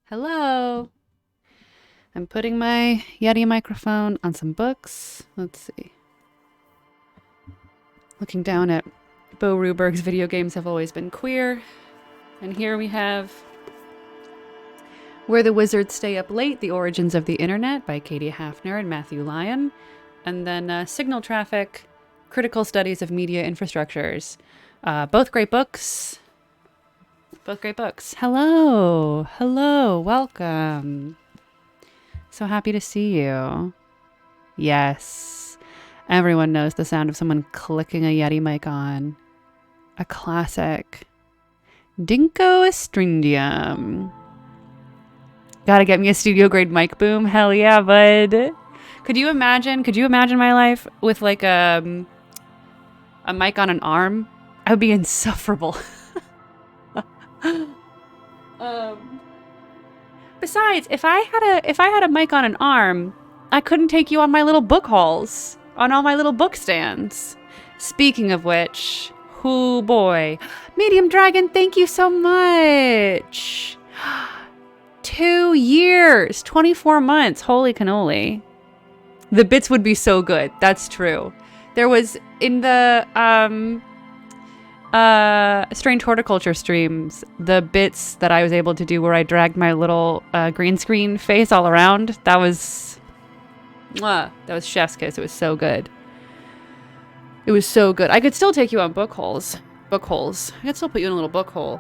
Hello. I'm putting my Yeti microphone on some books. Let's see. Looking down at Bo Ruberg's Video Games Have Always Been Queer. And here we have Where the Wizards Stay Up Late, The Origins of the Internet by Katie Hafner and Matthew Lyon. And then Signal Traffic, Critical Studies of Media Infrastructures. Both great books. Both great books. Hello. Hello. Welcome. So happy to see you. Yes. Everyone knows the sound of someone clicking a Yeti mic on. A classic. Dinko Astrindium. Gotta get me a studio grade mic boom. Hell yeah, bud. Could you imagine my life with like a mic on an arm? I would be insufferable. Besides, if I had a mic on an arm, I couldn't take you on my little book hauls, on all my little book stands. Speaking of which, oh boy, Medium Dragon, thank you so much. 2 years, 24 months, holy cannoli. The bits would be so good. That's true. There was in the Strange Horticulture streams, the bits that I was able to do where I dragged my little green screen face all around, that was chef's kiss. It was so good. It was so good. I could still take you on book holes. I could still put you in a little book hole.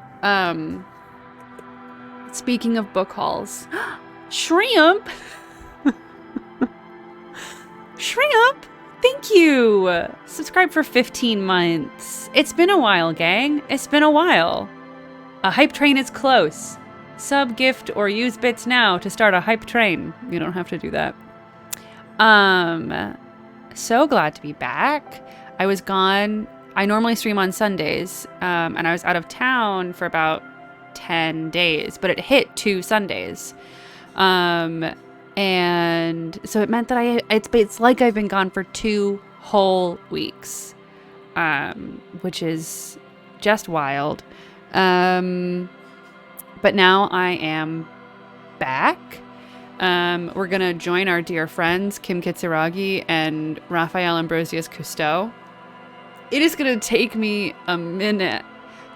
Speaking of book hauls, Shrimp. Shrimp. Thank you! Subscribe for 15 months. It's been a while, gang. It's been a while. A hype train is close. Sub, gift, or use bits now to start a hype train. You don't have to do that. So glad to be back. I was gone. I normally stream on Sundays, and I was out of town for about 10 days, but it hit 2 Sundays. And so it meant that it's like I've been gone for 2 whole weeks, which is just wild. But now I am back. We're going to join our dear friends, Kim Kitsuragi and Raphael Ambrosius Cousteau. It is going to take me a minute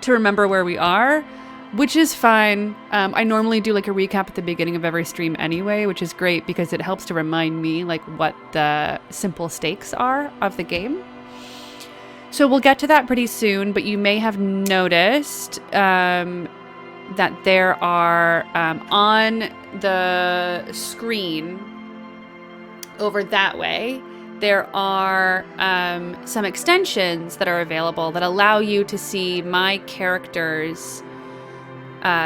to remember where we are, which is fine. I normally do like a recap at the beginning of every stream anyway, which is great because it helps to remind me like what the simple stakes are of the game. So we'll get to that pretty soon, but you may have noticed that there are on the screen over that way, there are some extensions that are available that allow you to see my character's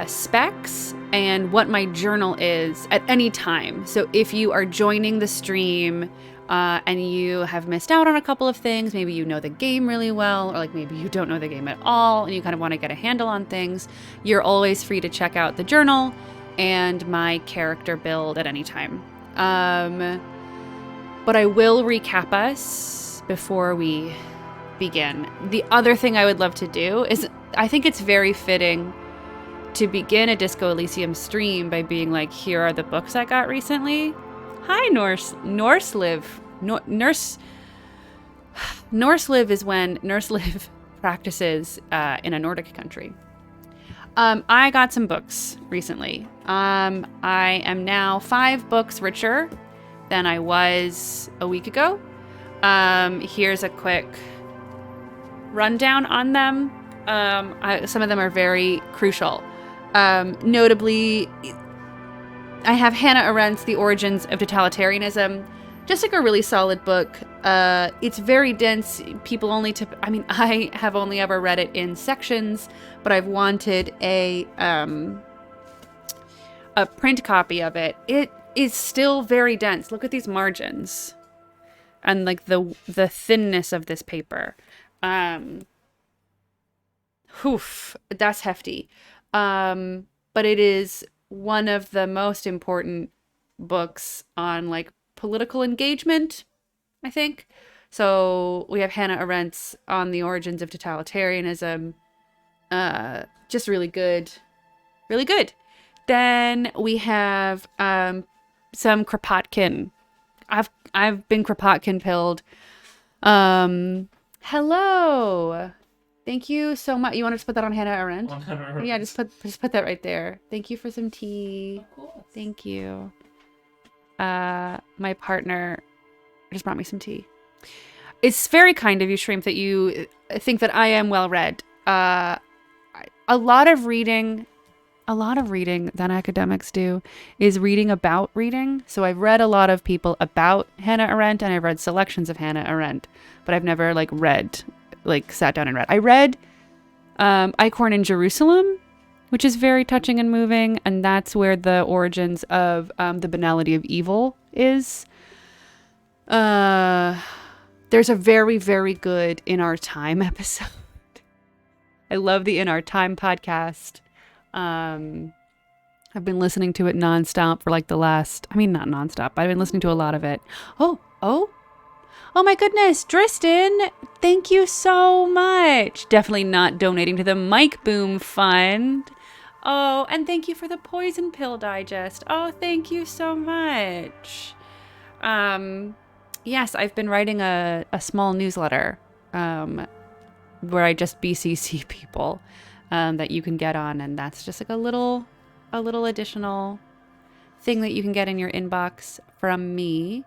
specs and what my journal is at any time. So if you are joining the stream and you have missed out on a couple of things, maybe you know the game really well, or like maybe you don't know the game at all and you kind of want to get a handle on things, you're always free to check out the journal and my character build at any time. But I will recap us before we begin. The other thing I would love to do is, I think it's very fitting to begin a Disco Elysium stream by being like, here are the books I got recently. Hi, Norseliv. Norseliv is when Norseliv practices in a Nordic country. I got some books recently. I am now 5 books richer than I was a week ago. Here's a quick rundown on them. Some of them are very crucial. Notably, I have Hannah Arendt's The Origins of Totalitarianism. Just like a really solid book. It's very dense. I have only ever read it in sections, but I've wanted a print copy of it. It is still very dense. Look at these margins and like the thinness of this paper. That's hefty. But it is one of the most important books on like political engagement, I think. So we have Hannah Arendt's on the origins of totalitarianism. Just really good. Really good. Then we have some Kropotkin. I've been Kropotkin pilled. Hello. Thank you so much. You want to just put that on Hannah Arendt? On Hannah Arendt. Yeah, just put that right there. Thank you for some tea. Of course. Thank you. My partner just brought me some tea. It's very kind of you, Shrimp, that you think that I am well read. A lot of reading that academics do is reading about reading. So I've read a lot of people about Hannah Arendt, and I've read selections of Hannah Arendt, but I've never sat down and read. I read Eichhorn in Jerusalem, which is very touching and moving, and that's where the origins of the banality of evil is. There's a very, very good In Our Time episode. I love the In Our Time podcast. I've been listening to it nonstop for not nonstop, but I've been listening to a lot of it. Oh my goodness, Dristan, thank you so much. Definitely not donating to the Mike Boom Fund. Oh, and thank you for the Poison Pill Digest. Oh, thank you so much. Yes, I've been writing a small newsletter where I just BCC people that you can get on, and that's just like a little additional thing that you can get in your inbox from me.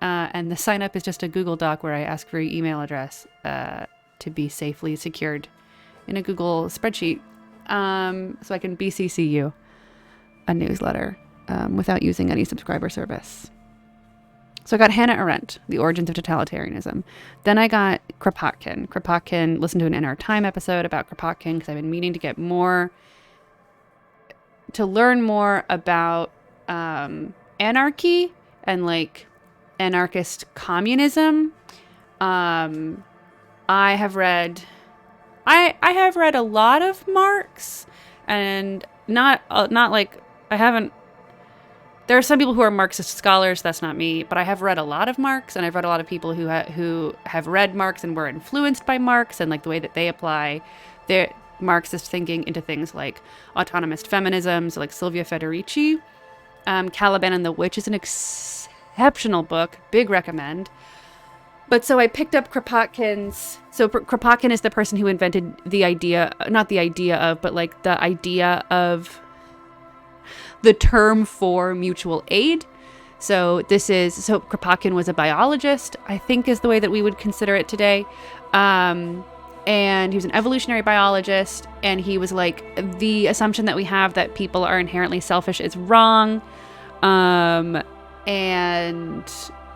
And the sign up is just a Google Doc where I ask for your email address to be safely secured in a Google spreadsheet, so I can BCC you a newsletter without using any subscriber service. So I got Hannah Arendt, The Origins of Totalitarianism. Then I got Kropotkin. Kropotkin, listened to an In Our Time episode about Kropotkin because I've been meaning to learn more about anarchy and anarchist communism. I have read a lot of Marx, and not I haven't. There are some people who are Marxist scholars. That's not me, but I have read a lot of Marx, and I've read a lot of people who have read Marx and were influenced by Marx and the way that they apply their Marxist thinking into things like autonomous feminism, so like Silvia Federici. Caliban and the Witch is an exceptional book, big recommend. But so I picked up Kropotkin's. So Kropotkin is the person who invented the idea of the term for mutual aid. So Kropotkin was a biologist, I think is the way that we would consider it today. And he was an evolutionary biologist, and he was the assumption that we have that people are inherently selfish is wrong. And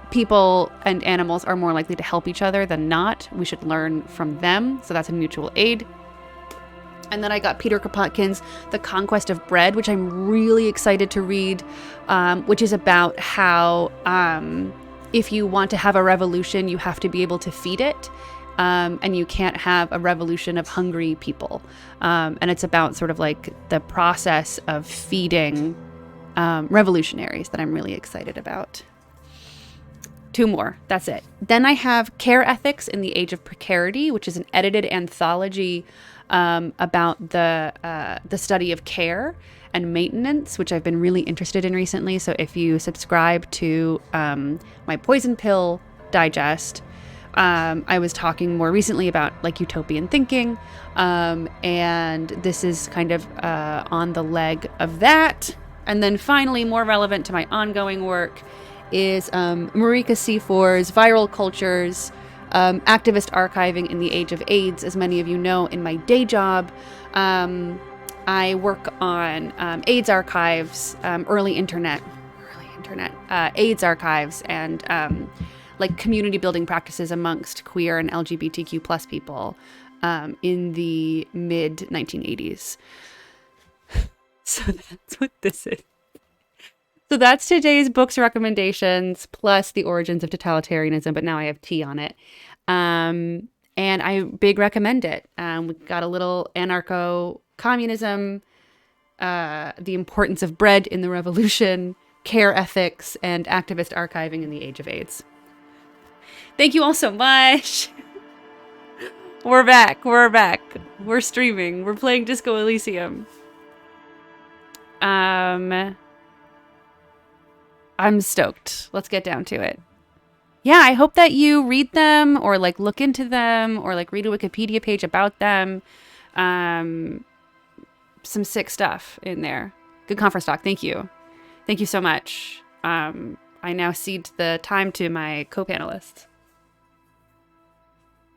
people and animals are more likely to help each other than not. We should learn from them. So that's a mutual aid. And then I got Peter Kropotkin's The Conquest of Bread, which I'm really excited to read, which is about how if you want to have a revolution, you have to be able to feed it. And you can't have a revolution of hungry people. And it's about sort of the process of feeding revolutionaries that I'm really excited about. 2 more. That's it. Then I have Care Ethics in the Age of Precarity, which is an edited anthology about the study of care and maintenance, which I've been really interested in recently. So if you subscribe to my Poison Pill Digest, I was talking more recently about utopian thinking, and this is kind of on the leg of that. And then finally, more relevant to my ongoing work, is Marika Seafor's Viral Cultures, Activist Archiving in the Age of AIDS. As many of you know, in my day job, I work on AIDS archives, early internet AIDS archives, and community building practices amongst queer and LGBTQ plus people in the mid 1980s. So that's what this is. So that's today's books recommendations plus The Origins of Totalitarianism, but now I have tea on it. And I big recommend it. We've got a little anarcho-communism, the importance of bread in the revolution, care ethics, and activist archiving in the age of AIDS. Thank you all so much. We're back. We're streaming. We're playing Disco Elysium. I'm stoked. Let's get down to it. Yeah, I hope that you read them or like look into them or like read a Wikipedia page about them. Um, some sick stuff in there. Good conference talk. Thank you. Thank you so much. I now cede the time to my co-panelists.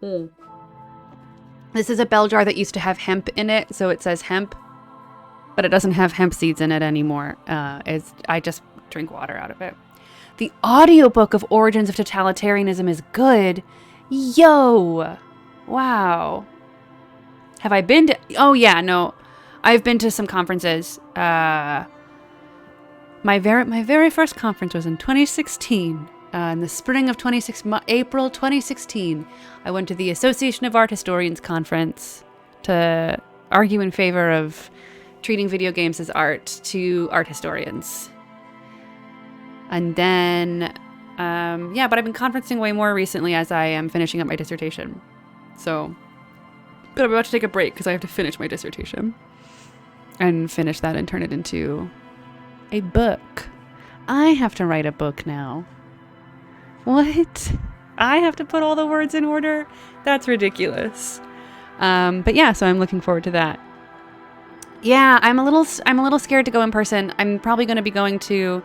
This is a bell jar that used to have hemp in it, so it says hemp, but it doesn't have hemp seeds in it anymore. I just drink water out of it. The audiobook of Origins of Totalitarianism is good. Yo! Wow. Have I been to... Oh, yeah, no. I've been to some conferences. My very first conference was in 2016. In the spring of April 2016, I went to the Association of Art Historians conference to argue in favor of treating video games as art to art historians. And then, but I've been conferencing way more recently as I am finishing up my dissertation. So, but I'm about to take a break because I have to finish my dissertation and finish that and turn it into a book. I have to write a book now. What? I have to put all the words in order? That's ridiculous. But yeah, so I'm looking forward to that. Yeah, I'm a little scared to go in person. I'm probably going to be going to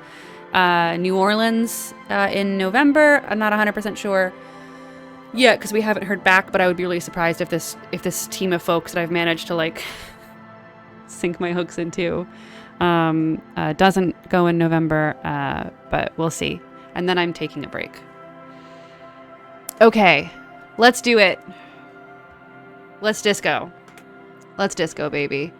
New Orleans in November. I'm not 100% sure yet because we haven't heard back, but I would be really surprised if this team of folks that I've managed to like sink my hooks into doesn't go in November, but we'll see. And then I'm taking a break. Okay, let's do it. Let's disco. Let's disco, baby.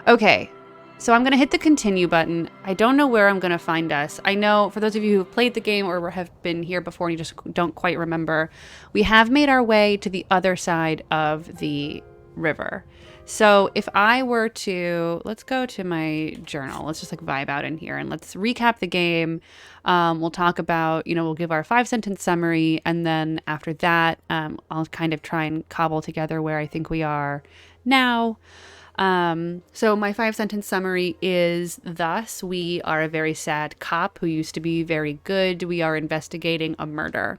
Okay, so I'm going to hit the continue button. I don't know where I'm going to find us. I know for those of you who have played the game or have been here before and you just don't quite remember, we have made our way to the other side of the river. So if I were to, let's go to my journal. Let's just like vibe out in here and let's recap the game. We'll talk about, we'll give our 5-sentence summary. And then after that, I'll kind of try and cobble together where I think we are now. So my 5-sentence summary is thus: we are a very sad cop who used to be very good. We are investigating a murder.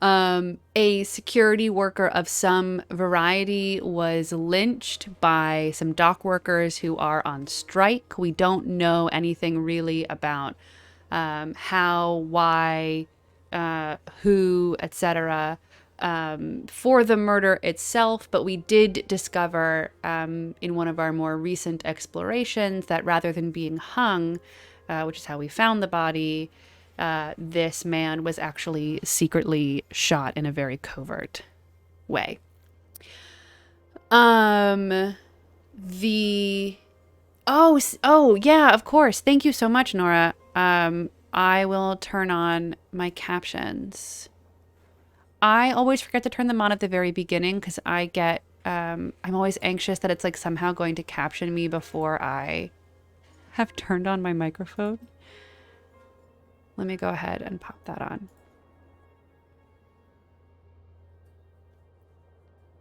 A security worker of some variety was lynched by some dock workers who are on strike. We don't know anything really about how, why, who, etc. For the murder itself, but we did discover in one of our more recent explorations that rather than being hung, which is how we found the body, this man was actually secretly shot in a very covert way. Oh yeah, of course. Thank you so much, Nora. I will turn on my captions. I always forget to turn them on at the very beginning because I get, I'm always anxious that it's like somehow going to caption me before I have turned on my microphone. Let me go ahead and pop that on.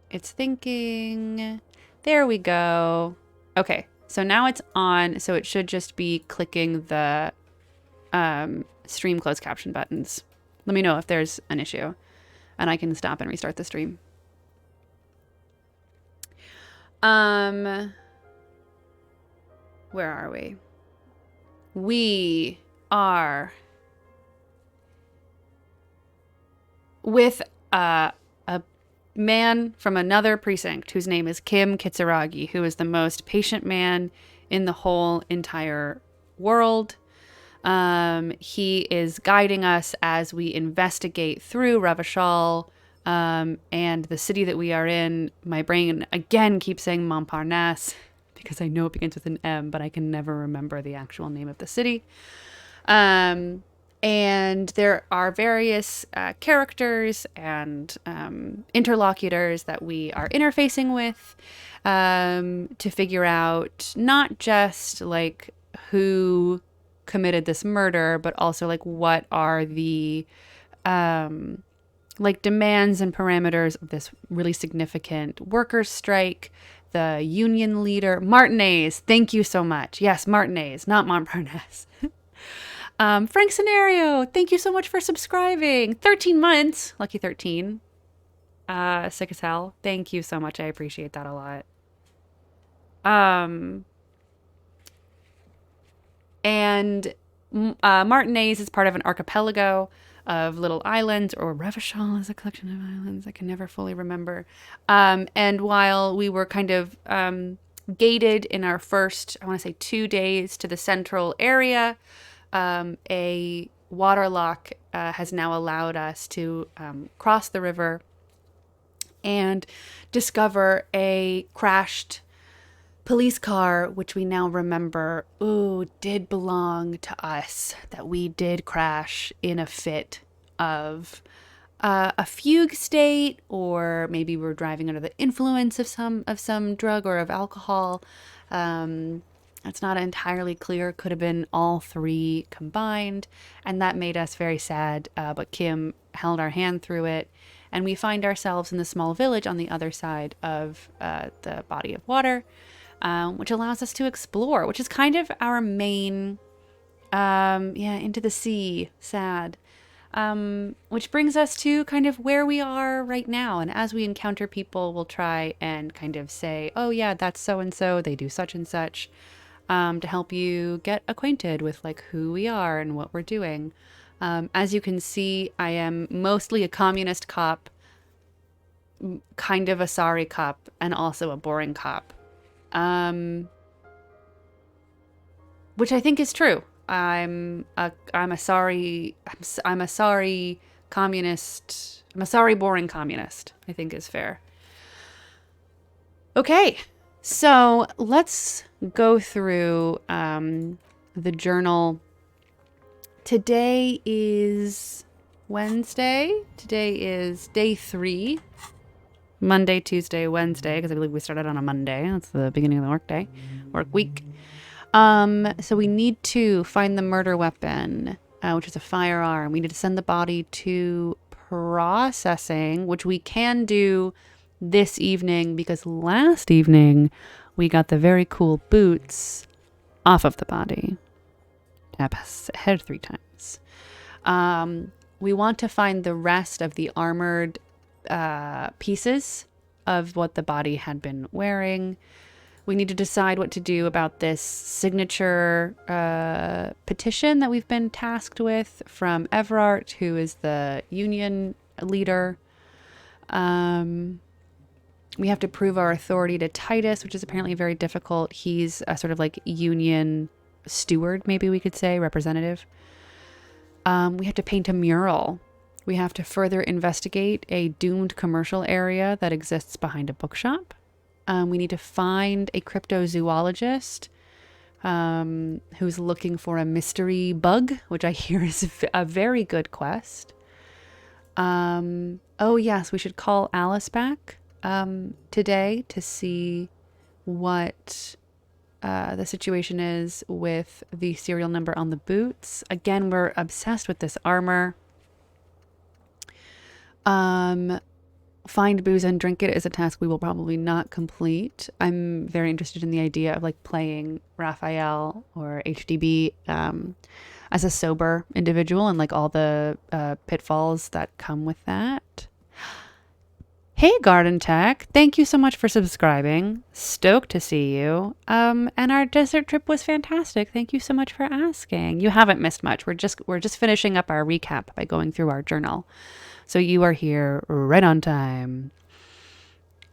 It's thinking. There we go. Okay, so now it's on, so it should just be clicking the stream close caption buttons. Let me know if there's an issue, and I can stop and restart the stream. Where are we? We are with a man from another precinct whose name is Kim Kitsuragi, who is the most patient man in the whole entire world. He is guiding us as we investigate through Ravachol and the city that we are in. My brain again keeps saying Montparnasse because I know it begins with an M, but I can never remember the actual name of the city. And there are various characters and interlocutors that we are interfacing with to figure out not just like who committed this murder, but also like what are the like demands and parameters of this really significant workers' strike the union leader, Martinez. Thank you so much. Yes, Martinez, not Montparnasse. Frank Scenario, thank you so much for subscribing. 13 months. Lucky 13. Sick as hell. Thank you so much. I appreciate that a lot. And Martinez is part of an archipelago of little islands, or Revachol is a collection of islands. I can never fully remember. And while we were kind of gated in our first, I want to say 2 days to the central area, a waterlock has now allowed us to cross the river and discover a crashed police car, which we now remember, did belong to us, that we did crash in a fit of a fugue state, or maybe we're driving under the influence of some drug or of alcohol. It's not entirely clear. Could have been all three combined, and that made us very sad, but Kim held our hand through it, and we find ourselves in the small village on the other side of the body of water, which allows us to explore, which is kind of our main, into the sea, sad. Which brings us to kind of where we are right now. And as we encounter people, we'll try and kind of say, oh yeah, that's so-and-so, they do such and such, to help you get acquainted with like who we are and what we're doing. As you can see, I am mostly a communist cop, kind of a sorry cop, and also a boring cop. Which I think is true. I'm a sorry communist. I'm a sorry boring communist, I think is fair. Okay, so let's go through the journal. Today is Wednesday. Today is day 3. Monday, Tuesday, Wednesday, because I believe we started on a Monday. That's the beginning of the work week. So we need to find the murder weapon, which is a firearm. We need to send the body to processing, which we can do this evening because last evening we got the very cool boots off of the body. Tap head 3 times. We want to find the rest of the armored pieces of what the body had been wearing. We need to decide what to do about this signature petition that we've been tasked with from Everard, who is the union leader. We have to prove our authority to Titus, which is apparently very difficult. He's a sort of like union steward, maybe we could say, representative. We have to paint a mural. We have to further investigate a doomed commercial area that exists behind a bookshop. We need to find a cryptozoologist who's looking for a mystery bug, which I hear is a very good quest. Oh, yes, we should call Alice back today to see what the situation is with the serial number on the boots. Again, we're obsessed with this armor. Find booze and drink it is a task we will probably not complete. I'm very interested in the idea of like playing Raphael or HDB as a sober individual and like all the pitfalls that come with that. Hey, Garden Tech, thank you so much for subscribing. Stoked to see you. And our desert trip was fantastic. Thank you so much for asking. You haven't missed much. We're just finishing up our recap by going through our journal. So you are here right on time.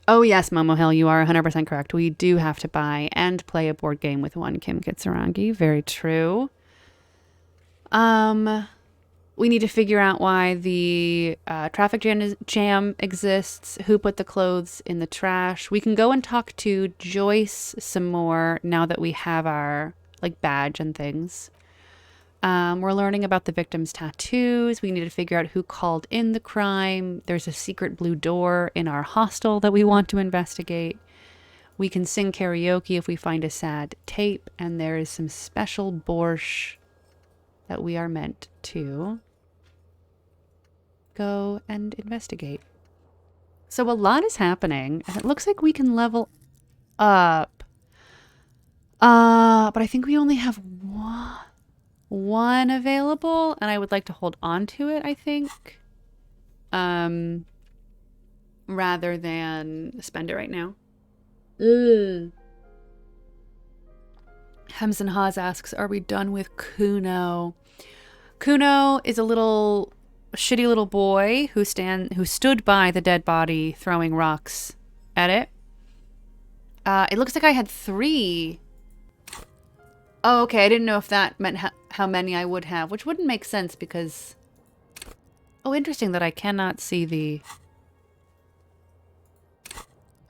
Oh yes, Momo Hill, you are 100% correct. We do have to buy and play a board game with one Kim Kitsurangi. Very true. We need to figure out why the traffic jam exists, who put the clothes in the trash. We can go and talk to Joyce some more now that we have our like badge and things. We're learning about the victim's tattoos. We need to figure out who called in the crime. There's a secret blue door in our hostel that we want to investigate. We can sing karaoke if we find a sad tape. And there is some special borscht that we are meant to go and investigate. So a lot is happening. And it looks like we can level up. But I think we only have one available, and I would like to hold on to it, I think. Rather than spend it right now. Hems and Haas asks, are we done with Kuno? Kuno is a shitty little boy who stood by the dead body throwing rocks at it. It looks like I had 3. Oh, okay. I didn't know if that meant how many I would have, which wouldn't make sense because... Oh, interesting that I cannot see the...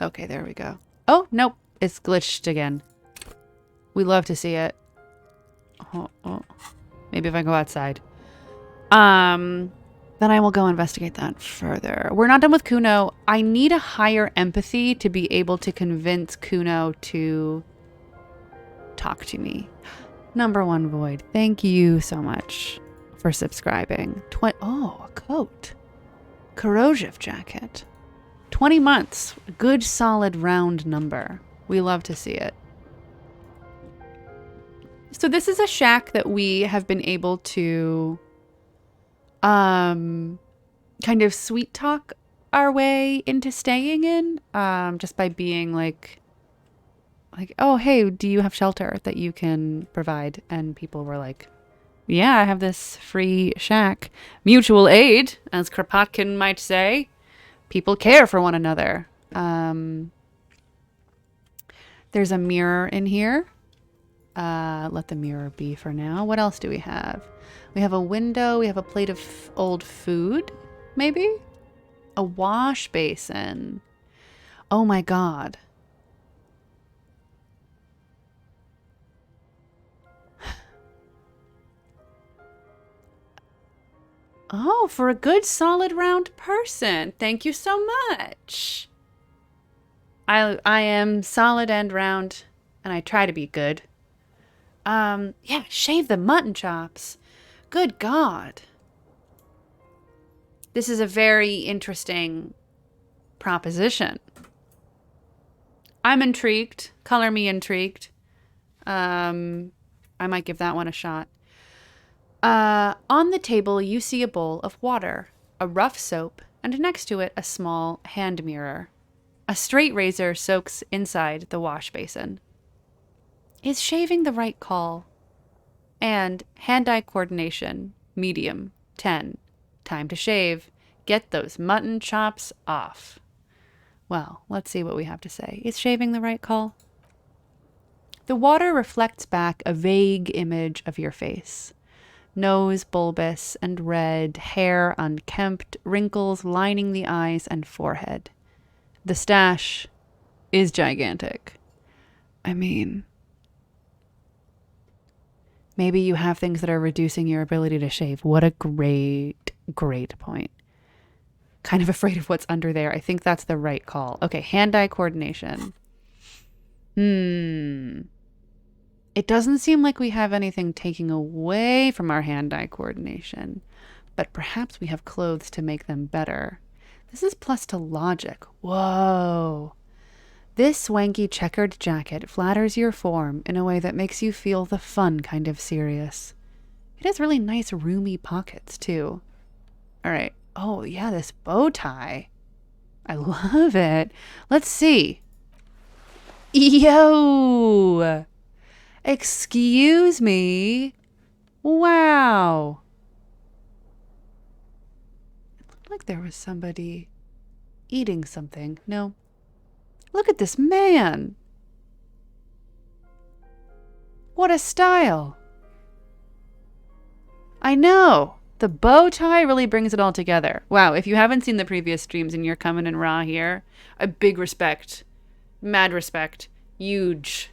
Okay, there we go. Oh, nope. It's glitched again. We love to see it. Oh. Maybe if I go outside. Then I will go investigate that further. We're not done with Kuno. I need a higher empathy to be able to convince Kuno to talk to me. Number 1 Void. Thank you so much for subscribing. Oh, a coat. Corrosive jacket. 20 months. Good, solid, round number. We love to see it. So this is a shack that we have been able to kind of sweet talk our way into staying in, just by being like, oh, hey, do you have shelter that you can provide? And people were like, yeah, I have this free shack. Mutual aid, as Kropotkin might say. People care for one another. There's a mirror in here. Let the mirror be for now. What else do we have? We have a window. We have a plate of old food, maybe? A wash basin. Oh my god. Oh, for a good, solid, round person. Thank you so much. I am solid and round, and I try to be good. Yeah, shave the mutton chops. Good God. This is a very interesting proposition. I'm intrigued. Color me intrigued. I might give that one a shot. On the table, you see a bowl of water, a rough soap, and next to it, a small hand mirror. A straight razor soaks inside the wash basin. Is shaving the right call? And hand-eye coordination, medium, 10. Time to shave. Get those mutton chops off. Well, let's see what we have to say. Is shaving the right call? The water reflects back a vague image of your face. Nose bulbous and red, hair unkempt, wrinkles lining the eyes and forehead. The stash is gigantic. I mean, maybe you have things that are reducing your ability to shave. What a great, great point. Kind of afraid of what's under there. I think that's the right call. Okay, hand-eye coordination. It doesn't seem like we have anything taking away from our hand-eye coordination, but perhaps we have clothes to make them better. This is plus to logic. Whoa. This swanky checkered jacket flatters your form in a way that makes you feel the fun kind of serious. It has really nice roomy pockets, too. All right. Oh, yeah, this bow tie. I love it. Let's see. Yo! Excuse me. Wow. It looked like there was somebody eating something. No. Look at this man. What a style. I know. The bow tie really brings it all together. Wow, if you haven't seen the previous streams and you're coming in raw here, a big respect. Mad respect. Huge.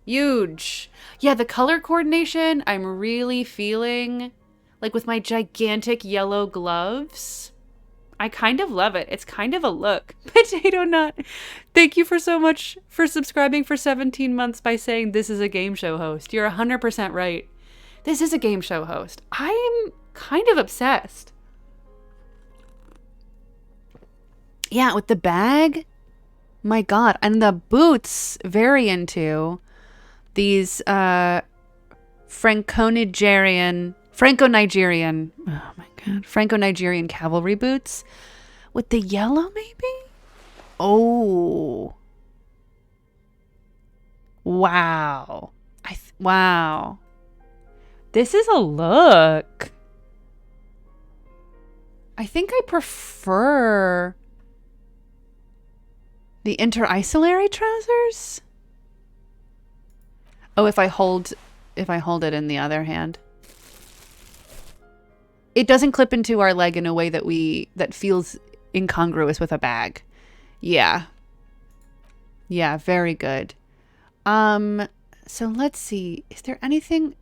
Huge. Yeah, the color coordination, I'm really feeling like with my gigantic yellow gloves. I kind of love it. It's kind of a look. Potato Nut, thank you for so much for subscribing for 17 months by saying this is a game show host. You're 100% right. This is a game show host. I'm kind of obsessed. Yeah, with the bag. My God. And the boots, very into these Franco-Nigerian, oh my God, Franco-Nigerian cavalry boots with the yellow maybe? Oh. Wow. Wow. This is a look. I think I prefer the inter-isolary trousers. Oh, if I hold it in the other hand. It doesn't clip into our leg in a way that feels incongruous with a bag. Yeah. Yeah, very good. So let's see. Is there anything?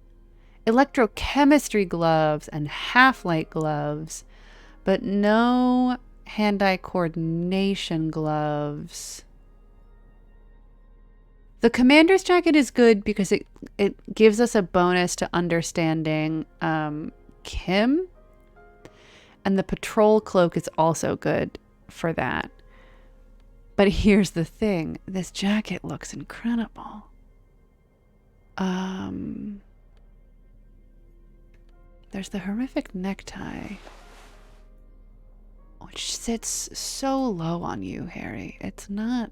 Electrochemistry gloves and half-light gloves, but no hand-eye coordination gloves. The commander's jacket is good because it gives us a bonus to understanding Kim. And the patrol cloak is also good for that. But here's the thing. This jacket looks incredible. There's the horrific necktie, which sits so low on you, Harry. I'm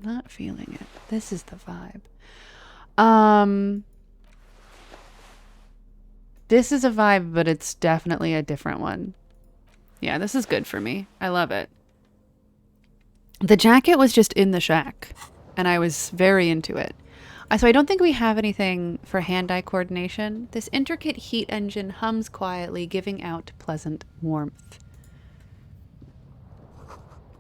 not feeling it. This is the vibe. This is a vibe, but it's definitely a different one. Yeah, this is good for me. I love it. The jacket was just in the shack, and I was very into it. So I don't think we have anything for hand-eye coordination. This intricate heat engine hums quietly, giving out pleasant warmth.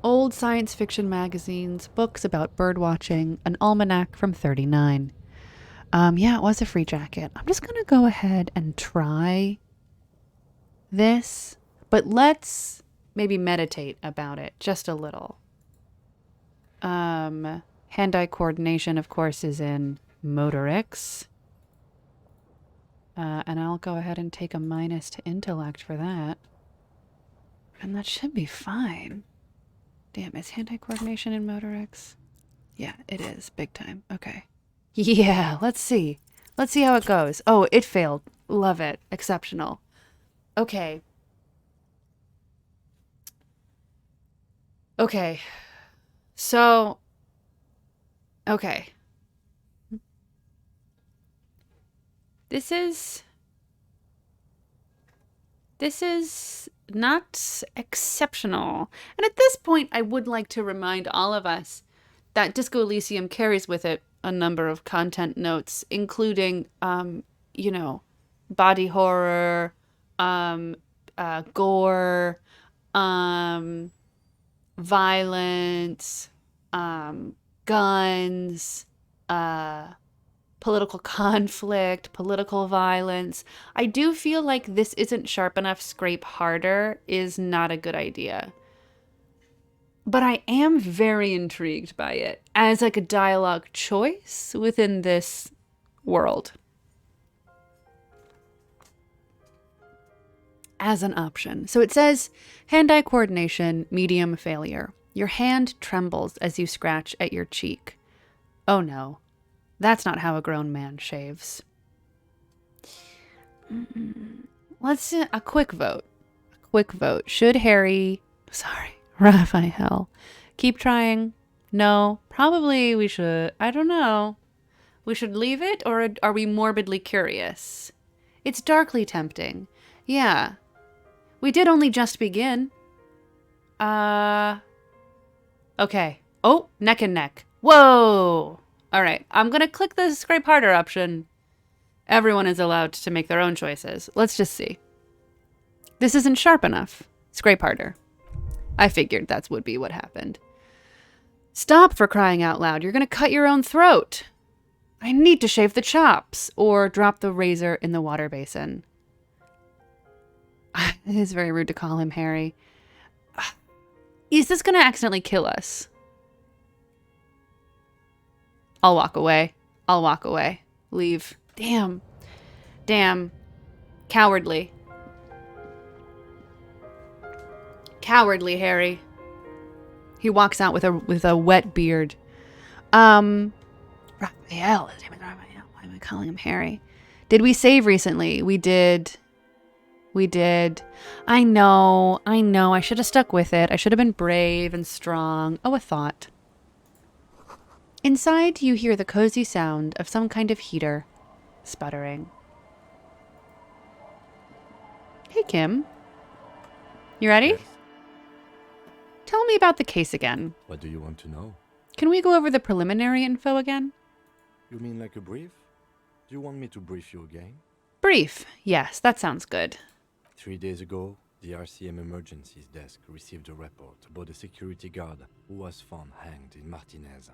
Old science fiction magazines, books about bird watching, an almanac from 39. Yeah, it was a free jacket. I'm just going to go ahead and try this, but let's maybe meditate about it just a little. Hand-eye coordination, of course, is in Motorix. And I'll go ahead and take a minus to intellect for that. And that should be fine. Damn, is hand-eye coordination in Motorix? Yeah, it is. Big time. Okay. Yeah, let's see. Let's see how it goes. Oh, it failed. Love it. Exceptional. Okay. Okay. So, okay. This is not exceptional. And at this point, I would like to remind all of us that Disco Elysium carries with it a number of content notes, including, body horror, gore, violence, guns, political conflict, political violence. I do feel like this isn't sharp enough, scrape harder is not a good idea. But I am very intrigued by it as like a dialogue choice within this world. As an option. So it says, hand-eye coordination, medium failure. Your hand trembles as you scratch at your cheek. Oh no. That's not how a grown man shaves. Let's see, a quick vote. Should Raphael, keep trying? No, probably we should. I don't know. We should leave it, or are we morbidly curious? It's darkly tempting. Yeah. We did only just begin. Okay. Oh, neck and neck. Whoa! All right, I'm going to click the scrape harder option. Everyone is allowed to make their own choices. Let's just see. This isn't sharp enough. Scrape harder. I figured that would be what happened. Stop, for crying out loud. You're going to cut your own throat. I need to shave the chops or drop the razor in the water basin. It is very rude to call him Harry. Is this going to accidentally kill us? I'll walk away. Leave. Damn. Cowardly. Harry. He walks out with a wet beard. Raphael. His name is Raphael. Why am I calling him Harry? Did we save recently? We did. I know. I should have stuck with it. I should have been brave and strong. Oh, a thought. Inside, you hear the cozy sound of some kind of heater sputtering. Hey, Kim. You ready? Yes. Tell me about the case again. What do you want to know? Can we go over the preliminary info again? You mean like a brief? Do you want me to brief you again? Brief. Yes, that sounds good. 3 days ago, the RCM Emergencies Desk received a report about a security guard who was found hanged in Martinez.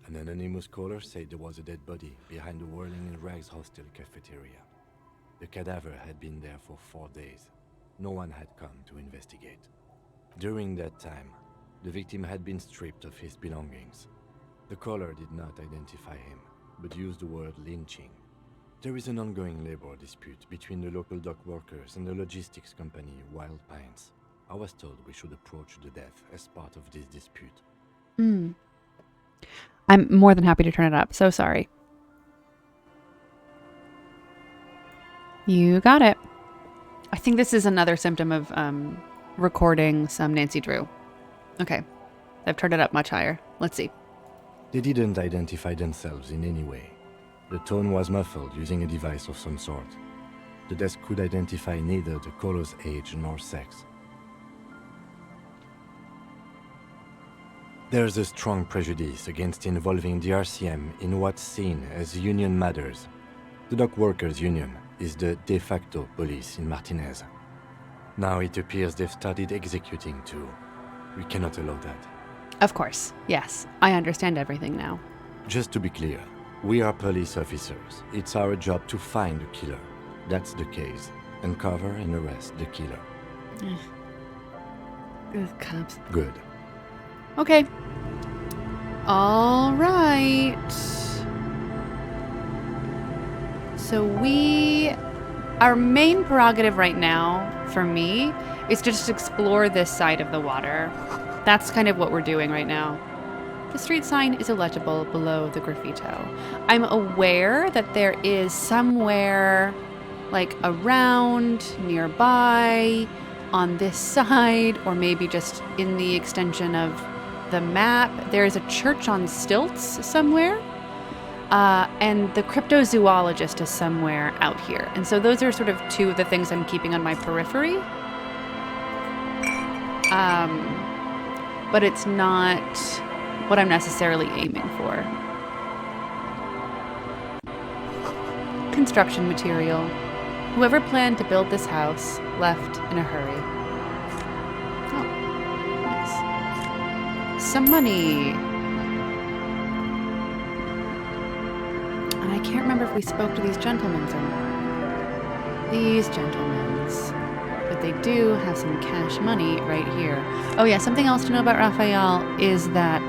An anonymous caller said there was a dead body behind the Whirling in Rags hostel cafeteria. The cadaver had been there for 4 days. No one had come to investigate. During that time, the victim had been stripped of his belongings. The caller did not identify him, but used the word lynching. There is an ongoing labor dispute between the local dock workers and the logistics company Wild Pines. I was told we should approach the death as part of this dispute. I'm more than happy to turn it up. So sorry. You got it. I think this is another symptom of recording some Nancy Drew. Okay. I've turned it up much higher. Let's see. They didn't identify themselves in any way. The tone was muffled using a device of some sort. The desk could identify neither the caller's age nor sex. There's a strong prejudice against involving the RCM in what's seen as union matters. The dock workers' union is the de facto police in Martinez. Now it appears they've started executing too. We cannot allow that. Of course. Yes. I understand everything now. Just to be clear, we are police officers. It's our job to find the killer. That's the case. Uncover and arrest the killer. Cops. Good. Okay. All right. So our main prerogative right now, for me, is to just explore this side of the water. That's kind of what we're doing right now. The street sign is illegible below the graffito. I'm aware that there is somewhere, like around, nearby, on this side, or maybe just in the extension of the map, there is a church on stilts somewhere. And the cryptozoologist is somewhere out here. And so those are sort of two of the things I'm keeping on my periphery. But it's not what I'm necessarily aiming for. Construction material. Whoever planned to build this house left in a hurry. Oh, nice. Some money. And I can't remember if we spoke to these gentlemen or not. These gentlemen. But they do have some cash money right here. Oh yeah, something else to know about Raphael is that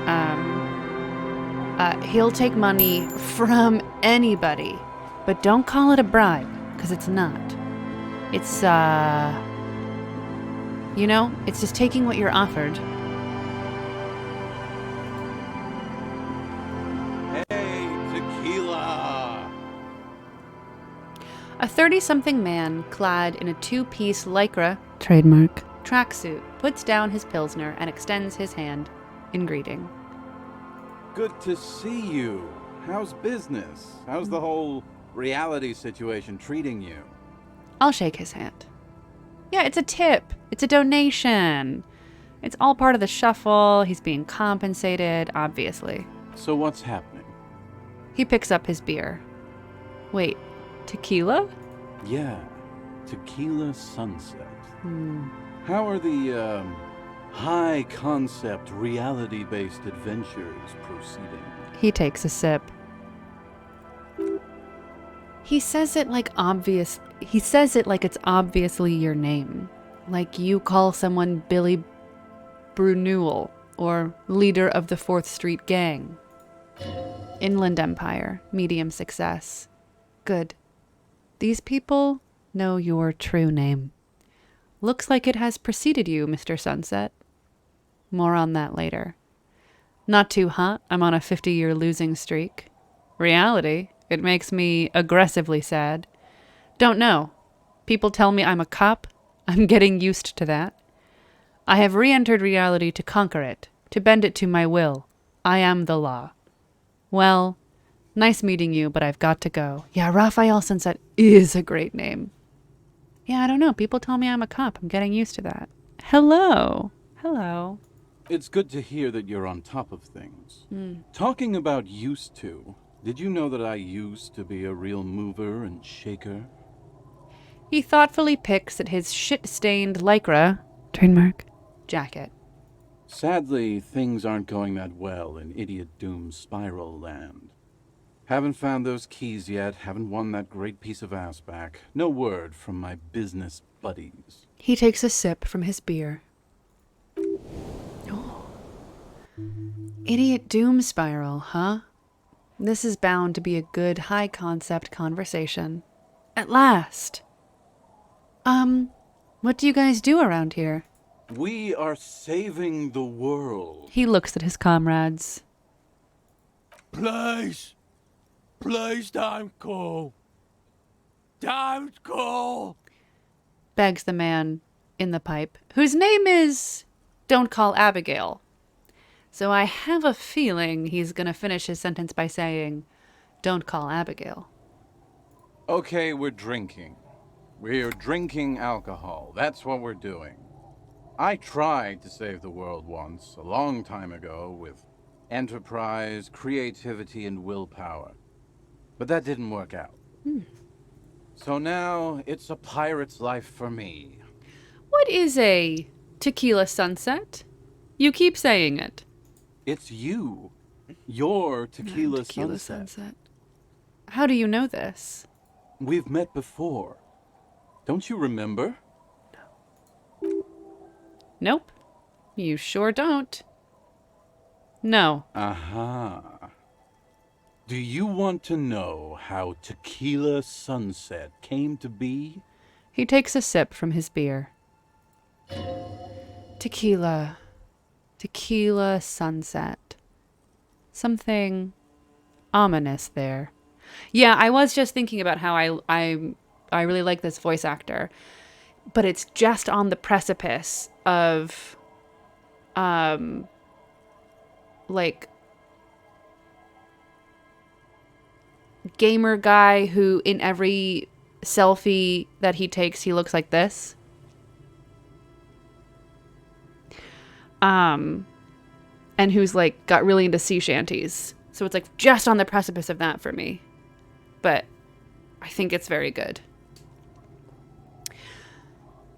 he'll take money from anybody, but don't call it a bribe, because it's not. It's, it's just taking what you're offered. Hey, tequila! A 30-something man clad in a two-piece lycra trademark tracksuit puts down his pilsner and extends his hand in greeting. Good to see you. How's business? How's the whole reality situation treating you? I'll shake his hand. Yeah, it's a tip. It's a donation. It's all part of the shuffle. He's being compensated, obviously. So what's happening? He picks up his beer. Wait, tequila? Yeah, Tequila Sunset. How are the, high-concept, reality-based adventures proceeding? He takes a sip. He says it like it's obviously your name. Like you call someone Billy Brunewell or leader of the 4th Street Gang. Inland Empire, medium success. Good. These people know your true name. Looks like it has preceded you, Mr. Sunset. More on that later. Not too hot. I'm on a 50-year losing streak. Reality, it makes me aggressively sad. Don't know. People tell me I'm a cop. I'm getting used to that. I have re-entered reality to conquer it, to bend it to my will. I am the law. Well, nice meeting you, but I've got to go. Yeah, Raphael Sunset is a great name. Yeah, I don't know. People tell me I'm a cop. I'm getting used to that. Hello. Hello. It's good to hear that you're on top of things. Talking about used to, did you know that I used to be a real mover and shaker? He thoughtfully picks at his shit-stained lycra, trademark, jacket. Sadly, things aren't going that well in Idiot Doom Spiral Land. Haven't found those keys yet, haven't won that great piece of ass back. No word from my business buddies. He takes a sip from his beer. Oh. Idiot doom spiral, huh? This is bound to be a good high-concept conversation. At last! What do you guys do around here? We are saving the world. He looks at his comrades. Please! Please don't go! Don't go! Begs the man in the pipe, whose name is... Don't call Abigail. So I have a feeling he's gonna finish his sentence by saying, don't call Abigail. Okay, we're drinking. We're drinking alcohol. That's what we're doing. I tried to save the world once, a long time ago, with enterprise, creativity, and willpower. But that didn't work out. So now, it's a pirate's life for me. What is a tequila sunset? You keep saying it. It's you. Your tequila, sunset. How do you know this? We've met before. Don't you remember? Nope. You sure don't. No. Aha. Do you want to know how Tequila Sunset came to be? He takes a sip from his beer. Tequila. Tequila sunset. Something ominous there. Yeah, I was just thinking about how I really like this voice actor, but it's just on the precipice of like gamer guy who in every selfie that he takes he looks like this. And who's like got really into sea shanties. So it's like just on the precipice of that for me. But I think it's very good.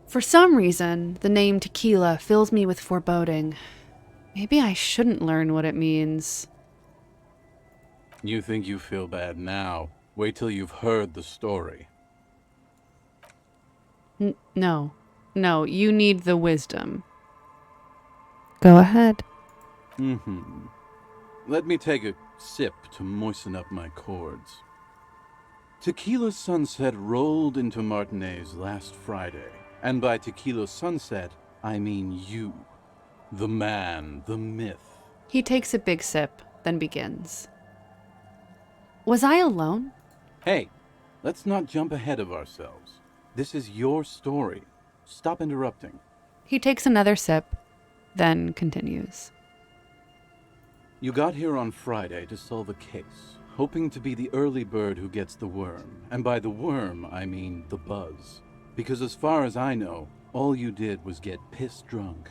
For some reason, the name tequila fills me with foreboding. Maybe I shouldn't learn what it means. You think you feel bad now. Wait till you've heard the story. No, you need the wisdom. Go ahead. Let me take a sip to moisten up my chords. Tequila Sunset rolled into Martinez last Friday. And by Tequila Sunset, I mean you. The man, the myth. He takes a big sip, then begins. Was I alone? Hey, let's not jump ahead of ourselves. This is your story. Stop interrupting. He takes another sip, then continues. You got here on Friday to solve a case, hoping to be the early bird who gets the worm. And by the worm, I mean the buzz. Because as far as I know, all you did was get pissed drunk.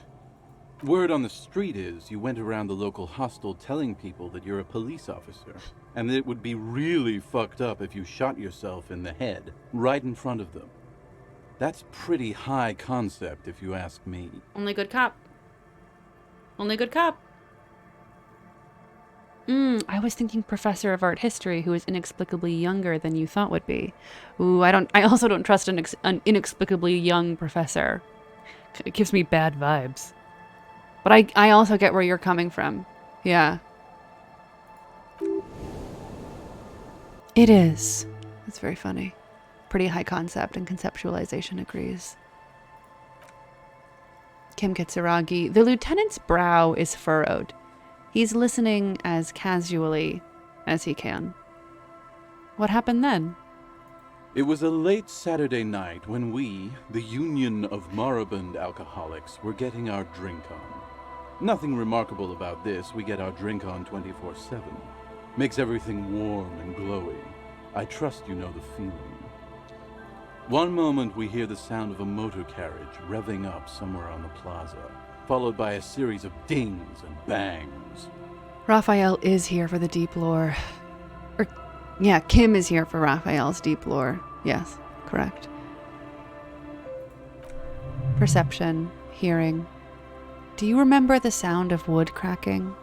Word on the street is you went around the local hostel telling people that you're a police officer, and that it would be really fucked up if you shot yourself in the head, right in front of them. That's pretty high concept, if you ask me. Only good cop. Only good cop. I was thinking professor of art history who is inexplicably younger than you thought would be. Ooh, I also don't trust an inexplicably young professor. It gives me bad vibes. But I also get where you're coming from. Yeah. It is. It's very funny. Pretty high concept and conceptualization agrees. Kim Kitsuragi. The lieutenant's brow is furrowed. He's listening as casually as he can. What happened then? It was a late Saturday night when we, the Union of Moribund Alcoholics, were getting our drink on. Nothing remarkable about this. We get our drink on 24/7. Makes everything warm and glowy. I trust you know the feeling. One moment we hear the sound of a motor carriage revving up somewhere on the plaza, followed by a series of dings and bangs. Raphael is here for the deep lore. Yeah, Kim is here for Raphael's deep lore. Yes, correct. Perception, hearing. Do you remember the sound of wood cracking?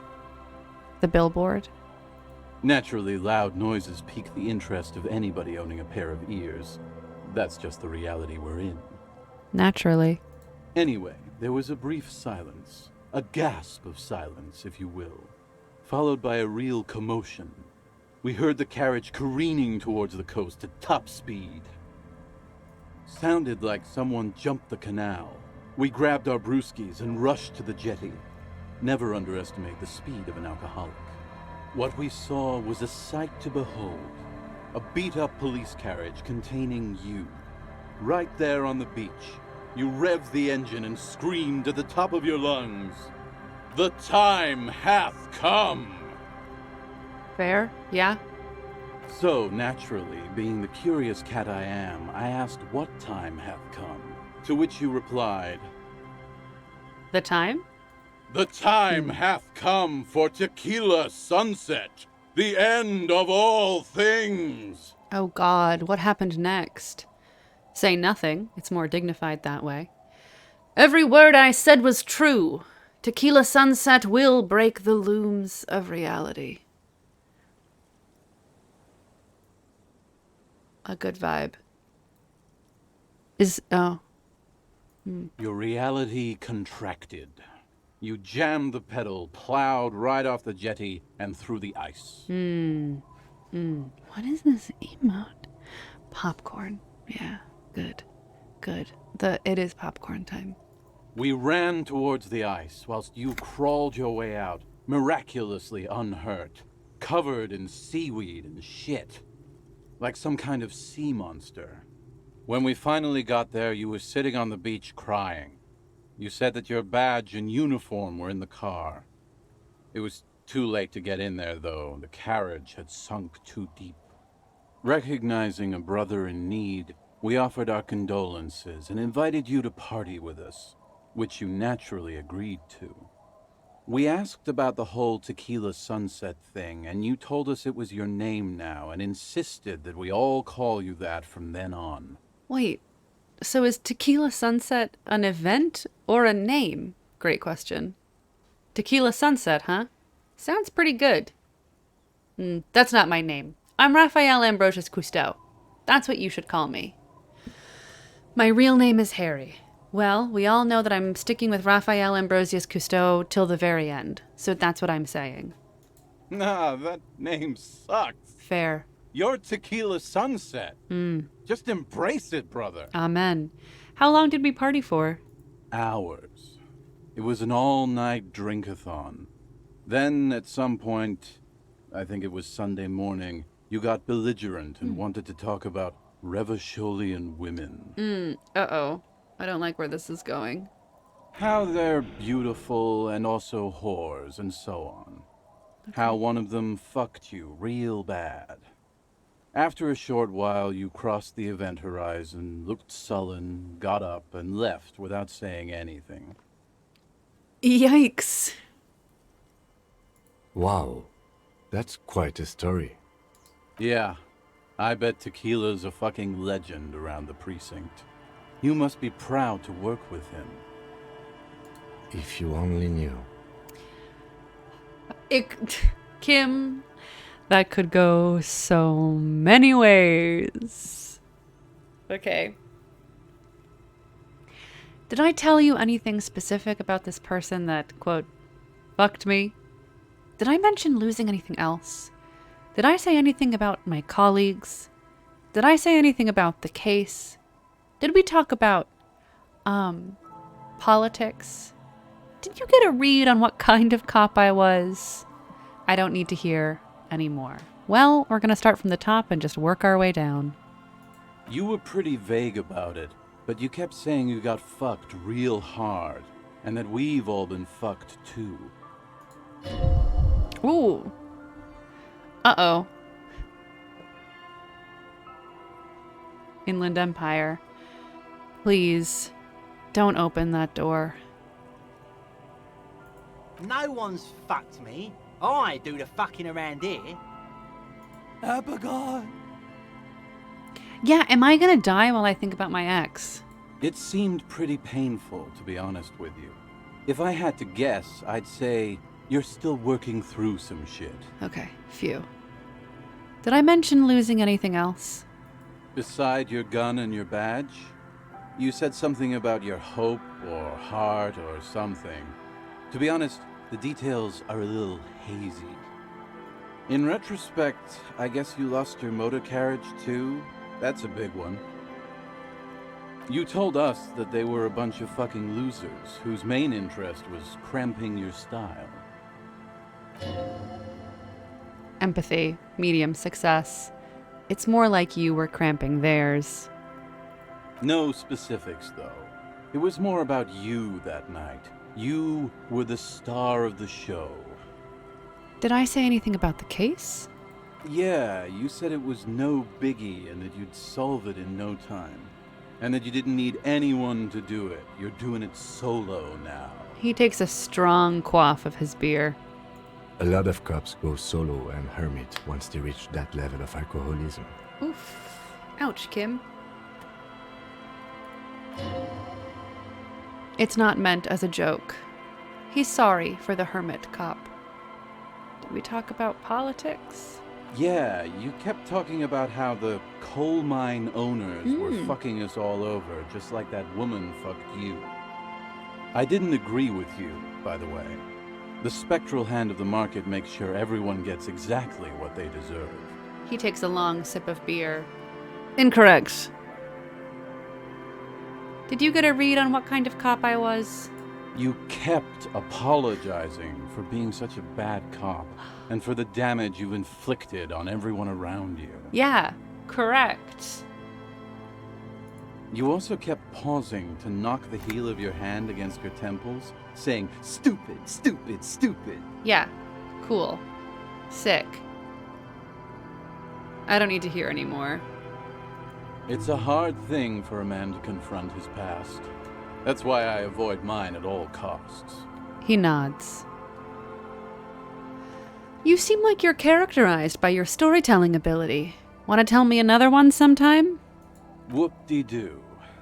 The billboard? Naturally, loud noises pique the interest of anybody owning a pair of ears. That's just the reality we're in. Naturally. Anyway, there was a brief silence. A gasp of silence, if you will. Followed by a real commotion. We heard the carriage careening towards the coast at top speed. Sounded like someone jumped the canal. We grabbed our brewskis and rushed to the jetty. Never underestimate the speed of an alcoholic. What we saw was a sight to behold. A beat-up police carriage containing you. Right there on the beach. You revved the engine and screamed at the top of your lungs. "The time hath come!" Fair? Yeah? So, naturally, being the curious cat I am, I asked what time hath come. To which you replied, The time? "The time hath come for tequila sunset, the end of all things." Oh God, what happened next? Say nothing. It's more dignified that way. Every word I said was true. Tequila sunset will break the looms of reality. A good vibe. Your reality contracted. You jammed the pedal, plowed right off the jetty, and through the ice. What is this emote? Popcorn. Yeah, good. It is popcorn time. We ran towards the ice, whilst you crawled your way out, miraculously unhurt, covered in seaweed and shit. Like some kind of sea monster. When we finally got there, you were sitting on the beach crying. You said that your badge and uniform were in the car. It was too late to get in there, though. The carriage had sunk too deep. Recognizing a brother in need, we offered our condolences and invited you to party with us, which you naturally agreed to. We asked about the whole tequila sunset thing, and you told us it was your name now and insisted that we all call you that from then on. Wait, so is Tequila Sunset an event or a name? Great question. Tequila Sunset, huh? Sounds pretty good. That's not my name. I'm Raphael Ambrosius Cousteau. That's what you should call me. My real name is Harry. Well, we all know that I'm sticking with Raphael Ambrosius Cousteau till the very end, so that's what I'm saying. Nah, that name sucks. Fair. You're Tequila Sunset. Just embrace it, brother. Amen. How long did we party for? Hours. It was an all-night drink-a-thon. Then, at some point, I think it was Sunday morning, you got belligerent and wanted to talk about Revacholian women. Uh-oh. I don't like where this is going. How they're beautiful and also whores and so on. How one of them fucked you real bad. After a short while, you crossed the event horizon, looked sullen, got up, and left without saying anything. Yikes. Wow, that's quite a story. Yeah, I bet Tequila's a fucking legend around the precinct. You must be proud to work with him. If you only knew. Kim, that could go so many ways. Okay. Did I tell you anything specific about this person that, quote, fucked me? Did I mention losing anything else? Did I say anything about my colleagues? Did I say anything about the case? Did we talk about, politics? Did you get a read on what kind of cop I was? I don't need to hear anymore. Well, we're going to start from the top and just work our way down. You were pretty vague about it, but you kept saying you got fucked real hard, and that we've all been fucked too. Ooh. Uh-oh. Inland Empire. Please, don't open that door. No one's fucked me. I do the fucking around here. Abigail! Yeah, am I gonna die while I think about my ex? It seemed pretty painful, to be honest with you. If I had to guess, I'd say you're still working through some shit. Okay, phew. Did I mention losing anything else? Beside your gun and your badge? You said something about your hope or heart or something. To be honest, the details are a little hazy. In retrospect, I guess you lost your motor carriage too? That's a big one. You told us that they were a bunch of fucking losers whose main interest was cramping your style. Empathy, medium success. It's more like you were cramping theirs. No specifics, though. It was more about you that night. You were the star of the show. Did I say anything about the case? Yeah, you said it was no biggie and that you'd solve it in no time. And that you didn't need anyone to do it. You're doing it solo now. He takes a strong quaff of his beer. A lot of cops go solo and hermit once they reach that level of alcoholism. Oof. Ouch, Kim. It's not meant as a joke. He's sorry for the hermit cop. Did we talk about politics? Yeah, you kept talking about how the coal mine owners were fucking us all over, just like that woman fucked you. I didn't agree with you, by the way. The spectral hand of the market makes sure everyone gets exactly what they deserve. He takes a long sip of beer. Incorrect. Did you get a read on what kind of cop I was? You kept apologizing for being such a bad cop and for the damage you've inflicted on everyone around you. Yeah, correct. You also kept pausing to knock the heel of your hand against your temples, saying, "Stupid, stupid, stupid." Yeah, cool. Sick. I don't need to hear anymore. It's a hard thing for a man to confront his past. That's why I avoid mine at all costs. He nods. You seem like you're characterized by your storytelling ability. Want to tell me another one sometime? Whoop-de-doo.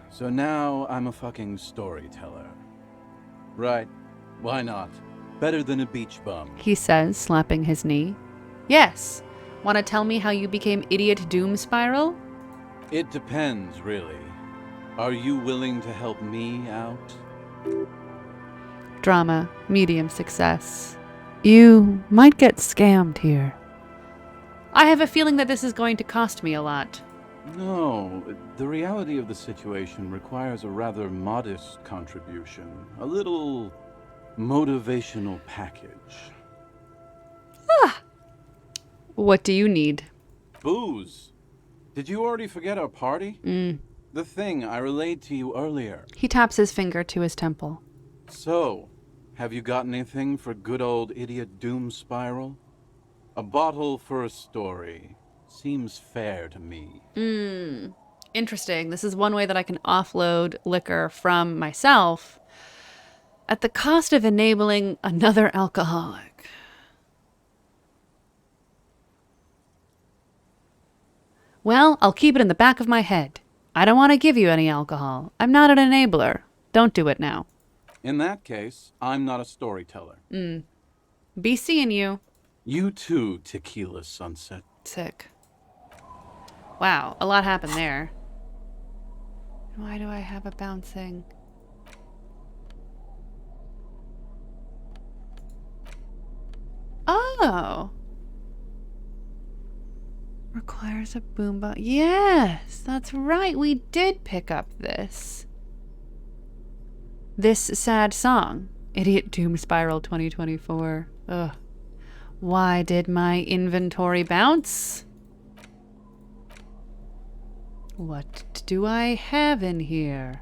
So now I'm a fucking storyteller. Right. Why not? Better than a beach bum. He says, slapping his knee. Yes. Want to tell me how you became Idiot Doom Spiral? It depends, really. Are you willing to help me out? Drama, medium success. You might get scammed here. I have a feeling that this is going to cost me a lot. No, the reality of the situation requires a rather modest contribution. A little motivational package. What do you need? Booze. Did you already forget our party? The thing I relayed to you earlier. He taps his finger to his temple. So, have you got anything for good old Idiot Doom Spiral? A bottle for a story. Seems fair to me. Interesting. This is one way that I can offload liquor from myself at the cost of enabling another alcoholic. Well, I'll keep it in the back of my head. I don't want to give you any alcohol. I'm not an enabler. Don't do it now. In that case, I'm not a storyteller. Be seeing you. You too, Tequila Sunset. Sick. Wow, a lot happened there. Why do I have a bouncing? Oh. Requires a boombox. Yes, that's right. We did pick up this sad song. Idiot Doom Spiral 2024. Ugh. Why did my inventory bounce? What do I have in here?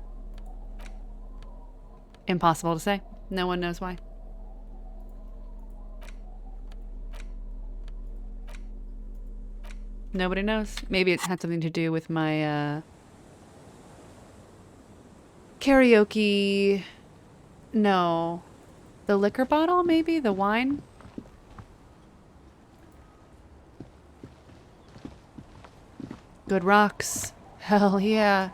Impossible to say. No one knows why. Nobody knows. Maybe it had something to do with my karaoke. No. The liquor bottle, maybe? The wine? Good rocks. Hell yeah.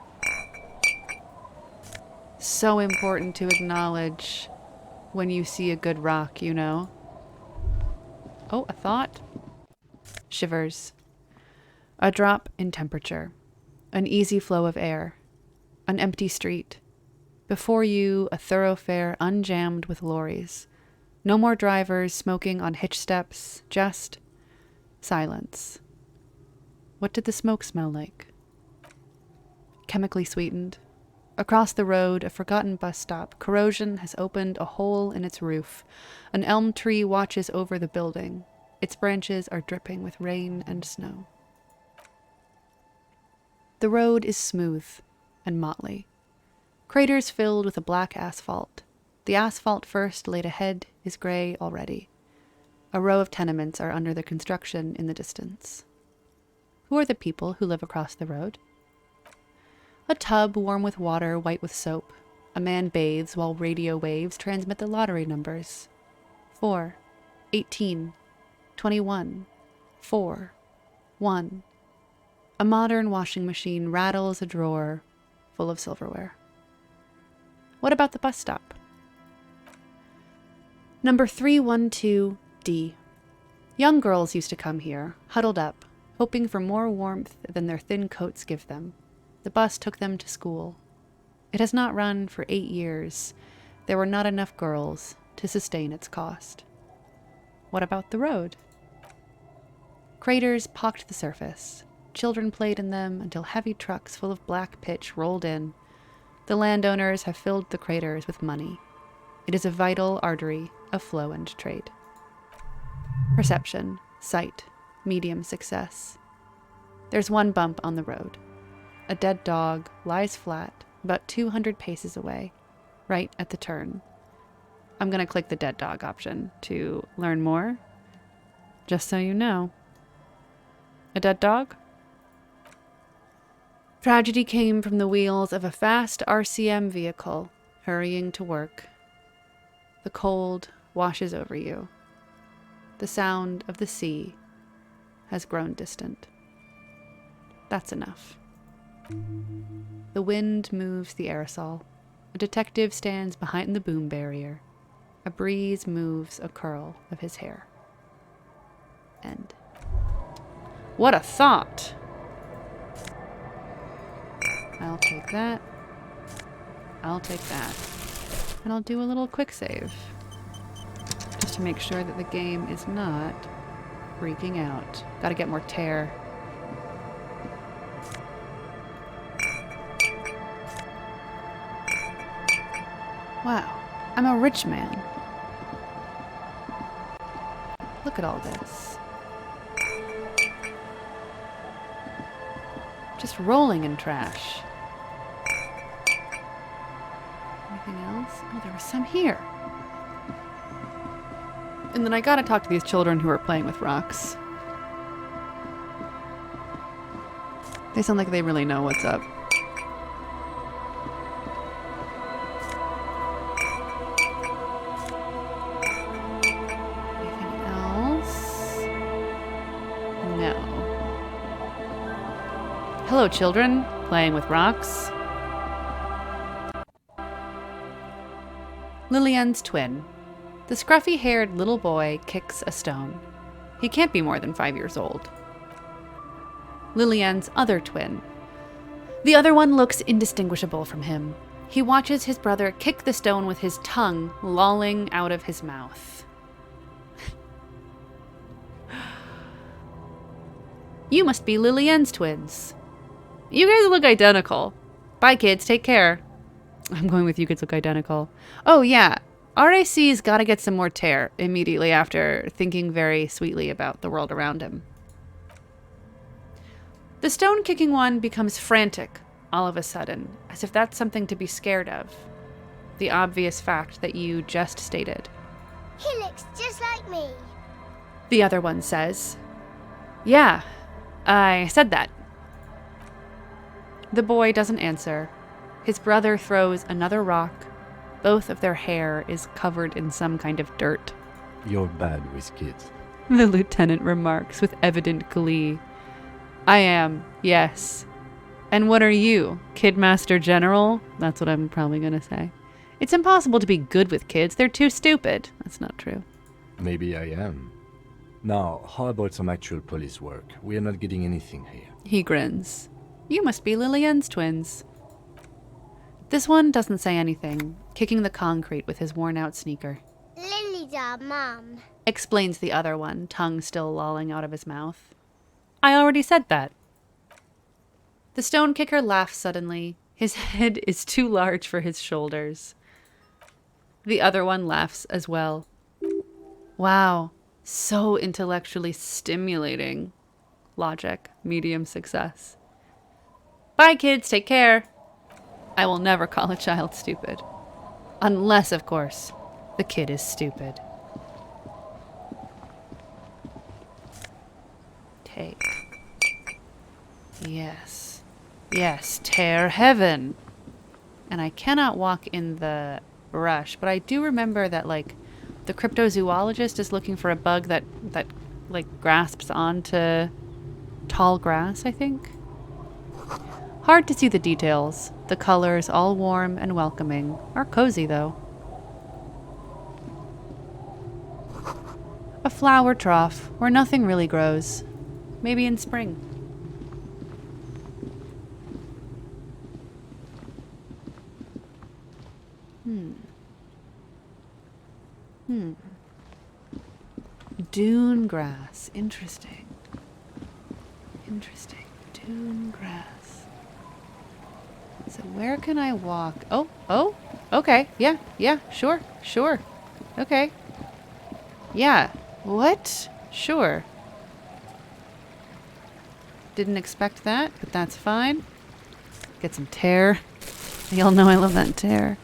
So important to acknowledge when you see a good rock, you know? Oh, a thought. Shivers. A drop in temperature. An easy flow of air. An empty street. Before you, a thoroughfare unjammed with lorries. No more drivers smoking on hitch steps, just silence. What did the smoke smell like? Chemically sweetened. Across the road, a forgotten bus stop. Corrosion has opened a hole in its roof. An elm tree watches over the building. Its branches are dripping with rain and snow. The road is smooth and motley. Craters filled with a black asphalt. The asphalt first laid ahead is gray already. A row of tenements are under the construction in the distance. Who are the people who live across the road? A tub warm with water, white with soap. A man bathes while radio waves transmit the lottery numbers. 4, 18, 21, 4, 1. A modern washing machine rattles a drawer full of silverware. What about the bus stop? Number 312D. Young girls used to come here, huddled up, hoping for more warmth than their thin coats give them. The bus took them to school. It has not run for 8 years. There were not enough girls to sustain its cost. What about the road? Craters pocked the surface. Children played in them until heavy trucks full of black pitch rolled in. The landowners have filled the craters with money. It is a vital artery of flow and trade. Perception, sight, medium success. There's one bump on the road. A dead dog lies flat about 200 paces away, right at the turn. I'm going to click the dead dog option to learn more, just so you know. A dead dog? Tragedy came from the wheels of a fast RCM vehicle hurrying to work. The cold washes over you. The sound of the sea has grown distant. That's enough. The wind moves the aerosol. A detective stands behind the boom barrier. A breeze moves a curl of his hair. End. What a thought! I'll take that. I'll take that. And I'll do a little quick save. Just to make sure that the game is not freaking out. Gotta get more tear. Wow, I'm a rich man. Look at all this. Just rolling in trash. Anything else? Oh, there was some here. And then I gotta talk to these children who are playing with rocks. They sound like they really know what's up. Anything else? No. Hello, children. Playing with rocks. Lillian's twin. The scruffy-haired little boy kicks a stone. He can't be more than 5 years old. Lillian's other twin. The other one looks indistinguishable from him. He watches his brother kick the stone with his tongue lolling out of his mouth. You must be Lillian's twins. You guys look identical. Bye, kids. Take care. I'm going with you kids look identical. Oh, yeah. RAC's got to get some more tear immediately after thinking very sweetly about the world around him. The stone-kicking one becomes frantic all of a sudden, as if that's something to be scared of. The obvious fact that you just stated. He looks just like me. The other one says, "Yeah, I said that." The boy doesn't answer. His brother throws another rock. Both of their hair is covered in some kind of dirt. You're bad with kids. The lieutenant remarks with evident glee. "I am, yes. And what are you, Kidmaster General?" That's what I'm probably going to say. It's impossible to be good with kids. They're too stupid. That's not true. Maybe I am. Now, how about some actual police work? We are not getting anything here. He grins. You must be Lillian's twins. This one doesn't say anything, kicking the concrete with his worn-out sneaker. Lily's our mum. Explains the other one, tongue still lolling out of his mouth. I already said that. The stone kicker laughs suddenly. His head is too large for his shoulders. The other one laughs as well. Wow, so intellectually stimulating. Logic, medium success. Bye, kids, take care. I will never call a child stupid. Unless, of course, the kid is stupid. Take. Yes. Yes, tear heaven. And I cannot walk in the brush, but I do remember that, like, the cryptozoologist is looking for a bug that grasps onto tall grass, I think. Hard to see the details. The colors, all warm and welcoming, are cozy, though. A flower trough where nothing really grows. Maybe in spring. Dune grass. Interesting. Interesting. Dune grass. So where can I walk? Oh, okay. Yeah, sure. Okay. Yeah. What? Sure. Didn't expect that, but that's fine. Get some tear. Y'all know I love that tear.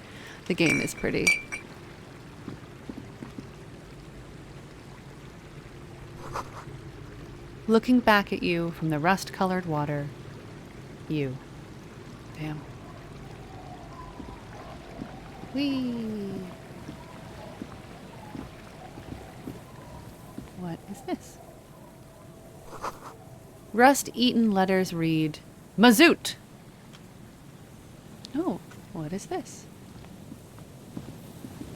The game is pretty. Looking back at you from the rust-colored water. You. Damn. Whee! What is this? Rust-eaten letters read, Mazoot! Oh, what is this?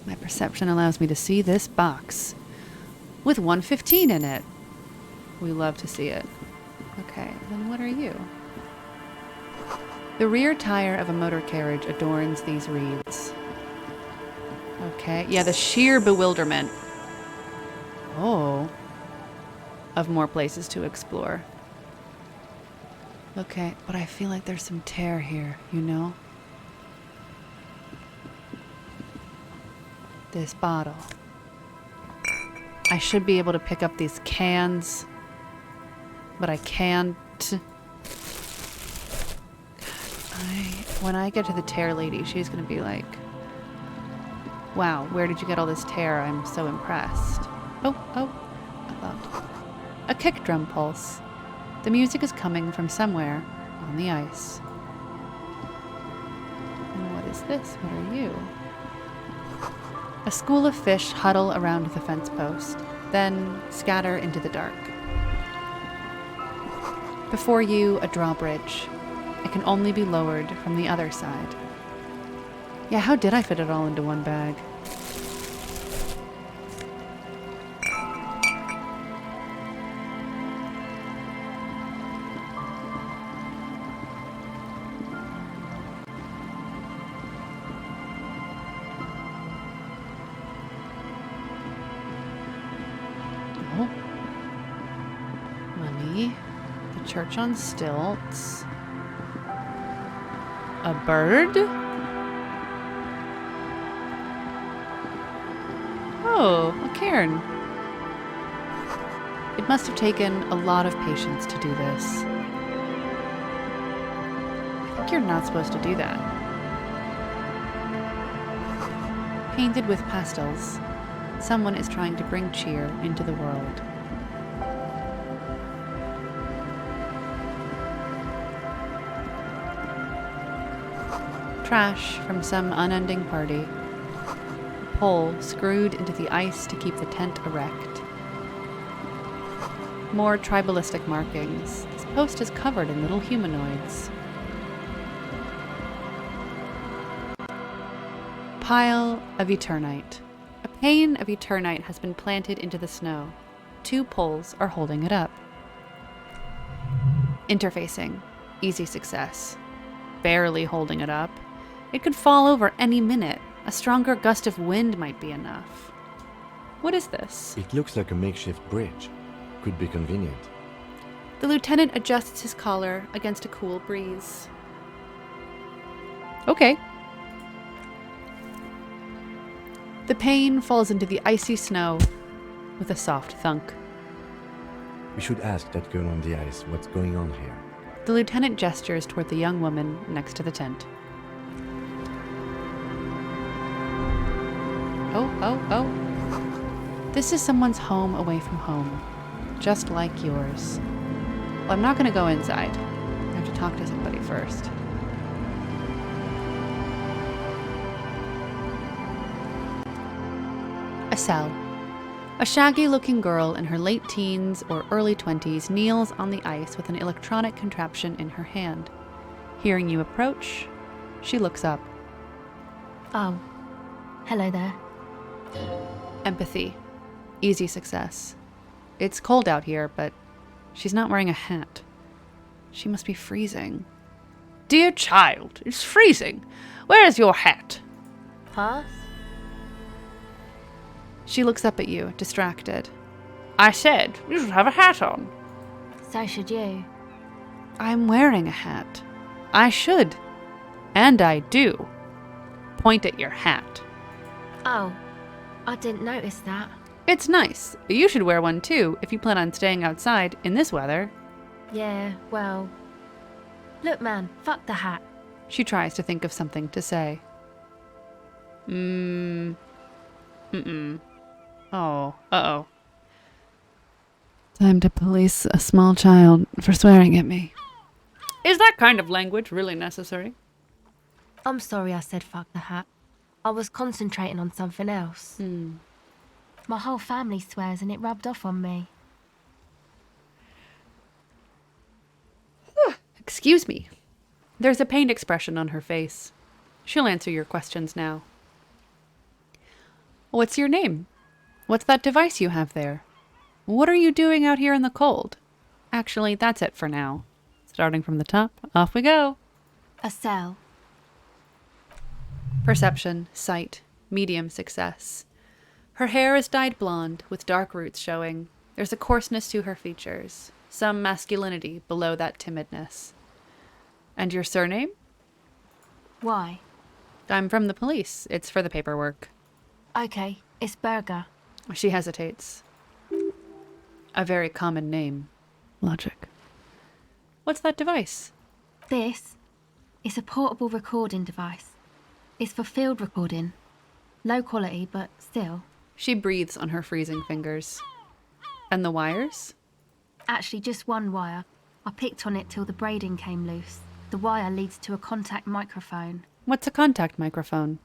My perception allows me to see this box with 115 in it. We love to see it. Okay, then what are you? The rear tire of a motor carriage adorns these reeds. Okay, yeah, the sheer bewilderment. Oh. Of more places to explore. Okay, but I feel like there's some tear here, you know? This bottle. I should be able to pick up these cans, but I can't. When I get to the tear lady, she's gonna be like, wow, where did you get all this tear? I'm so impressed. Oh, I thought. A kick drum pulse. The music is coming from somewhere on the ice. And what is this? What are you? A school of fish huddle around the fence post, then scatter into the dark. Before you, a drawbridge. It can only be lowered from the other side. Yeah, how did I fit it all into one bag? Oh. Money. The church on stilts. A bird? Oh, a cairn. It must have taken a lot of patience to do this. I think you're not supposed to do that. Painted with pastels, someone is trying to bring cheer into the world. Trash from some unending party. A pole screwed into the ice to keep the tent erect. More tribalistic markings. This post is covered in little humanoids. Pile of Eternite. A pane of Eternite has been planted into the snow. 2 poles are holding it up. Interfacing. Easy success. Barely holding it up. It could fall over any minute. A stronger gust of wind might be enough. What is this? It looks like a makeshift bridge. Could be convenient. The lieutenant adjusts his collar against a cool breeze. Okay. The pane falls into the icy snow with a soft thunk. We should ask that girl on the ice what's going on here. The lieutenant gestures toward the young woman next to the tent. Oh. This is someone's home away from home. Just like yours. Well, I'm not going to go inside. I have to talk to somebody first. A cell. A shaggy-looking girl in her late teens or early 20s kneels on the ice with an electronic contraption in her hand. Hearing you approach, she looks up. Oh, hello there. Empathy. Easy success. It's cold out here, but she's not wearing a hat. She must be freezing. Dear child, it's freezing. Where is your hat? Huh? She looks up at you, distracted. I said you should have a hat on. So should you. I'm wearing a hat. I should. And I do. Point at your hat. Oh, I didn't notice that. It's nice. You should wear one too if you plan on staying outside in this weather. Yeah, well... Look, man, fuck the hat. She tries to think of something to say. Oh, uh-oh. Time to police a small child for swearing at me. Is that kind of language really necessary? I'm sorry I said fuck the hat. I was concentrating on something else. My whole family swears and it rubbed off on me. Excuse me. There's a pained expression on her face. She'll answer your questions now. What's your name? What's that device you have there? What are you doing out here in the cold? Actually, that's it for now. Starting from the top, off we go. A cell. Perception, sight, medium success. Her hair is dyed blonde, with dark roots showing. There's a coarseness to her features, some masculinity below that timidness. And your surname? Why? I'm from the police. It's for the paperwork. Okay, it's Burger. She hesitates. A very common name. Logic. What's that device? This is a portable recording device. It's for field recording. Low quality, but still. She breathes on her freezing fingers. And the wires? Actually, just one wire. I picked on it till the braiding came loose. The wire leads to a contact microphone. What's a contact microphone?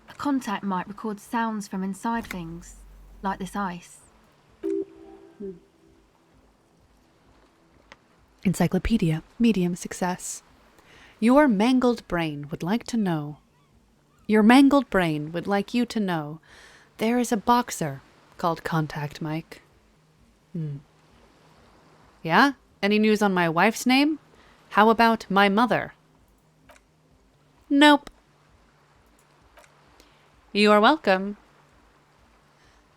A contact mic records sounds from inside things, like this ice. Encyclopedia, medium success. Your mangled brain would like to know. Your mangled brain would like you to know there is a boxer called Contact Mike. Yeah? Any news on my wife's name? How about my mother? Nope. You are welcome.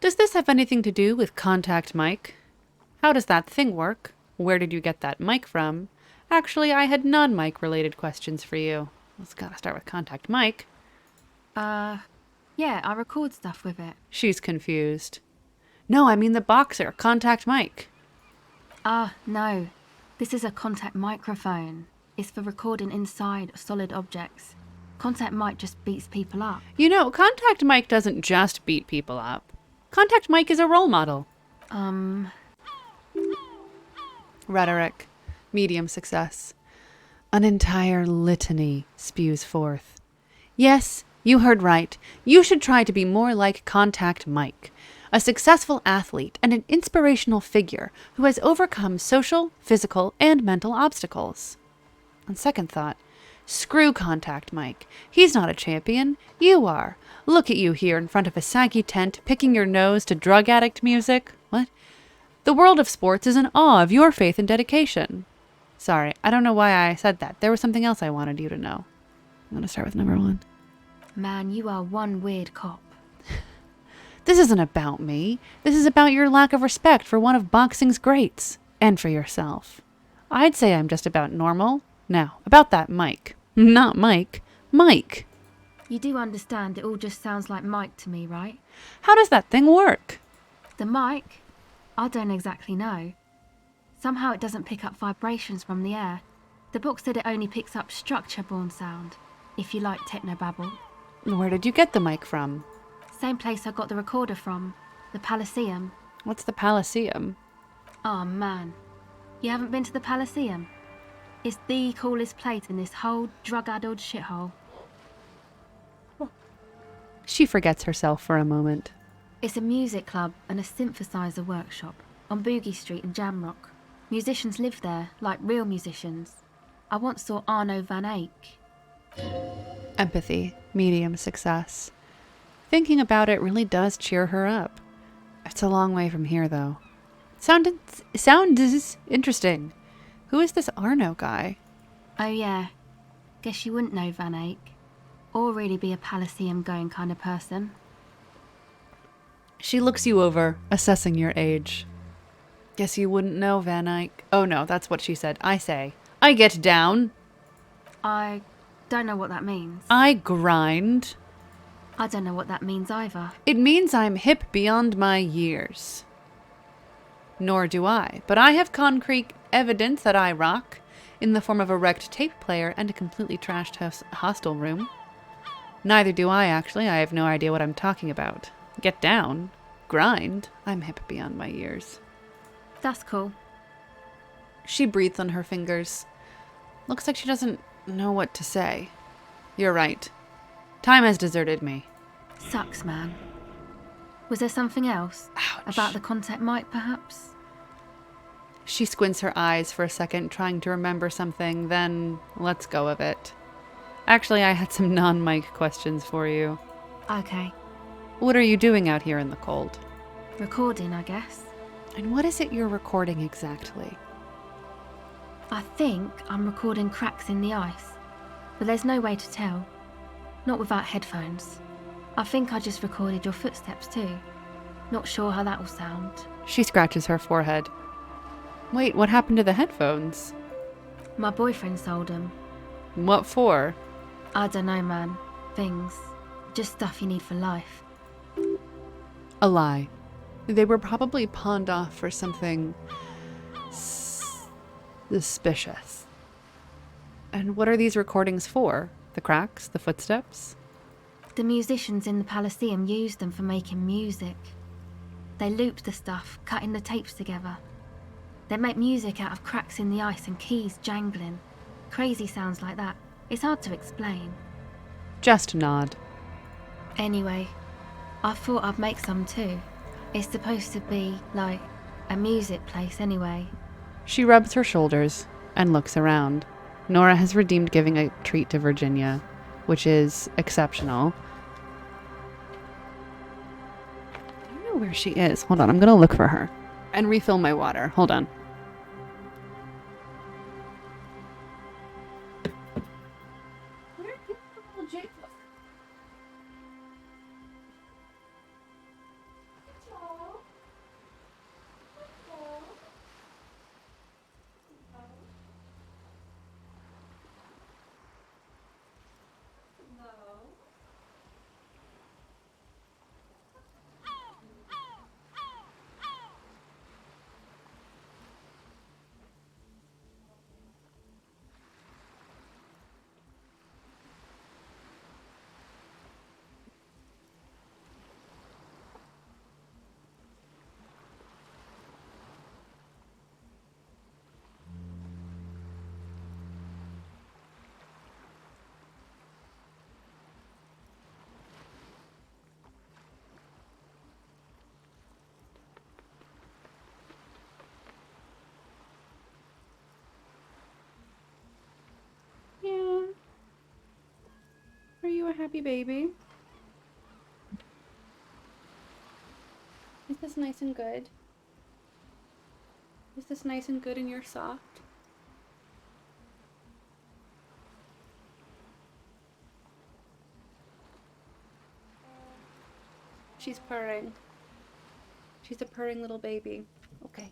Does this have anything to do with Contact Mike? How does that thing work? Where did you get that mic from? Actually, I had non-mic related questions for you. Let's gotta start with Contact Mike. Yeah, I record stuff with it. She's confused. No, I mean the boxer, contact mic. Ah, no. This is a contact microphone. It's for recording inside solid objects. Contact mic just beats people up. You know, contact mic doesn't just beat people up. Contact mic is a role model. Rhetoric. Medium success. An entire litany spews forth. Yes, you heard right. You should try to be more like Contact Mike, a successful athlete and an inspirational figure who has overcome social, physical, and mental obstacles. On second thought, screw Contact Mike. He's not a champion. You are. Look at you here in front of a saggy tent, picking your nose to drug addict music. What? The world of sports is in awe of your faith and dedication. Sorry, I don't know why I said that. There was something else I wanted you to know. I'm going to start with number 1. Man, you are one weird cop. This isn't about me. This is about your lack of respect for one of boxing's greats. And for yourself. I'd say I'm just about normal. Now, about that Mike. Not Mike. Mike. You do understand it all just sounds like Mike to me, right? How does that thing work? The mic? I don't exactly know. Somehow it doesn't pick up vibrations from the air. The book said it only picks up structure-borne sound, if you like technobabble. Where did you get the mic from? Same place I got the recorder from, the Palaceum. What's the Palaceum? Oh man, you haven't been to the Palaceum? It's the coolest place in this whole drug-addled shithole. She forgets herself for a moment. It's a music club and a synthesizer workshop on Boogie Street in Jamrock. Musicians live there, like real musicians. I once saw Arno van Eyck. Empathy, medium success. Thinking about it really does cheer her up. It's a long way from here, though. Sound is interesting. Who is this Arno guy? Oh yeah, guess you wouldn't know Van Eyck. Or really be a Palaceum going kind of person. She looks you over, assessing your age. Guess you wouldn't know Van Eyck. Oh no, that's what she said. I say, I get down. I don't know what that means. I grind. I don't know what that means either. It means I'm hip beyond my years. Nor do I, but I have concrete evidence that I rock, in the form of a wrecked tape player and a completely trashed hostel room. Neither do I, actually. I have no idea what I'm talking about. Get down. Grind. I'm hip beyond my years. That's cool. She breathes on her fingers. Looks like she doesn't know what to say. You're right. Time has deserted me. Sucks, man. Was there something else? Ouch. About the contact mic, perhaps? She squints her eyes for a second, trying to remember something, then lets go of it. Actually, I had some non-mic questions for you. Okay. What are you doing out here in the cold? Recording, I guess. And what is it you're recording exactly? I think I'm recording cracks in the ice, but there's no way to tell. Not without headphones. I think I just recorded your footsteps too. Not sure how that will sound. She scratches her forehead. Wait, what happened to the headphones? My boyfriend sold them. What for? I don't know, man. Things. Just stuff you need for life. A lie. They were probably pawned off for something suspicious. And what are these recordings for? The cracks? The footsteps? The musicians in the Palaceum used them for making music. They looped the stuff, cutting the tapes together. They make music out of cracks in the ice and keys jangling. Crazy sounds like that. It's hard to explain. Just nod. Anyway, I thought I'd make some too. It's supposed to be, like, a music place anyway. She rubs her shoulders and looks around. Nora has redeemed giving a treat to Virginia, which is exceptional. I don't know where she is. Hold on, I'm going to look for her. And refill my water. Hold on. Are you a happy baby? Is this nice and good? Is this nice and good and you're soft? She's purring. She's a purring little baby. Okay.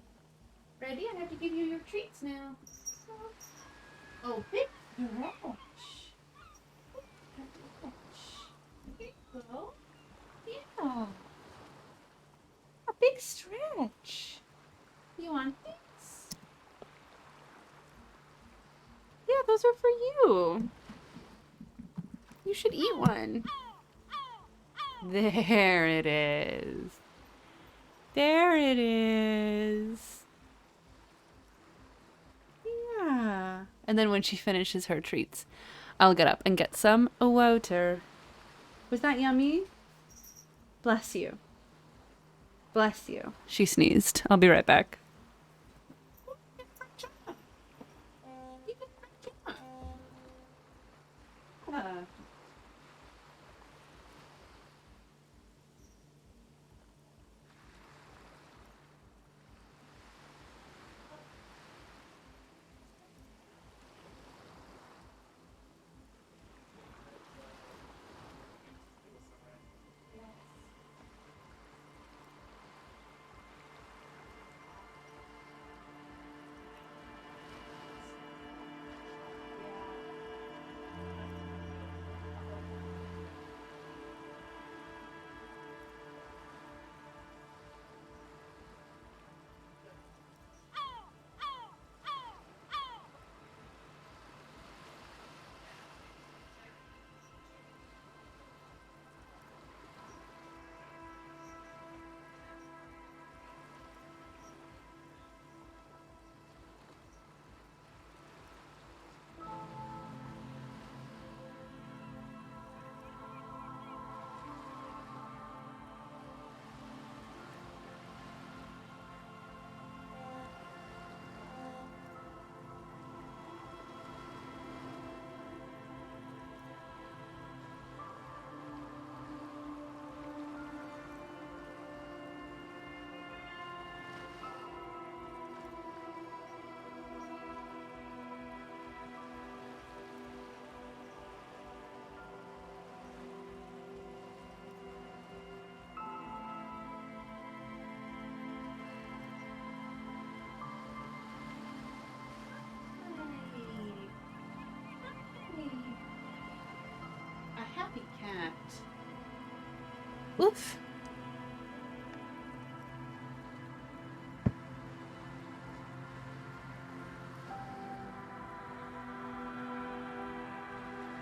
Ready? I have to give you your treats now. Oh, big stretch. Here you go. Yeah. A big stretch. You want these? Yeah, those are for you. You should eat one. There it is. There it is. Yeah. And then when she finishes her treats, I'll get up and get some water. Was that yummy? Bless you. Bless you. She sneezed. I'll be right back. A happy cat. Oof.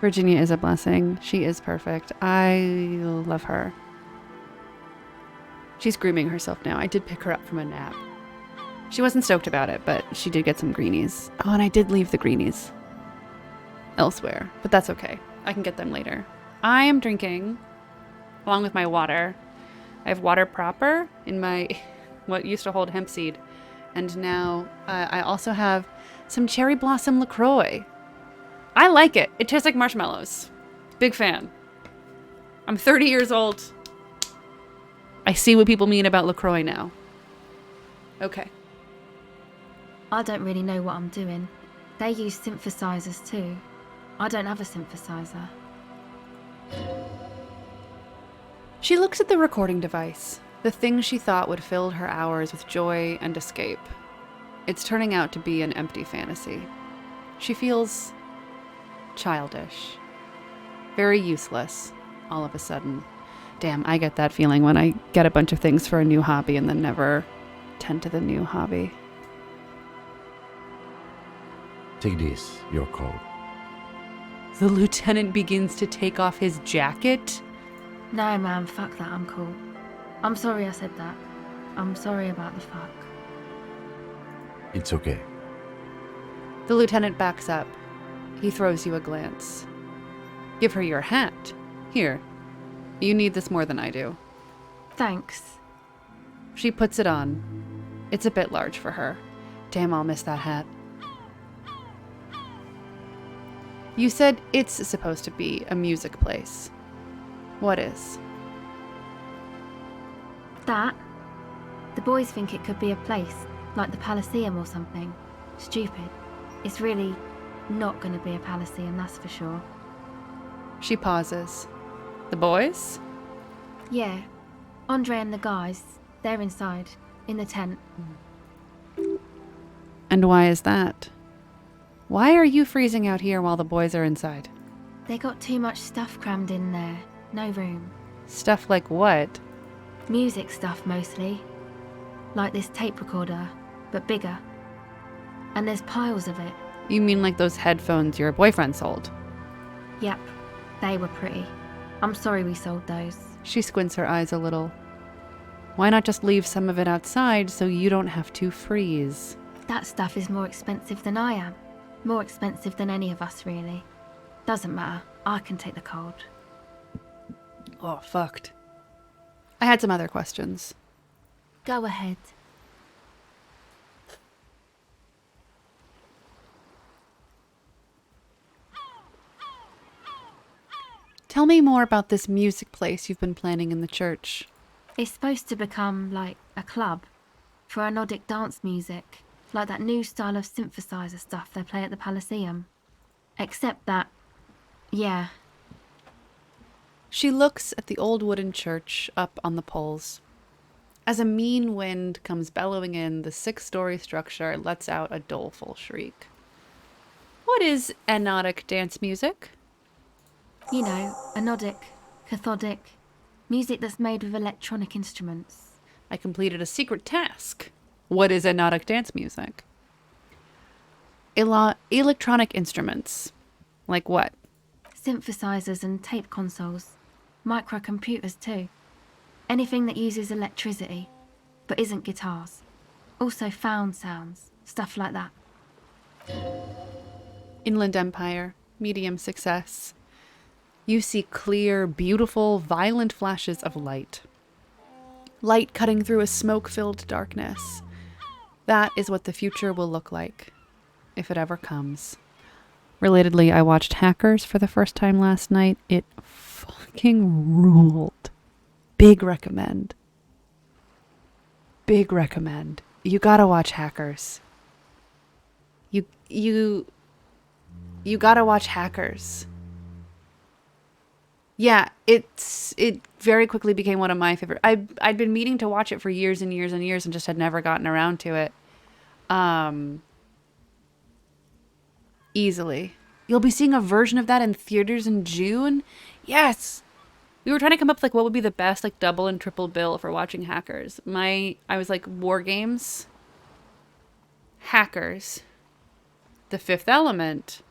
Virginia is a blessing. She is perfect. I love her. She's grooming herself now. I did pick her up from a nap. She wasn't stoked about it, but she did get some greenies. Oh, and I did leave the greenies elsewhere, but that's okay. I can get them later. I am drinking, along with my water. I have water proper in my, what used to hold hemp seed. And now I also have some cherry blossom LaCroix. I like it. It tastes like marshmallows. Big fan. I'm 30 years old. I see what people mean about LaCroix now. Okay. I don't really know what I'm doing. They use synthesizers too. I don't have a synthesizer. She looks at the recording device, the thing she thought would fill her hours with joy and escape. It's turning out to be an empty fantasy. She feels childish. Very useless, all of a sudden. Damn, I get that feeling when I get a bunch of things for a new hobby and then never tend to the new hobby. Take this, you're cold. The lieutenant begins to take off his jacket. No, man, fuck that, I'm cool. I'm sorry I said that. I'm sorry about the fuck. It's okay. The lieutenant backs up. He throws you a glance. Give her your hat. Here. You need this more than I do. Thanks. She puts it on. It's a bit large for her. Damn, I'll miss that hat. You said it's supposed to be a music place. What is? That? The boys think it could be a place, like the Palaceum or something. Stupid. It's really not going to be a Palaceum, that's for sure. She pauses. The boys? Yeah. Andre and the guys, they're inside, in the tent. And why is that? Why are you freezing out here while the boys are inside? They got too much stuff crammed in there. No room. Stuff like what? Music stuff mostly. Like this tape recorder, but bigger. And there's piles of it. You mean like those headphones your boyfriend sold? Yep, they were pretty. I'm sorry we sold those. She squints her eyes a little. Why not just leave some of it outside so you don't have to freeze? That stuff is more expensive than I am. More expensive than any of us, really. Doesn't matter. I can take the cold. Oh, fucked. I had some other questions. Go ahead. Tell me more about this music place you've been planning in the church. It's supposed to become like a club for anodic dance music, like that new style of synthesizer stuff they play at the Palaceum. Except that, yeah. She looks at the old wooden church up on the poles. As a mean wind comes bellowing in, the 6-story structure lets out a doleful shriek. What is anodic dance music? You know, anodic, cathodic, music that's made with electronic instruments. I completed a secret task. What is anodic dance music? Electronic instruments. Like what? Synthesizers and tape consoles. Microcomputers too. Anything that uses electricity, but isn't guitars. Also found sounds, stuff like that. Inland Empire. Medium success. You see clear, beautiful, violent flashes of light. Light cutting through a smoke-filled darkness. That is what the future will look like, if it ever comes. Relatedly, I watched Hackers for the first time last night. It fucking ruled. Big recommend. Big recommend. You gotta watch Hackers. You gotta watch Hackers. Yeah, it very quickly became one of my favorite. I'd been meaning to watch it for years and years and years and just had never gotten around to it. Easily. You'll be seeing a version of that in theaters in June? Yes! We were trying to come up with like what would be the best like double and triple bill for watching Hackers. I was like War Games, Hackers, The Fifth Element,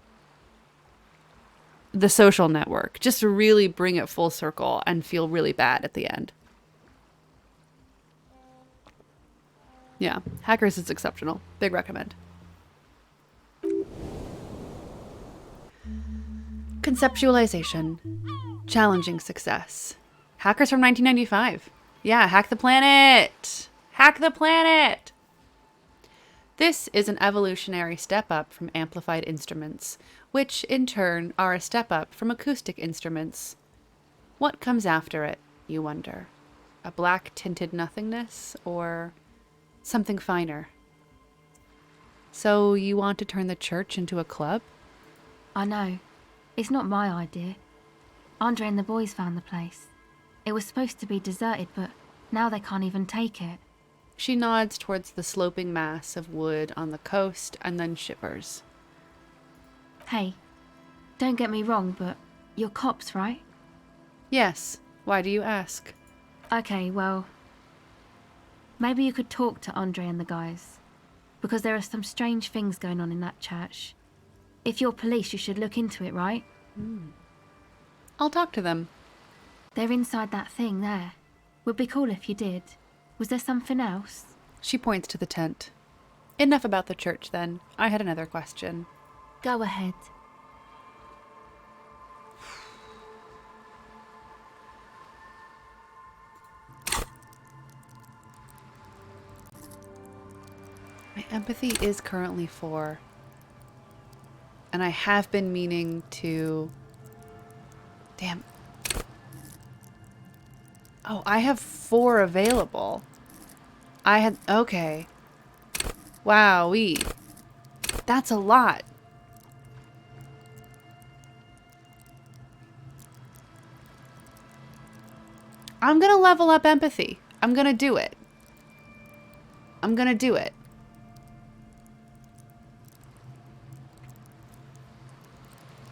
The Social Network, just to really bring it full circle and feel really bad at the end. Yeah, Hackers is exceptional. Big recommend. Conceptualization. Challenging success. Hackers from 1995. Yeah, hack the planet! Hack the planet! This is an evolutionary step up from amplified instruments, which in turn are a step up from acoustic instruments. What comes after it, you wonder? A black tinted nothingness or something finer? So you want to turn the church into a club? I know. It's not my idea. Andre and the boys found the place. It was supposed to be deserted, but now they can't even take it. She nods towards the sloping mass of wood on the coast and then shivers. Hey, don't get me wrong, but you're cops, right? Yes. Why do you ask? Okay, well, maybe you could talk to Andre and the guys, because there are some strange things going on in that church. If you're police, you should look into it, right? I'll talk to them. They're inside that thing there. Would be cool if you did. Was there something else? She points to the tent. Enough about the church, then. I had another question. Go ahead. My empathy is currently for And I have been meaning to... Damn. Oh, I have 4 available. I had... Okay. Wowee. That's a lot. I'm gonna level up empathy. I'm gonna do it. I'm gonna do it.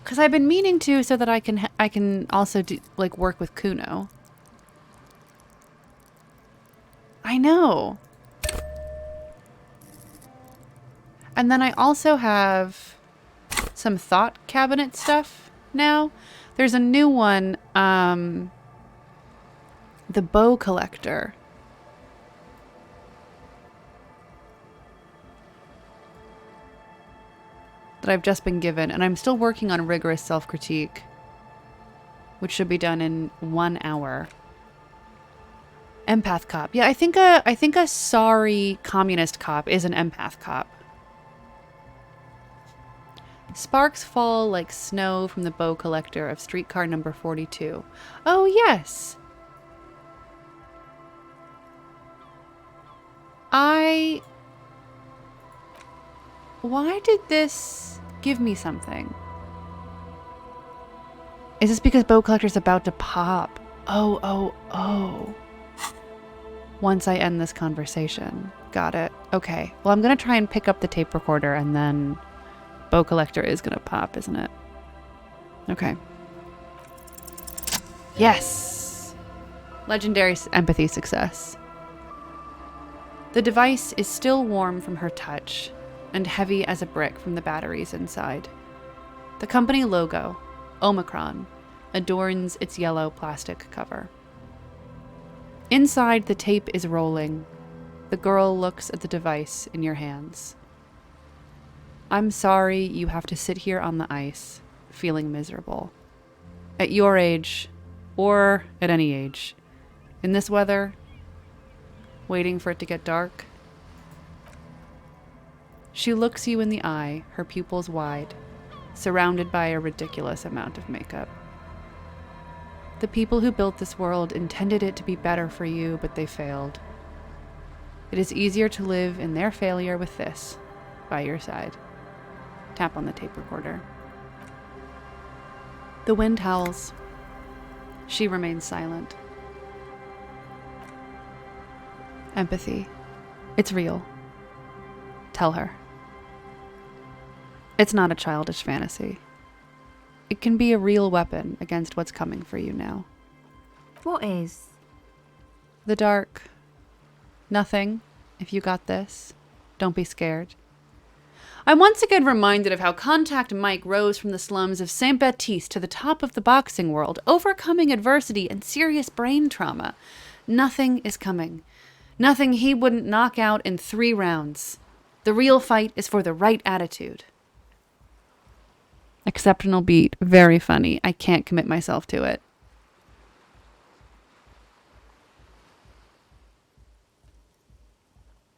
Because I've been meaning to, so that I can also do, like, work with Kuno. I know. And then I also have some thought cabinet stuff now. There's a new one, the bow collector. That I've just been given, and I'm still working on rigorous self-critique, which should be done in 1 hour. Empath cop. Yeah, I think a sorry communist cop is an empath cop. Sparks fall like snow from the bow collector of streetcar number 42. Oh, yes. Why did this give me something? Is this because bow collector's about to pop? Oh. Once I end this conversation. Got it. Okay. Well, I'm going to try and pick up the tape recorder, and then bow collector is going to pop, isn't it? Okay. Yes! Legendary empathy success. The device is still warm from her touch and heavy as a brick from the batteries inside. The company logo, Omicron, adorns its yellow plastic cover. Inside, the tape is rolling. The girl looks at the device in your hands. I'm sorry you have to sit here on the ice, feeling miserable. At your age, or at any age, in this weather, waiting for it to get dark. She looks you in the eye, her pupils wide, surrounded by a ridiculous amount of makeup. The people who built this world intended it to be better for you, but they failed. It is easier to live in their failure with this, by your side. Tap on the tape recorder. The wind howls. She remains silent. Empathy. It's real. Tell her. It's not a childish fantasy. It can be a real weapon against what's coming for you now. What is? The dark. Nothing, if you got this. Don't be scared. I'm once again reminded of how Contact Mike rose from the slums of St. Baptiste to the top of the boxing world, overcoming adversity and serious brain trauma. Nothing is coming. Nothing he wouldn't knock out in 3 rounds. The real fight is for the right attitude. Exceptional beat. Very funny. I can't commit myself to it.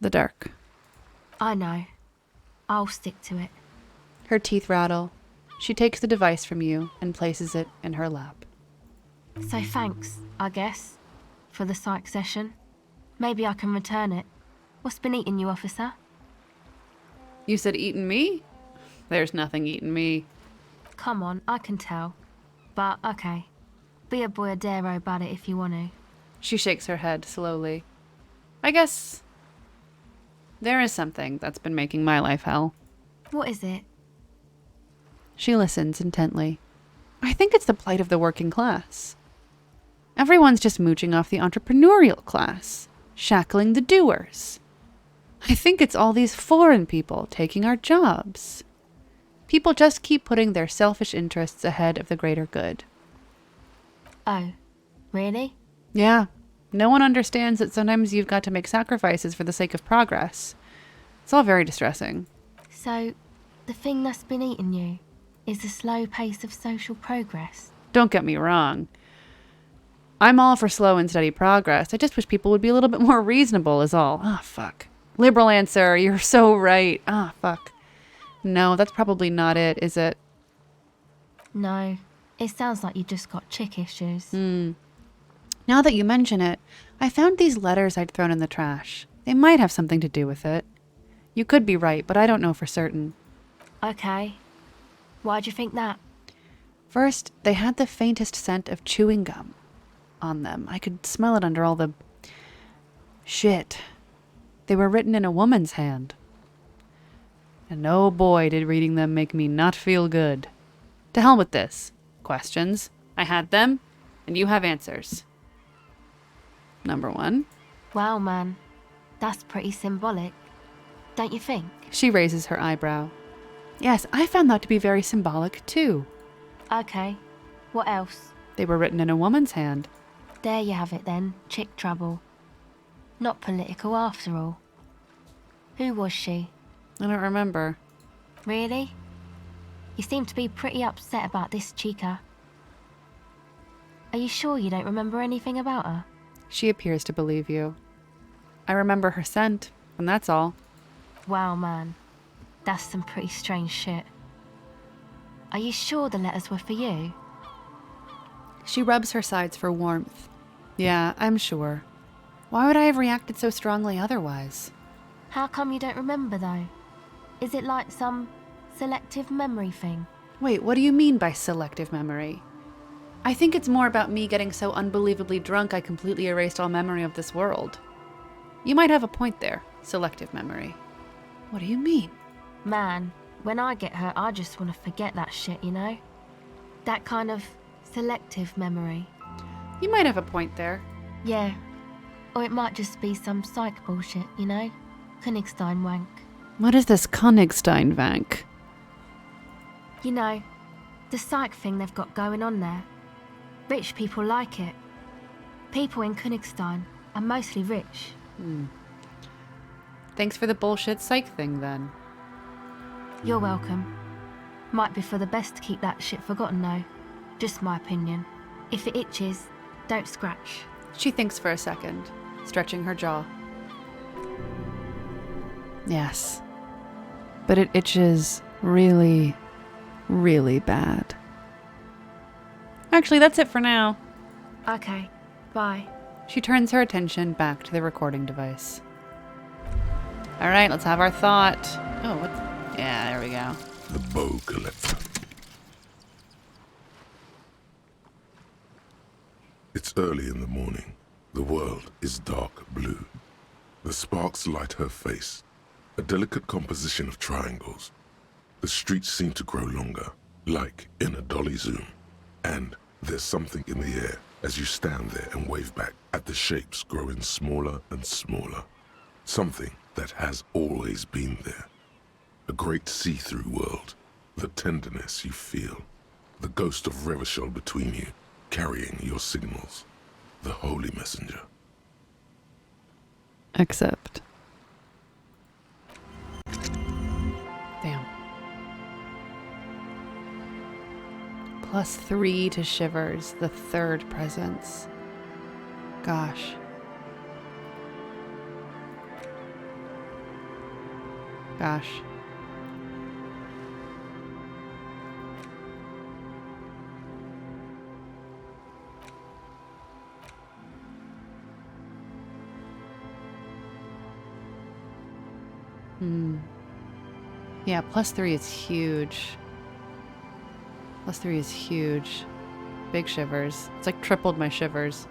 The dark. I know. I'll stick to it. Her teeth rattle. She takes the device from you and places it in her lap. So thanks, I guess, for the psych session. Maybe I can return it. What's been eating you, officer? You said eating me? There's nothing eating me. Come on, I can tell. But, okay. Be a boyadero about it if you want to. She shakes her head slowly. I guess there is something that's been making my life hell. What is it? She listens intently. I think it's the plight of the working class. Everyone's just mooching off the entrepreneurial class, shackling the doers. I think it's all these foreign people taking our jobs. People just keep putting their selfish interests ahead of the greater good. Oh, really? Yeah. No one understands that sometimes you've got to make sacrifices for the sake of progress. It's all very distressing. So, the thing that's been eating you is the slow pace of social progress? Don't get me wrong. I'm all for slow and steady progress. I just wish people would be a little bit more reasonable is all. Ah, fuck. Liberal answer. You're so right. Ah, fuck. No, that's probably not it, is it? No, it sounds like you just got chick issues. Now that you mention it, I found these letters I'd thrown in the trash. They might have something to do with it. You could be right, but I don't know for certain. Okay. Why'd you think that? First, they had the faintest scent of chewing gum on them. I could smell it under all the shit. They were written in a woman's hand. And oh boy, did reading them make me not feel good. To hell with this. Questions. I had them, and you have answers. Number 1. Wow, man. That's pretty symbolic. Don't you think? She raises her eyebrow. Yes, I found that to be very symbolic, too. Okay. What else? They were written in a woman's hand. There you have it then. Chick trouble. Not political after all. Who was she? I don't remember. Really? You seem to be pretty upset about this chica. Are you sure you don't remember anything about her? She appears to believe you. I remember her scent, and that's all. Wow, man. That's some pretty strange shit. Are you sure the letters were for you? She rubs her sides for warmth. Yeah, I'm sure. Why would I have reacted so strongly otherwise? How come you don't remember, though? Is it like some selective memory thing? Wait, what do you mean by selective memory? I think it's more about me getting so unbelievably drunk I completely erased all memory of this world. You might have a point there, selective memory. What do you mean? Man, when I get hurt, I just want to forget that shit, you know? That kind of selective memory. You might have a point there. Yeah. Or it might just be some psych bullshit, you know? Königstein wank. What is this Königstein wank? You know, the psych thing they've got going on there. Rich people like it. People in Königstein are mostly rich. Thanks for the bullshit psych thing, then. You're welcome. Might be for the best to keep that shit forgotten, though. Just my opinion. If it itches, don't scratch. She thinks for a second, stretching her jaw. Yes. But it itches really, really bad. Actually, that's it for now. Okay, bye. She turns her attention back to the recording device. All right, let's have our thought. Oh, what? Yeah, there we go. The bow collector. It's early in the morning. The world is dark blue. The sparks light her face, a delicate composition of triangles. The streets seem to grow longer, like in a dolly zoom. And there's something in the air as you stand there and wave back at the shapes growing smaller and smaller. Something that has always been there. A great see-through world. The tenderness you feel. The ghost of Revachol between you, carrying your signals. The holy messenger. Except. Damn. +3 to shivers, the third presence. Gosh. Gosh. Yeah, +3 is huge. +3 is huge. Big shivers. It's like tripled my shivers.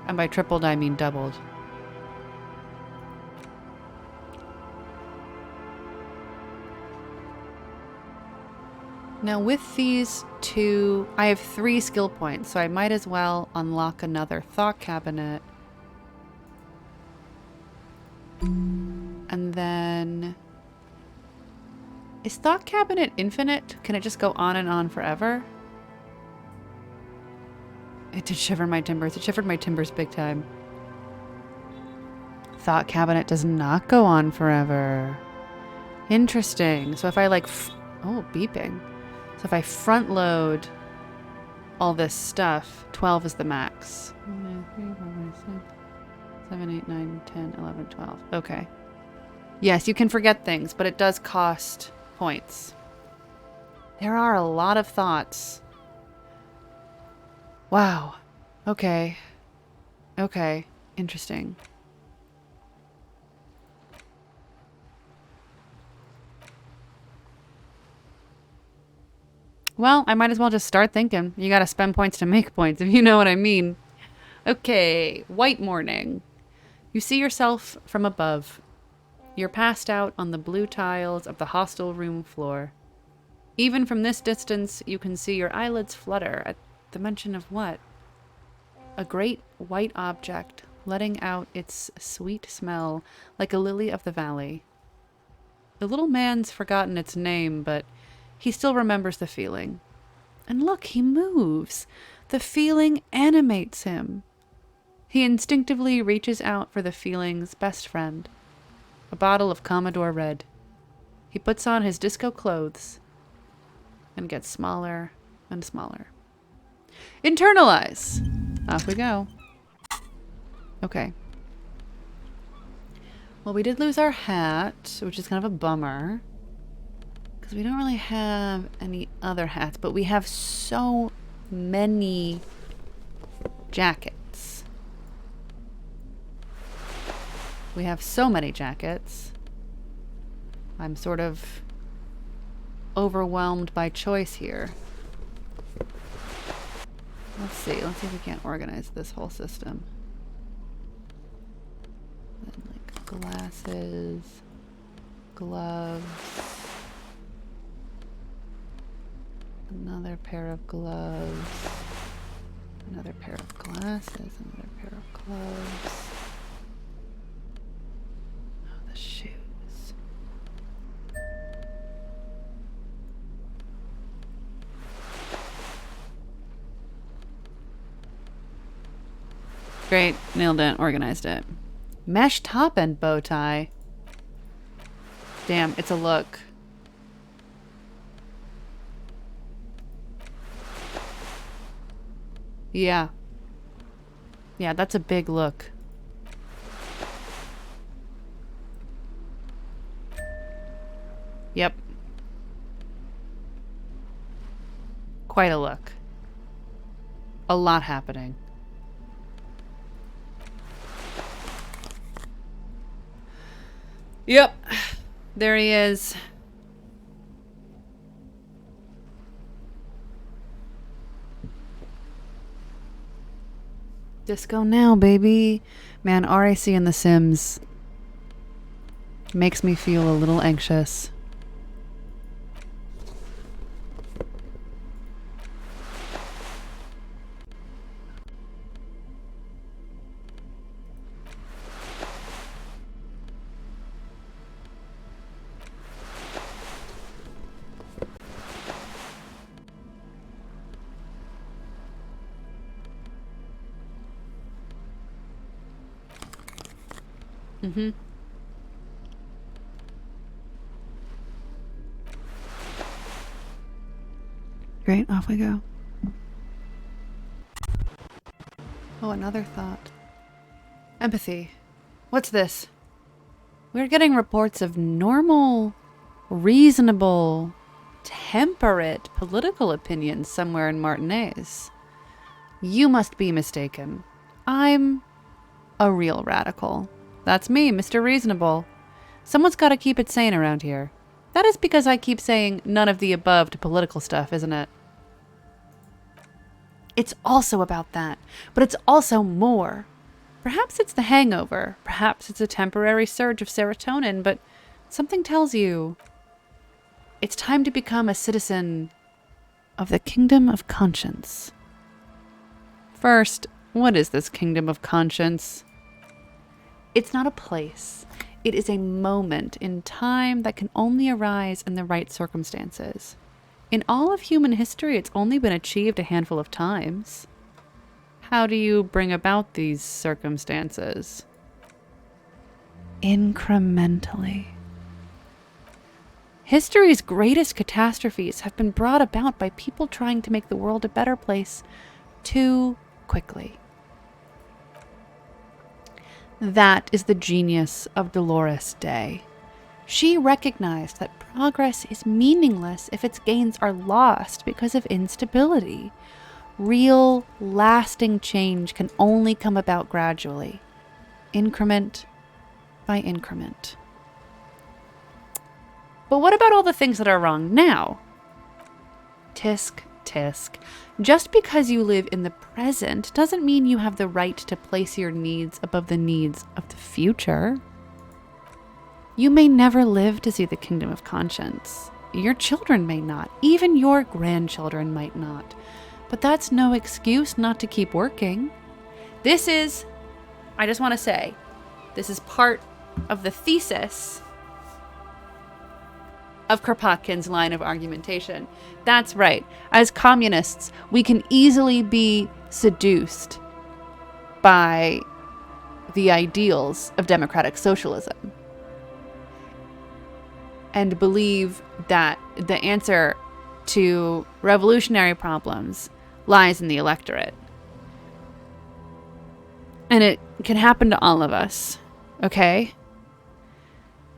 And by tripled, I mean doubled. Now with these two, I have 3 skill points, so I might as well unlock another thought cabinet. And then... Is thought cabinet infinite? Can it just go on and on forever? It did shiver my timbers. It shivered my timbers big time. Thought cabinet does not go on forever. Interesting. So if I like... oh, beeping. So if I front load all this stuff, 12 is the max. 7, 8, 9, 10, 11, 12. Okay. Yes, you can forget things, but it does cost points. There are a lot of thoughts. Wow. Okay. Okay. Interesting. Well, I might as well just start thinking. You gotta spend points to make points, if you know what I mean. Okay, white morning. You see yourself from above. You're passed out on the blue tiles of the hostel room floor. Even from this distance, you can see your eyelids flutter at the mention of what? A great white object letting out its sweet smell like a lily of the valley. The little man's forgotten its name, but he still remembers the feeling. And look, he moves. The feeling animates him. He instinctively reaches out for the feeling's best friend, a bottle of Commodore Red. He puts on his disco clothes and gets smaller and smaller. Internalize! Off we go. Okay. Well, we did lose our hat, which is kind of a bummer. Because we don't really have any other hats, but we have so many jackets. We have so many jackets. I'm sort of overwhelmed by choice here. Let's see if we can't organize this whole system. Then, like, glasses, gloves, another pair of gloves, another pair of glasses, another pair of gloves. Oh, the shoes. Great. Nailed it. Organized it. Mesh top and bow tie. Damn, it's a look. Yeah. Yeah, that's a big look. Yep. Quite a look. A lot happening. Yep. There he is. Disco now, baby. Man, RAC in The Sims makes me feel a little anxious. Mm-hmm. Great, off we go. Oh, another thought. Empathy. What's this? We're getting reports of normal, reasonable, temperate political opinions somewhere in Martinez. You must be mistaken. I'm a real radical. That's me, Mr. Reasonable. Someone's got to keep it sane around here. That is because I keep saying none of the above to political stuff, isn't it? It's also about that, but it's also more. Perhaps it's the hangover. Perhaps it's a temporary surge of serotonin, but something tells you it's time to become a citizen of the kingdom of conscience. First, what is this kingdom of conscience? It's not a place. It is a moment in time that can only arise in the right circumstances. In all of human history, it's only been achieved a handful of times. How do you bring about these circumstances? Incrementally. History's greatest catastrophes have been brought about by people trying to make the world a better place too quickly. That is the genius of Dolores Day. She recognized that progress is meaningless if its gains are lost because of instability. Real, lasting change can only come about gradually, increment by increment. But what about all the things that are wrong now? Tisk, tisk. Just because you live in the present doesn't mean you have the right to place your needs above the needs of the future. You may never live to see the kingdom of conscience. Your children may not. Even your grandchildren might not. But that's no excuse not to keep working. I just want to say, this is part of the thesis of Kropotkin's line of argumentation. That's right. As communists, we can easily be seduced by the ideals of democratic socialism and believe that the answer to revolutionary problems lies in the electorate. And it can happen to all of us, okay?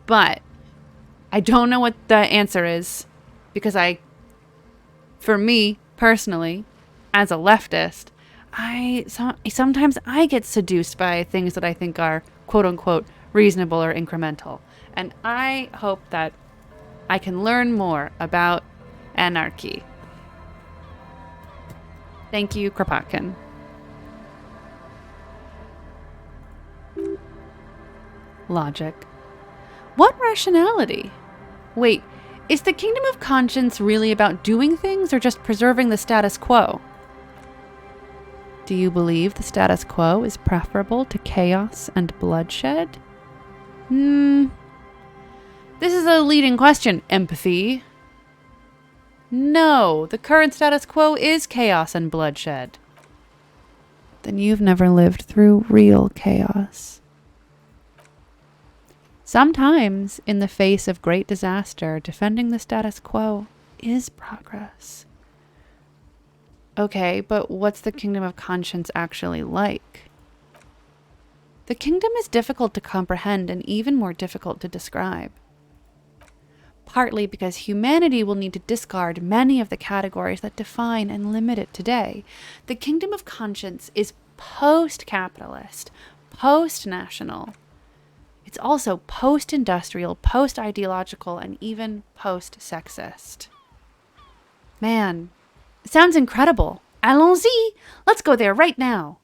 But I don't know what the answer is because for me personally, as a leftist, sometimes I get seduced by things that I think are quote unquote reasonable or incremental. And I hope that I can learn more about anarchy. Thank you, Kropotkin. Logic. What rationality? Wait, is the kingdom of conscience really about doing things or just preserving the status quo? Do you believe the status quo is preferable to chaos and bloodshed? This is a leading question, empathy. No, the current status quo is chaos and bloodshed. Then you've never lived through real chaos. Sometimes, in the face of great disaster, defending the status quo is progress. Okay, but what's the kingdom of conscience actually like? The kingdom is difficult to comprehend and even more difficult to describe. Partly because humanity will need to discard many of the categories that define and limit it today. The kingdom of conscience is post-capitalist, post-national. It's also post-industrial, post-ideological, and even post-sexist. Man, it sounds incredible. Allons-y! Let's go there right now.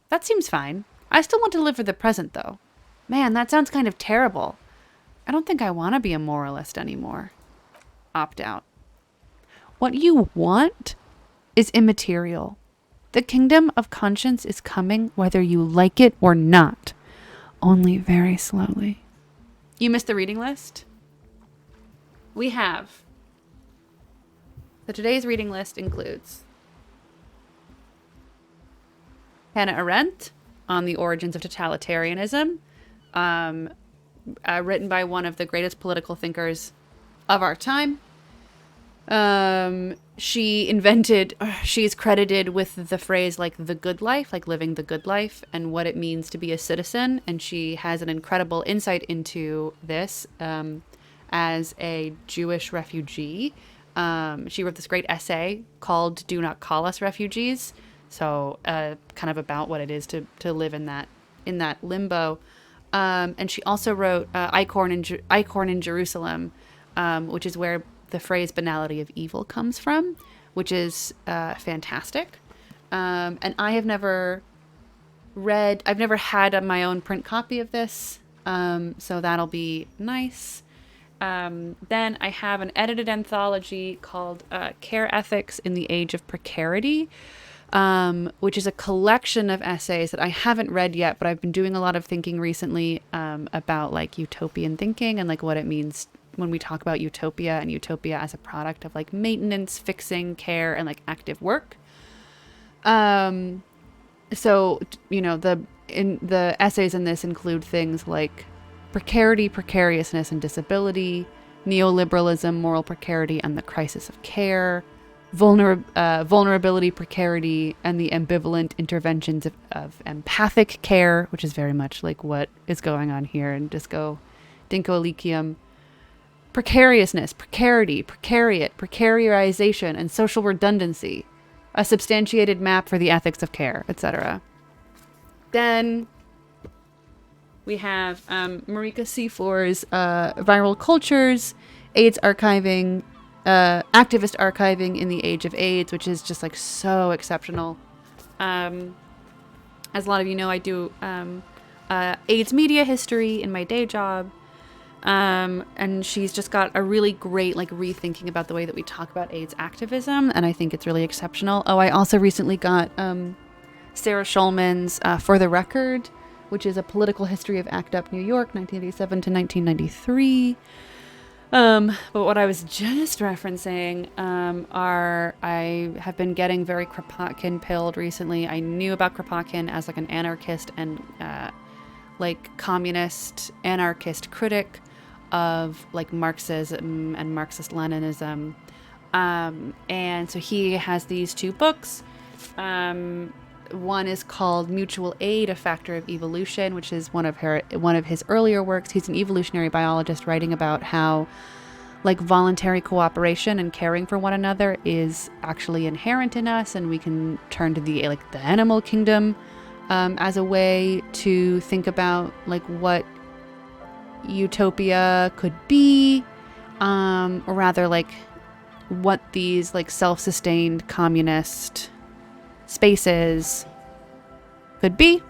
That seems fine. I still want to live for the present, though. Man, that sounds kind of terrible. I don't think I want to be a moralist anymore. Opt out. What you want is immaterial. The kingdom of conscience is coming whether you like it or not. Only very slowly. You missed the reading list? We have. So today's reading list includes Hannah Arendt on the origins of totalitarianism, written by one of the greatest political thinkers of our time. She's credited with the phrase like the good life, like living the good life and what it means to be a citizen. And she has an incredible insight into this as a Jewish refugee. She wrote this great essay called Do Not Call Us Refugees. So kind of about what it is to live in that limbo. And she also wrote Eichhorn in Jerusalem, which is where the phrase banality of evil comes from, which is fantastic. And I've never had my own print copy of this, so that'll be nice. Then I have an edited anthology called Care Ethics in the Age of Precarity, which is a collection of essays that I haven't read yet, but I've been doing a lot of thinking recently about like utopian thinking and like what it means when we talk about utopia and utopia as a product of like maintenance, fixing, care, and like active work. So, you know, the essays in this include things like precarity, precariousness, and disability, neoliberalism, moral precarity, and the crisis of care, vulnerability, precarity, and the ambivalent interventions of empathic care, which is very much like what is going on here in Dinko Elysium. precariousness, precarity, precariat, precarization, and social redundancy. A substantiated map for the ethics of care, etc. Then we have Marika Seafor's Viral Cultures, AIDS Archiving, Activist Archiving in the Age of AIDS, which is just like so exceptional. As a lot of you know, I do AIDS media history in my day job. And she's just got a really great like rethinking about the way that we talk about AIDS activism, and I think it's really exceptional. Oh, I also recently got Sarah Schulman's For the Record, which is a political history of ACT UP New York, 1987 to 1993. But what I was just referencing I have been getting very Kropotkin-pilled recently. I knew about Kropotkin as like an anarchist and like communist anarchist critic of like Marxism and Marxist-Leninism. And so he has these two books. One is called Mutual Aid, A Factor of Evolution, which is one of his earlier works. He's an evolutionary biologist writing about how like voluntary cooperation and caring for one another is actually inherent in us, and we can turn to the animal kingdom as a way to think about like what utopia could be, or rather like what these like self-sustained communist spaces could be,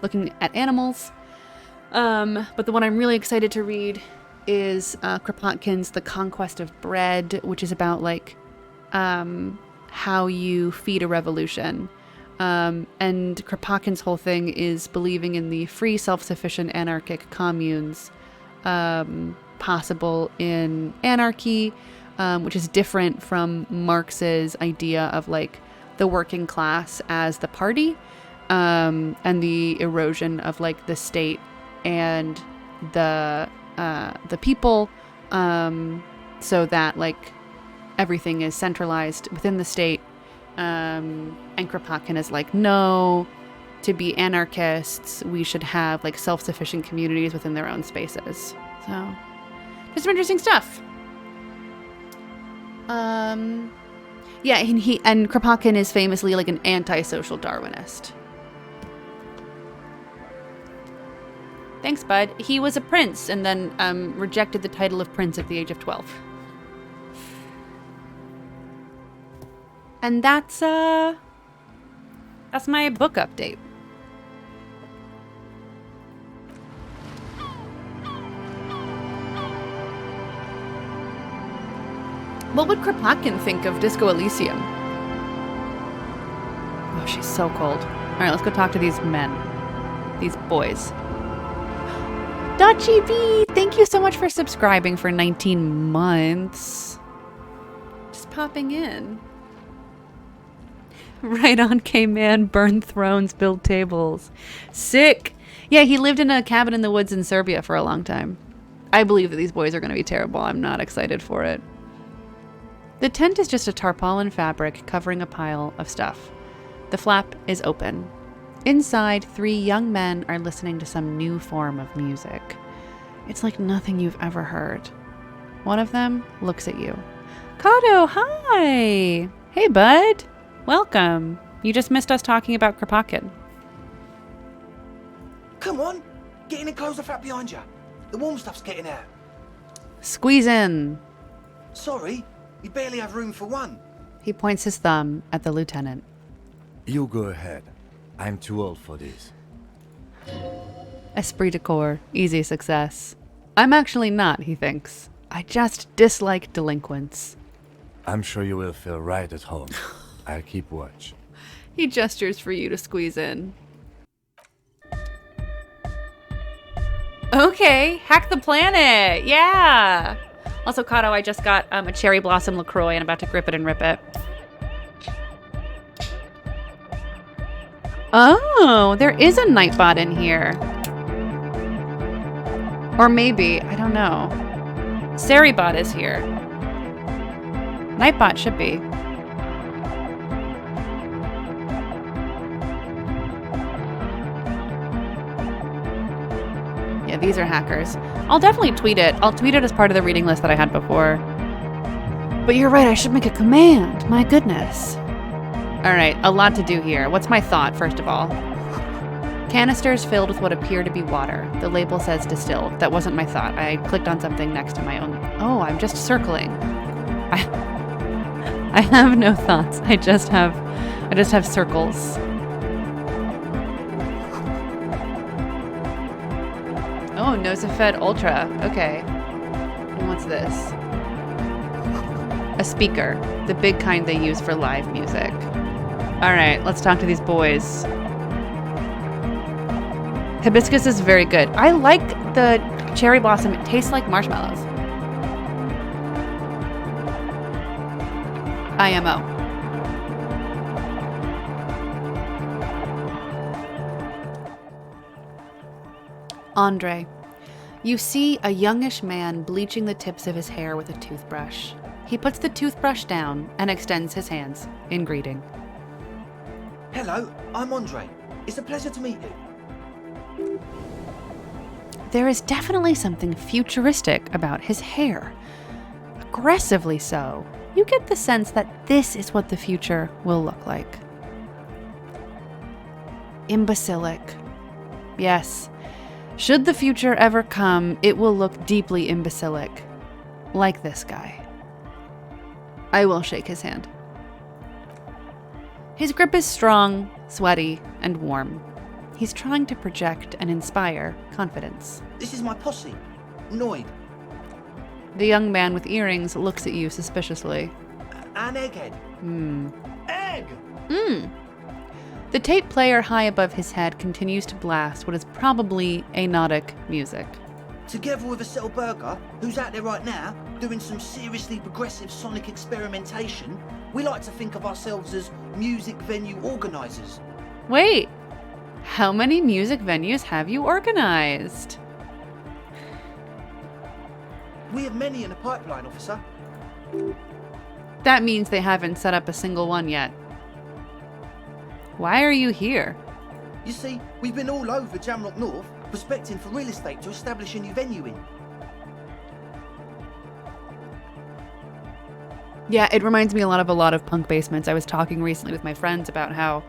looking at animals. But the one I'm really excited to read is Kropotkin's The Conquest of Bread, which is about like how you feed a revolution. And Kropotkin's whole thing is believing in the free, self-sufficient anarchic communes possible in anarchy, which is different from Marx's idea of like the working class as the party, and the erosion of like the state and the people, so that like everything is centralized within the state. And Kropotkin is like, no, to be anarchists, we should have like self-sufficient communities within their own spaces. So, just some interesting stuff. Yeah, and Kropotkin is famously like an anti-social Darwinist. Thanks, bud. He was a prince and then rejected the title of prince at the age of 12. And that's my book update. What would Kropotkin think of Disco Elysium? Oh, she's so cold. All right, let's go talk to these men. These boys. .gb, thank you so much for subscribing for 19 months. Just popping in. Right on, K-Man. Burn thrones, build tables. Sick. Yeah, he lived in a cabin in the woods in Serbia for a long time. I believe that these boys are going to be terrible. I'm not excited for it. The tent is just a tarpaulin fabric covering a pile of stuff. The flap is open. Inside, 3 young men are listening to some new form of music. It's like nothing you've ever heard. One of them looks at you. Kato, hi! Hey, bud. Welcome. You just missed us talking about Kropotkin. Come on, get in and close the flap behind you. The warm stuff's getting out. Squeeze in. Sorry, you barely have room for one. He points his thumb at the lieutenant. You go ahead. I'm too old for this. Esprit de corps. Easy success. I'm actually not, he thinks. I just dislike delinquents. I'm sure you will feel right at home. I'll keep watch. He gestures for you to squeeze in. Okay, hack the planet. Yeah. Also, Kato, I just got a cherry blossom LaCroix and I'm about to grip it and rip it. Oh, there is a Nightbot in here. Or maybe, I don't know. Seribot is here. Nightbot should be. Yeah, Yeah, these are hackers. I'll definitely tweet it. I'll tweet it as part of the reading list that I had before. But you're right, I should make a command. My goodness. All right, a lot to do here. What's my thought, first of all? Canisters filled with what appear to be water. The label says distilled. That wasn't my thought. I clicked on something next to my own. Oh, I'm just circling. I have no thoughts. I just have circles. Oh, Nosafed Ultra. Okay. And what's this? A speaker. The big kind they use for live music. All right, let's talk to these boys. Hibiscus is very good. I like the cherry blossom. It tastes like marshmallows. IMO. Andre. You see a youngish man bleaching the tips of his hair with a toothbrush. He puts the toothbrush down and extends his hands in greeting. Hello, I'm Andre. It's a pleasure to meet you. There is definitely something futuristic about his hair. Aggressively so. You get the sense that this is what the future will look like. Imbecilic. Yes. Should the future ever come, it will look deeply imbecilic. Like this guy. I will shake his hand. His grip is strong, sweaty, and warm. He's trying to project and inspire confidence. This is my posse, Noid. The young man with earrings looks at you suspiciously. An egghead. Egg! The tape player high above his head continues to blast what is probably anodic music. Together with a Settle Burger, who's out there right now, doing some seriously progressive sonic experimentation, we like to think of ourselves as music venue organisers. Wait, how many music venues have you organized? We have many in the pipeline, officer. That means they haven't set up a single one yet. Why are you here? You see, we've been all over Jamrock North, prospecting for real estate to establish a new venue in. Yeah, it reminds me a lot of punk basements. I was talking recently with my friends about how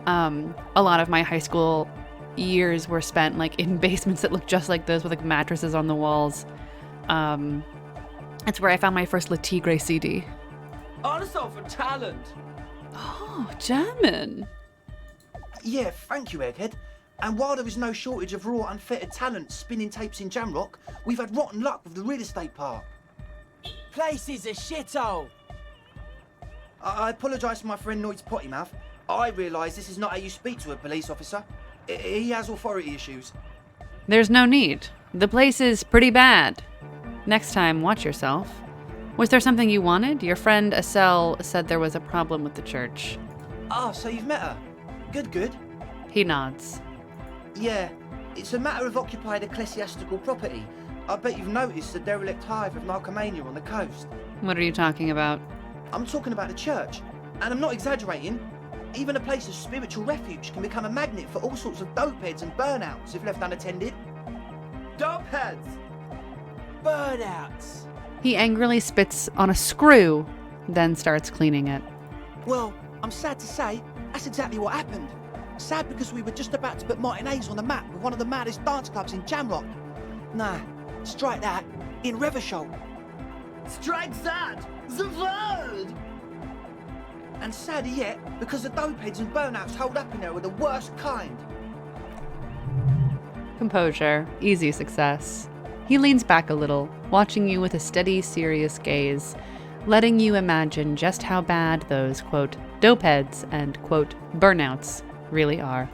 a lot of my high school years were spent like in basements that looked just like those with like mattresses on the walls. It's where I found my first Le Tigre CD. Also for talent. Oh, German. Yeah, thank you, Egghead. And while there is no shortage of raw, unfettered talent spinning tapes in Jamrock, we've had rotten luck with the real estate part. Place is a shithole. I apologise for my friend Noid's potty mouth. I realise this is not how you speak to a police officer. He has authority issues. There's no need. The place is pretty bad. Next time, watch yourself. Was there something you wanted? Your friend Estelle said there was a problem with the church. Ah, so you've met her. Good. He nods. Yeah, it's a matter of occupied ecclesiastical property. I bet you've noticed the derelict hive of narcomania on the coast. What are you talking about? I'm talking about the church, and I'm not exaggerating. Even a place of spiritual refuge can become a magnet for all sorts of dopeheads and burnouts if left unattended. Dopeheads. Burnouts. He angrily spits on a screw, then starts cleaning it. Well, I'm sad to say, that's exactly what happened. Sad because we were just about to put Martinez on the map with one of the maddest dance clubs in Jamrock. Nah, strike that, in Reversholt. Strike that. The word. And sadder yet, because the dopeheads and burnouts hold up in there are the worst kind. Composure, easy success. He leans back a little, watching you with a steady, serious gaze, letting you imagine just how bad those, quote, dopeheads and, quote, burnouts really are.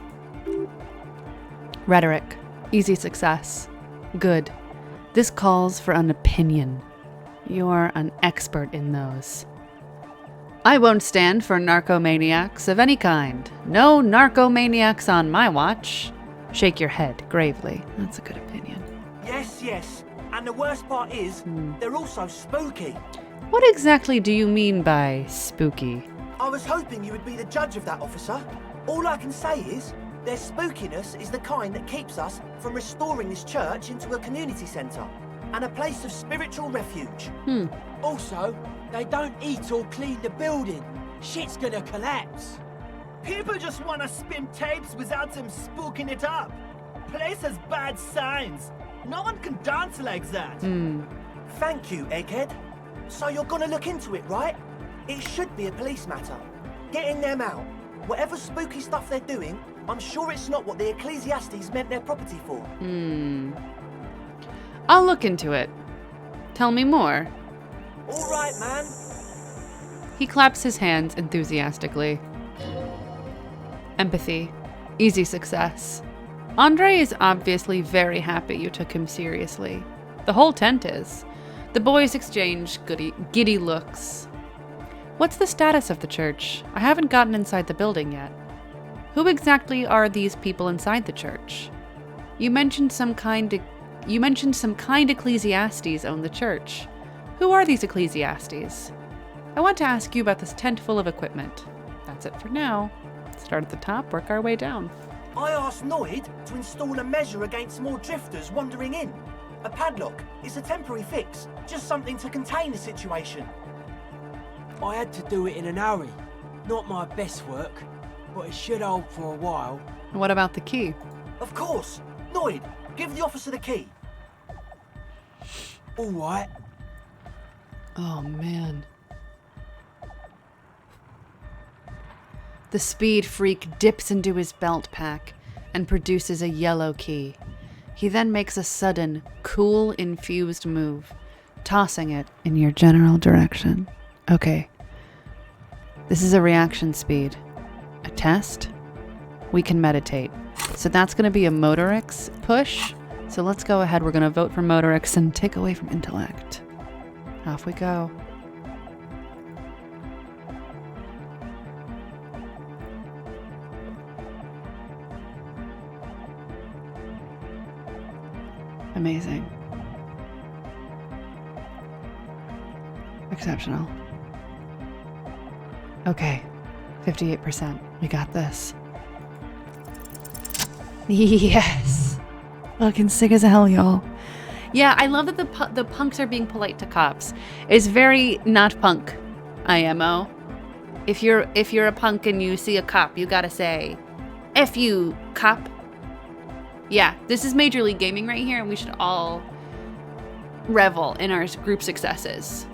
Rhetoric, easy success. Good. This calls for an opinion. You're an expert in those. I won't stand for narcomaniacs of any kind. No narcomaniacs on my watch. Shake your head gravely. That's a good opinion. Yes. And the worst part is, they're also spooky. What exactly do you mean by spooky? I was hoping you would be the judge of that, officer. All I can say is, Their spookiness is the kind that keeps us from restoring this church into a community centre and a place of spiritual refuge. Also, they don't eat or clean the building. Shit's gonna collapse. People just want to spin tapes without them spooking it up. Place has bad signs. No one can dance like that. Thank you, Egghead. So you're gonna look into it, right? It should be a police matter. Getting them out. Whatever spooky stuff they're doing, I'm sure it's not what the Ecclesiastes meant their property for. I'll look into it. Tell me more. All right, man. He claps his hands enthusiastically. Empathy. Easy success. Andre is obviously very happy you took him seriously. The whole tent is. The boys exchange giddy looks. What's the status of the church? I haven't gotten inside the building yet. Who exactly are these people inside the church? You mentioned some kind Ecclesiastes own the church. Who are these Ecclesiastes? I want to ask you about this tent full of equipment. That's it for now. Start at the top, work our way down. I asked Noid to install a measure against more drifters wandering in. A padlock. It's a temporary fix. Just something to contain the situation. I had to do it in an hurry. Not my best work, but it should hold for a while. What about the key? Of course. Noid, give the officer the key. All right. Oh, man. The speed freak dips into his belt pack and produces a yellow key. He then makes a sudden, cool, infused move, tossing it in your general direction. Okay. This is a reaction speed. A test? We can meditate. So that's going to be a Motorix push. So let's go ahead. We're going to vote for Motorix and take away from intellect. Off we go. Amazing. Exceptional. Okay, 58%. We got this. Yes! Fucking sick as hell, y'all. Yeah, I love that the punks are being polite to cops. It's very not punk, IMO. If you're a punk and you see a cop, you gotta say, F you, cop. Yeah, this is Major League Gaming right here, and we should all revel in our group successes.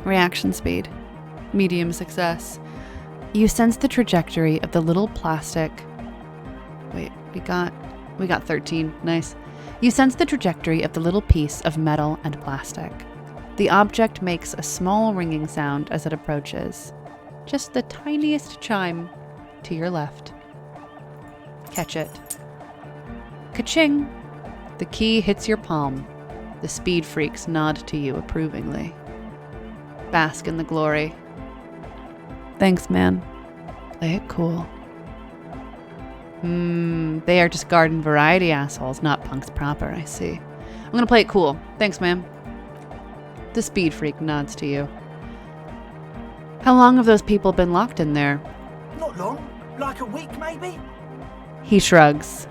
Reaction speed. Medium success. You sense the trajectory of the little plastic... Wait, we got 13. Nice. You sense the trajectory of the little piece of metal and plastic. The object makes a small ringing sound as it approaches. Just the tiniest chime to your left. Catch it. Ka-ching! The key hits your palm. The speed freaks nod to you approvingly. Bask in the glory. Thanks, man. Play it cool. They are just garden variety assholes, not punks proper, I see. I'm gonna play it cool. Thanks, man. The speed freak nods to you. How long have those people been locked in there? Not long. Like a week, maybe? He shrugs.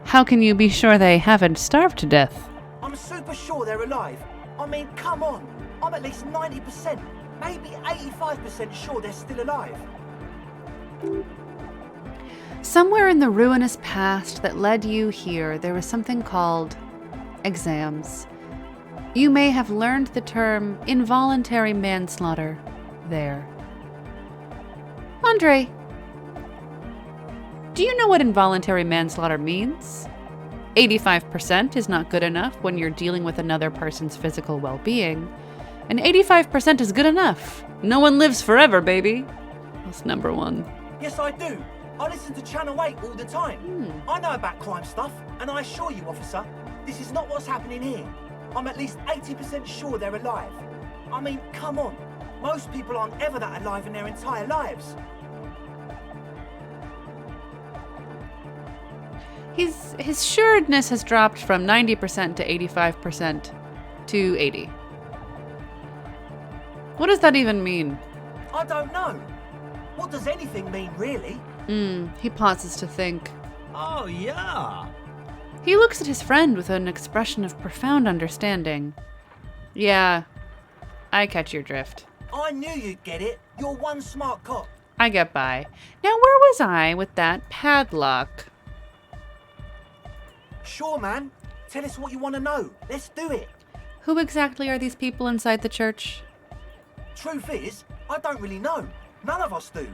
How can you be sure they haven't starved to death? I'm super sure they're alive. I mean, come on. I'm at least 90%, maybe 85% sure they're still alive. Somewhere in the ruinous past that led you here, there was something called exams. You may have learned the term involuntary manslaughter there. Andre, do you know what involuntary manslaughter means? 85% is not good enough when you're dealing with another person's physical well-being, and 85% is good enough. No one lives forever, baby. That's number one. Yes, I do. I listen to Channel 8 all the time. I know about crime stuff, and I assure you, officer, this is not what's happening here. I'm at least 80% sure they're alive. I mean, come on. Most people aren't ever that alive in their entire lives. His sureness has dropped from 90% to 85% to 80. What does that even mean? I don't know. What does anything mean, really? He pauses to think. Oh, yeah. He looks at his friend with an expression of profound understanding. Yeah, I catch your drift. I knew you'd get it. You're one smart cop. I get by. Now, where was I with that padlock? Sure, man. Tell us what you want to know. Let's do it. Who exactly are these people inside the church? Truth is, I don't really know. None of us do.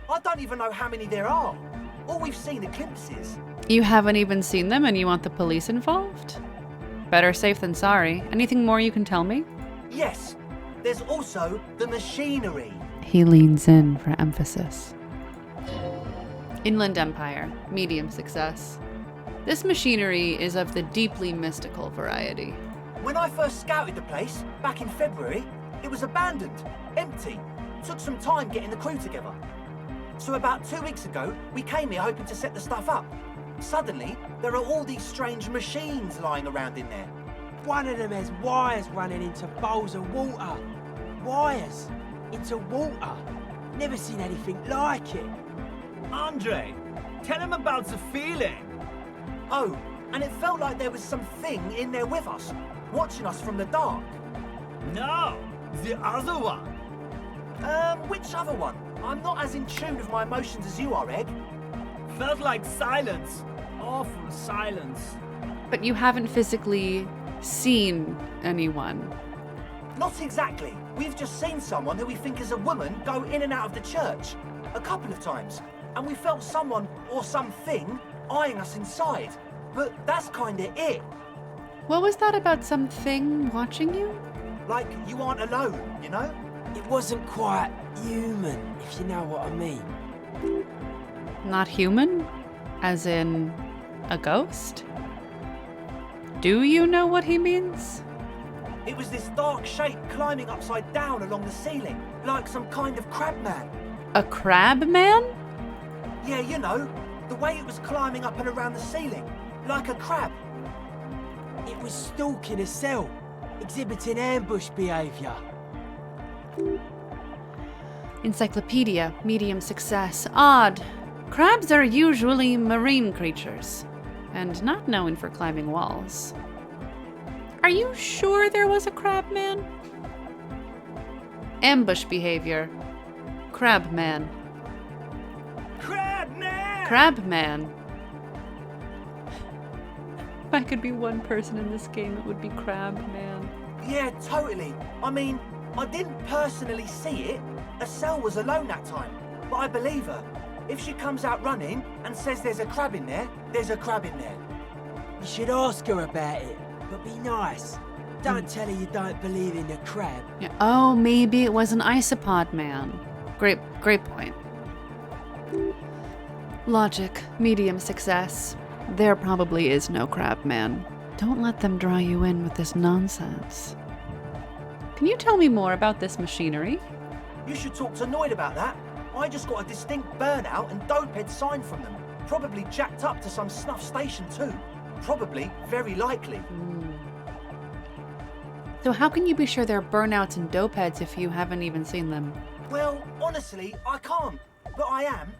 I don't even know how many there are. All we've seen are glimpses. You haven't even seen them and you want the police involved? Better safe than sorry. Anything more you can tell me? Yes, there's also the machinery. He leans in for emphasis. Inland Empire, medium success. This machinery is of the deeply mystical variety. When I first scouted the place, back in February, it was abandoned, empty. Took some time getting the crew together. So about 2 weeks ago, we came here hoping to set the stuff up. Suddenly, there are all these strange machines lying around in there. One of them has wires running into bowls of water. Wires into water. Never seen anything like it. Andre, tell him about the feeling. Oh, and it felt like there was something in there with us, watching us from the dark. No, the other one. Which other one? I'm not as in tune with my emotions as you are, Egg. Felt like silence. Awful silence. But you haven't physically seen anyone. Not exactly. We've just seen someone who we think is a woman go in and out of the church a couple of times, and we felt someone or something eyeing us inside. But that's kinda it. What was that about something watching you? Like you aren't alone, you know? It wasn't quite human, if you know what I mean. Not human? As in a ghost? Do you know what he means? It was this dark shape climbing upside down along the ceiling, like some kind of crab man. A crab man? Yeah, you know, the way it was climbing up and around the ceiling, like a crab. It was stalking a cell, exhibiting ambush behaviour. Encyclopedia, medium success. Odd. Crabs are usually marine creatures, and not known for climbing walls. Are you sure there was a crab man? Ambush behavior. Crab man. Crab man! Crab man. If I could be one person in this game, it would be Crab Man. Yeah, totally. I mean, I didn't personally see it. Estelle was alone that time, but I believe her. If she comes out running and says there's a crab in there, there's a crab in there. You should ask her about it, but be nice. Don't tell her you don't believe in the crab. Yeah. Oh, maybe it was an isopod man. Great point. Logic, medium success. There probably is no crab man. Don't let them draw you in with this nonsense. Can you tell me more about this machinery? You should talk to Noid about that. I just got a distinct burnout and dopehead sign from them. Probably jacked up to some snuff station too. Probably, very likely. So how can you be sure they're burnouts and dopeheads if you haven't even seen them? Well, honestly, I can't. But I am.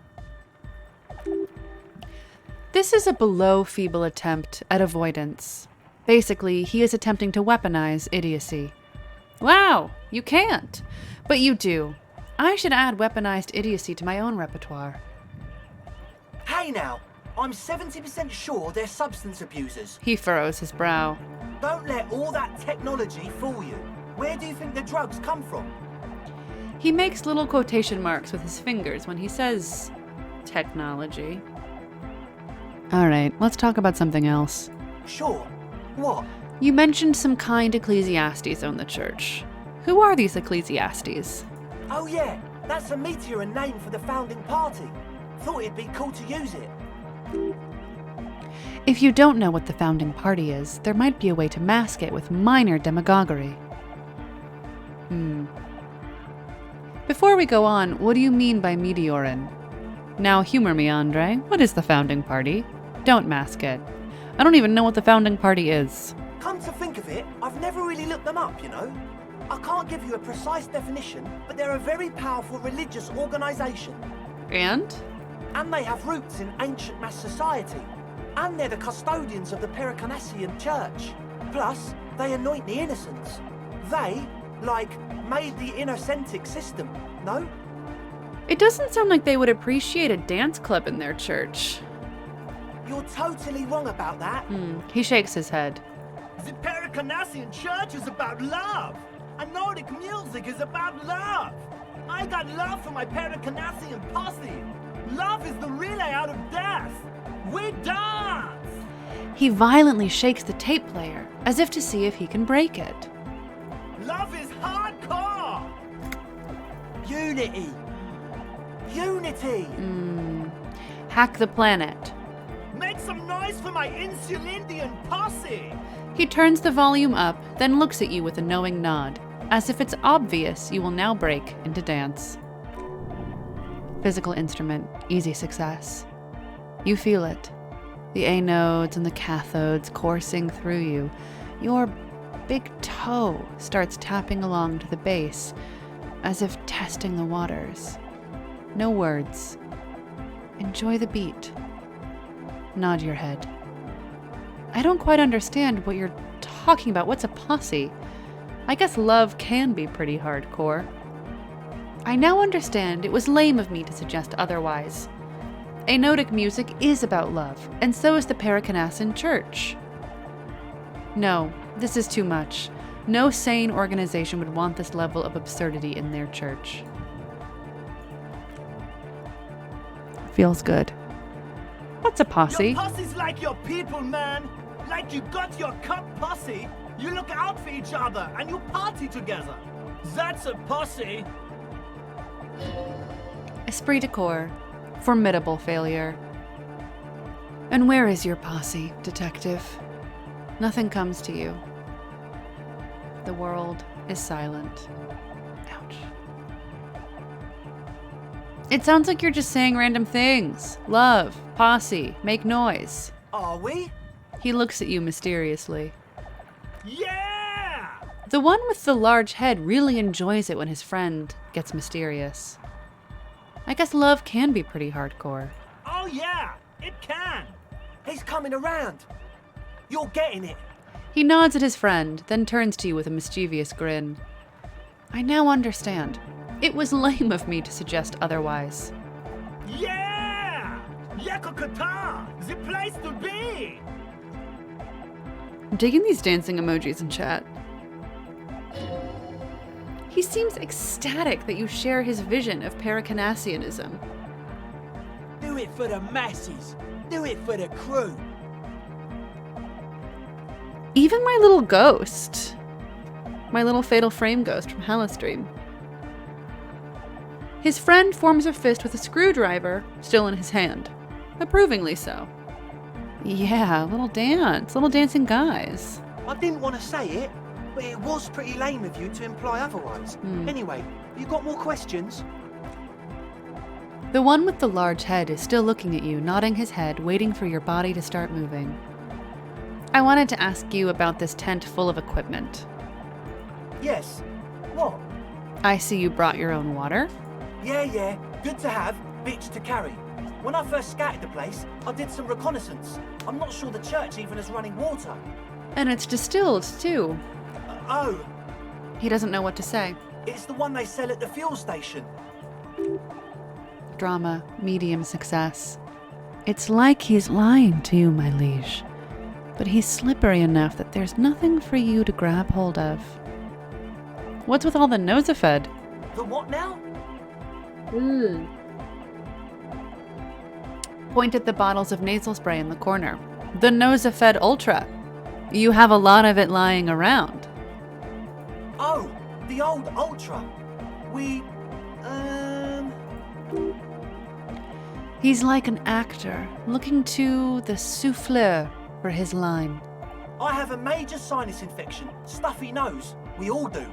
This is a below feeble attempt at avoidance. Basically, he is attempting to weaponize idiocy. Wow, you can't. But you do. I should add weaponized idiocy to my own repertoire. Hey now, I'm 70% sure they're substance abusers. He furrows his brow. Don't let all that technology fool you. Where do you think the drugs come from? He makes little quotation marks with his fingers when he says technology. Alright, let's talk about something else. Sure. What? You mentioned some kind ecclesiastes own the church. Who are these ecclesiastes? Oh yeah, that's a meteor and name for the founding party. Thought it'd be cool to use it. If you don't know what the founding party is, there might be a way to mask it with minor demagoguery. Before we go on, what do you mean by meteorin? Now humor me, Andre. What is the founding party? Don't mask it. I don't even know what the founding party is. Come to think of it, I've never really looked them up, you know. I can't give you a precise definition, but they're a very powerful religious organisation. And? And they have roots in ancient mass society. And they're the custodians of the Pericanassian Church. Plus, they anoint the innocents. They, like, made the Innocentic system, no? It doesn't sound like they would appreciate a dance club in their church. You're totally wrong about that. He shakes his head. The Pericanassian Church is about love. And Nordic music is about love. I got love for my Pericanassian posse. Love is the relay out of death. We dance! He violently shakes the tape player, as if to see if he can break it. Love is hardcore! Unity! Unity! Hack the planet. Make some noise for my Insulindian posse! He turns the volume up, then looks at you with a knowing nod, as if it's obvious you will now break into dance. Physical instrument, easy success. You feel it. The anodes and the cathodes coursing through you. Your big toe starts tapping along to the base, as if testing the waters. No words. Enjoy the beat. Nod your head. I don't quite understand what you're talking about. What's a posse? I guess love can be pretty hardcore. I now understand it was lame of me to suggest otherwise. Anodic music is about love, and so is the Pericanassian Church. No, this is too much. No sane organization would want this level of absurdity in their church. Feels good. What's a posse? Your posse's like your people, man. Like you got your cup posse. You look out for each other and you party together. That's a posse. Esprit de corps. Formidable failure. And where is your posse, detective? Nothing comes to you. The world is silent. Ouch. It sounds like you're just saying random things. Love, posse, make noise. Are we? He looks at you mysteriously. Yeah! The one with the large head really enjoys it when his friend gets mysterious. I guess love can be pretty hardcore. Oh yeah, it can. He's coming around. You're getting it. He nods at his friend, then turns to you with a mischievous grin. I now understand. It was lame of me to suggest otherwise. Yeah! Yakokata, the place to be. I'm digging these dancing emojis in chat. He seems ecstatic that you share his vision of Pericanassianism. Do it for the masses. Do it for the crew. Even my little ghost. My little fatal frame ghost from Halistream. His friend forms a fist with a screwdriver still in his hand. Approvingly so. Yeah, little dance. Little dancing guys. I didn't want to say it, but it was pretty lame of you to imply otherwise. Anyway, you got more questions? The one with the large head is still looking at you, nodding his head, waiting for your body to start moving. I wanted to ask you about this tent full of equipment. Yes. What? I see you brought your own water. Yeah. Good to have, bitch to carry. When I first scouted the place, I did some reconnaissance. I'm not sure the church even has running water. And it's distilled, too. Oh, He doesn't know what to say. it's the one they sell at the fuel station. Drama, medium success. It's like he's lying to you, my liege. But he's slippery enough that there's nothing for you to grab hold of. What's with all the Nosafed? The what now? Point at the bottles of nasal spray in the corner. The Nosafed Ultra. You have a lot of it lying around. Oh, the old Ultra. He's like an actor, looking to the souffleur for his line. I have a major sinus infection, stuffy nose. We all do.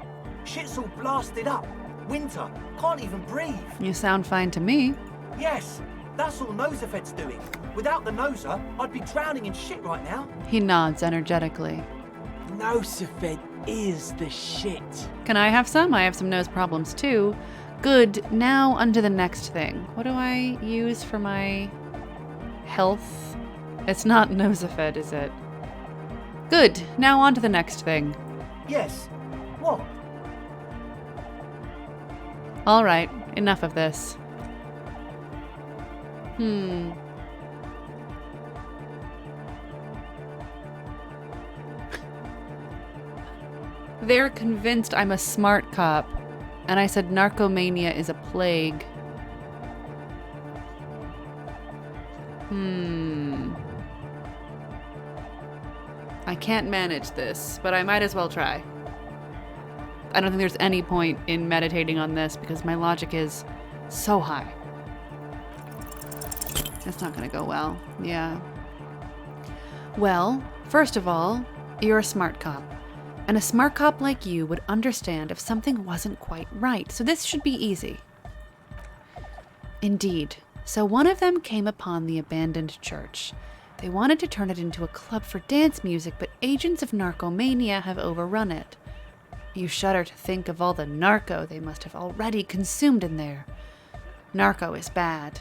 Shit's all blasted up. Winter, can't even breathe. You sound fine to me. Yes, that's all Nosafed's doing. Without the Nosa, I'd be drowning in shit right now. He nods energetically. Nosafed is the shit. Can I have some? I have some nose problems too. Good. Now onto the next thing. What do I use for my health? It's not Nosafed, is it? Good. Now on to the next thing. Yes. What? All right. Enough of this. They're convinced I'm a smart cop, and I said narcomania is a plague. I can't manage this, but I might as well try. I don't think there's any point in meditating on this because my logic is so high. That's not gonna go well. Yeah. Well, first of all, you're a smart cop. And a smart cop like you would understand if something wasn't quite right, so this should be easy. Indeed. So one of them came upon the abandoned church. They wanted to turn it into a club for dance music, but agents of narcomania have overrun it. You shudder to think of all the narco they must have already consumed in there. Narco is bad.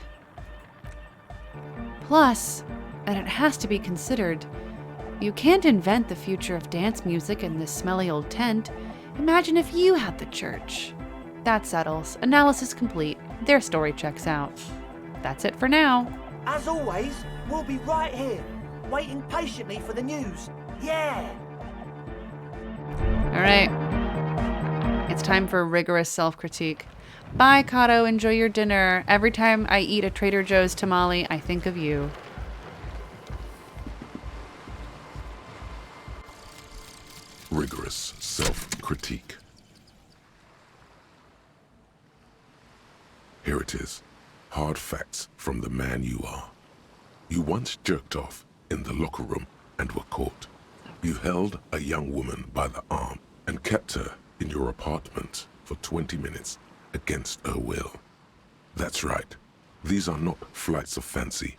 Plus, and it has to be considered, you can't invent the future of dance music in this smelly old tent. Imagine if you had the church. That settles. Analysis complete. Their story checks out. That's it for now. As always, we'll be right here, waiting patiently for the news. Yeah! All right. It's time for rigorous self-critique. Bye, Kato. Enjoy your dinner. Every time I eat a Trader Joe's tamale, I think of you. Rigorous self-critique. Here it is. Hard facts from the man you are. You once jerked off in the locker room and were caught. You held a young woman by the arm and kept her in your apartment for 20 minutes against her will. That's right. These are not flights of fancy.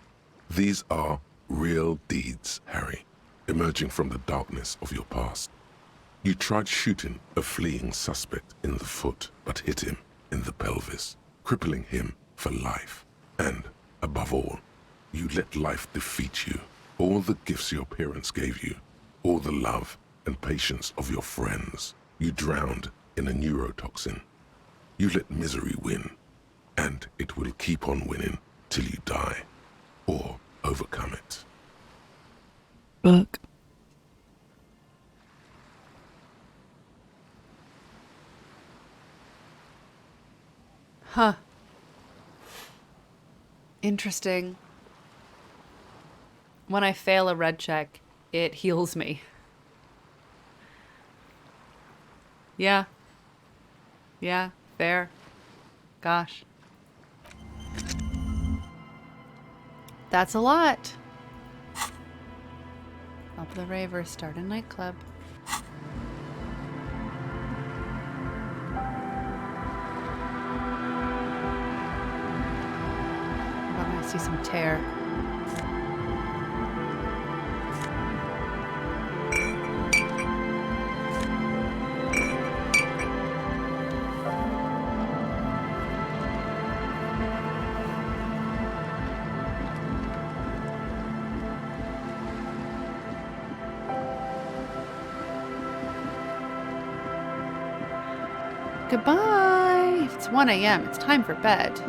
These are real deeds, Harry, emerging from the darkness of your past. You tried shooting a fleeing suspect in the foot, but hit him in the pelvis, crippling him for life. And, above all, you let life defeat you. All the gifts your parents gave you, all the love and patience of your friends, you drowned in a neurotoxin. You let misery win, and it will keep on winning till you die, or overcome it. Book. Huh. Interesting. When I fail a red check, it heals me. Yeah. Yeah, fair. Gosh. That's a lot. Club the Ravers, start a nightclub. I'm gonna see some tear. Goodbye. It's 1 a.m. It's time for bed.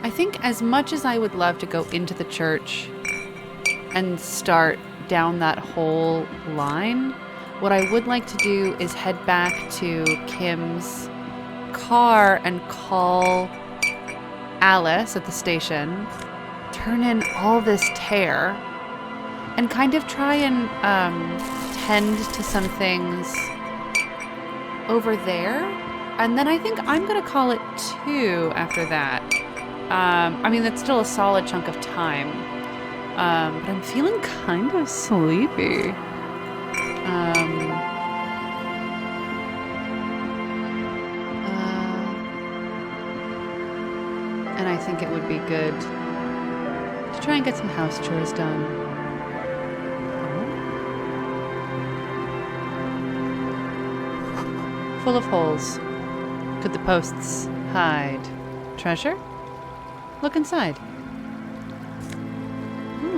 I think as much as I would love to go into the church and start down that whole line, what I would like to do is head back to Kim's car and call Alice at the station, turn in all this tear, and kind of try and tend to some things over there. And then I think I'm going to call it 2 after that. I mean, that's still a solid chunk of time. But I'm feeling kind of sleepy. And I think it would be good to to try and get some house chores done. Oh. Full of holes. Could the posts hide treasure? Look inside.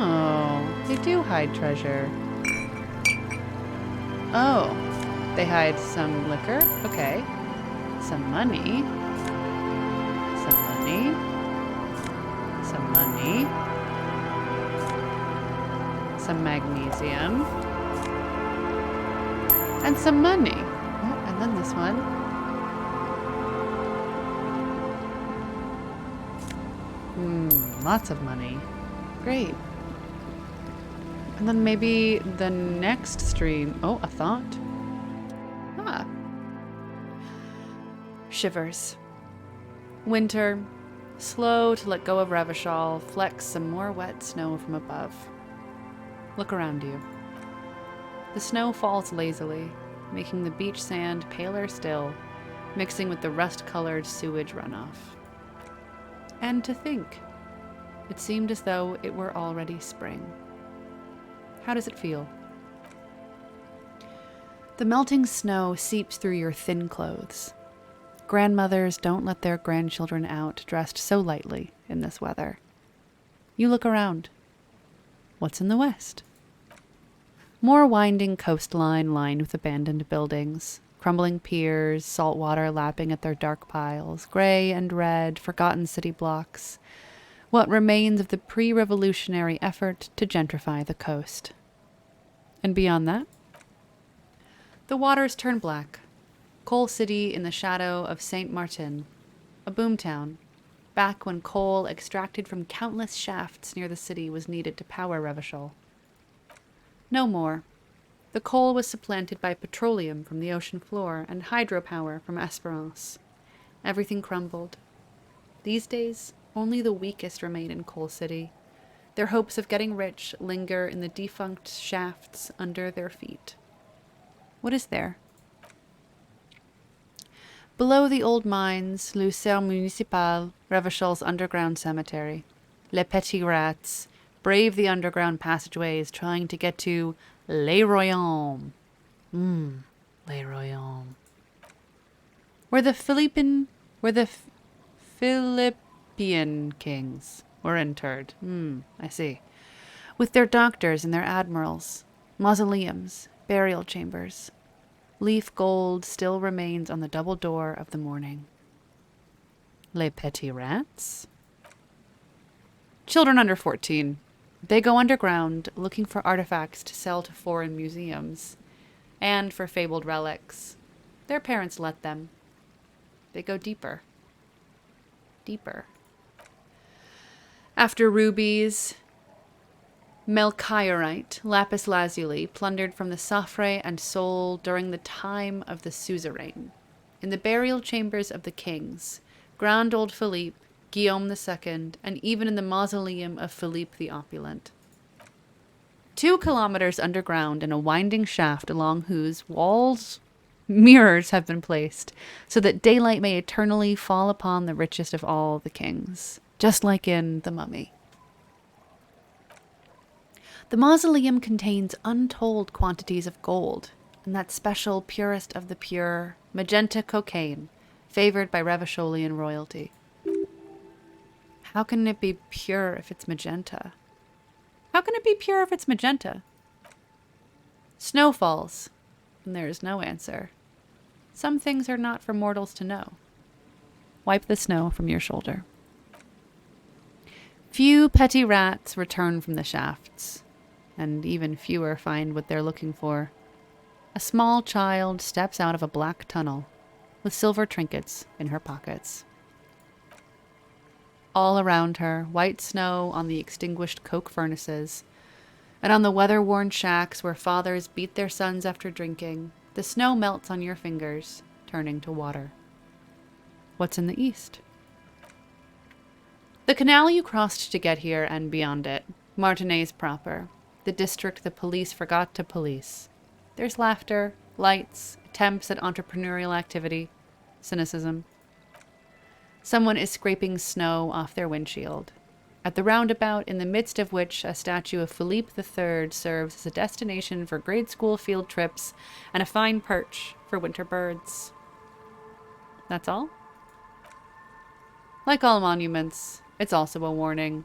Oh, they do hide treasure. Oh, they hide some liquor. Okay. Some money. Some money. Some money. Some magnesium. And some money. Oh, and then this one. Lots of money. Great. And then maybe the next stream. Oh, a thought. Ah. Shivers. Winter. Slow to let go of Revachol, flecks some more wet snow from above. Look around you. The snow falls lazily, making the beach sand paler still, mixing with the rust-colored sewage runoff. And to think, it seemed as though it were already spring. How does it feel? The melting snow seeps through your thin clothes. Grandmothers don't let their grandchildren out dressed so lightly in this weather. You look around. What's in the west? More winding coastline lined with abandoned buildings, crumbling piers, salt water lapping at their dark piles, gray and red, forgotten city blocks. What remains of the pre-revolutionary effort to gentrify the coast. And beyond that, the waters turn black. Coal City in the shadow of Saint Martin, a boomtown, back when coal extracted from countless shafts near the city was needed to power Revachol. No more. The coal was supplanted by petroleum from the ocean floor and hydropower from Esperance. Everything crumbled. These days, only the weakest remain in Coal City. Their hopes of getting rich linger in the defunct shafts under their feet. What is there? Below the old mines, Elysium Municipal, Revachol's underground cemetery. Les Petits Rats brave the underground passageways trying to get to Les Royaumes. Les Royaumes. Where the Philippian kings were interred. I see. With their doctors and their admirals, mausoleums, burial chambers. Leaf gold still remains on the double door of the morning. Les Petits Rats? Children under 14. They go underground looking for artifacts to sell to foreign museums and for fabled relics. Their parents let them. They go deeper. Deeper. After rubies, melchiorite, lapis lazuli, plundered from the Safre and Sol during the time of the suzerain. In the burial chambers of the kings, Grand Old Philippe, Guillaume II, and even in the mausoleum of Philippe the Opulent. 2 kilometers underground in a winding shaft along whose walls mirrors have been placed, so that daylight may eternally fall upon the richest of all the kings, just like in The Mummy. The mausoleum contains untold quantities of gold, and that special purest of the pure, magenta cocaine, favored by Revacholian royalty. How can it be pure if it's magenta? How can it be pure if it's magenta? Snow falls, and there is no answer. Some things are not for mortals to know. Wipe the snow from your shoulder. Few petty rats return from the shafts, and even fewer find what they're looking for. A small child steps out of a black tunnel with silver trinkets in her pockets. All around her, white snow on the extinguished coke furnaces, and on the weather-worn shacks where fathers beat their sons after drinking, the snow melts on your fingers, turning to water. What's in the east? The canal you crossed to get here and beyond it, Martinez proper, the district the police forgot to police. There's laughter, lights, attempts at entrepreneurial activity, cynicism. Someone is scraping snow off their windshield. at the roundabout in the midst of which a statue of Philippe III serves as a destination for grade school field trips and a fine perch for winter birds. That's all? Like all monuments, it's also a warning.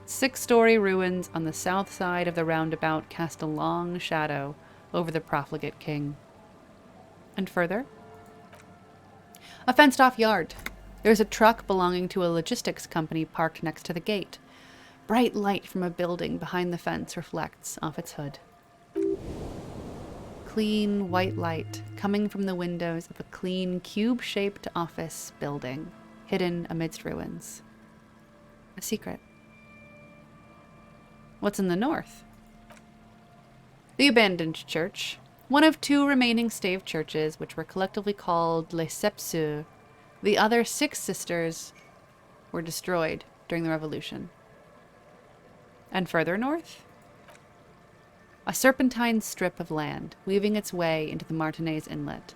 6-story ruins on the south side of the roundabout cast a long shadow over the profligate king. And further, a fenced-off yard. There's a truck belonging to a logistics company parked next to the gate. Bright light from a building behind the fence reflects off its hood. Clean, white light coming from the windows of a clean, cube-shaped office building, hidden amidst ruins. A secret. What's in the north? The abandoned church, one of 2 remaining stave churches, which were collectively called Les Sept Sœurs. The other 6 sisters were destroyed during the Revolution. And further north? A serpentine strip of land weaving its way into the Martinez Inlet.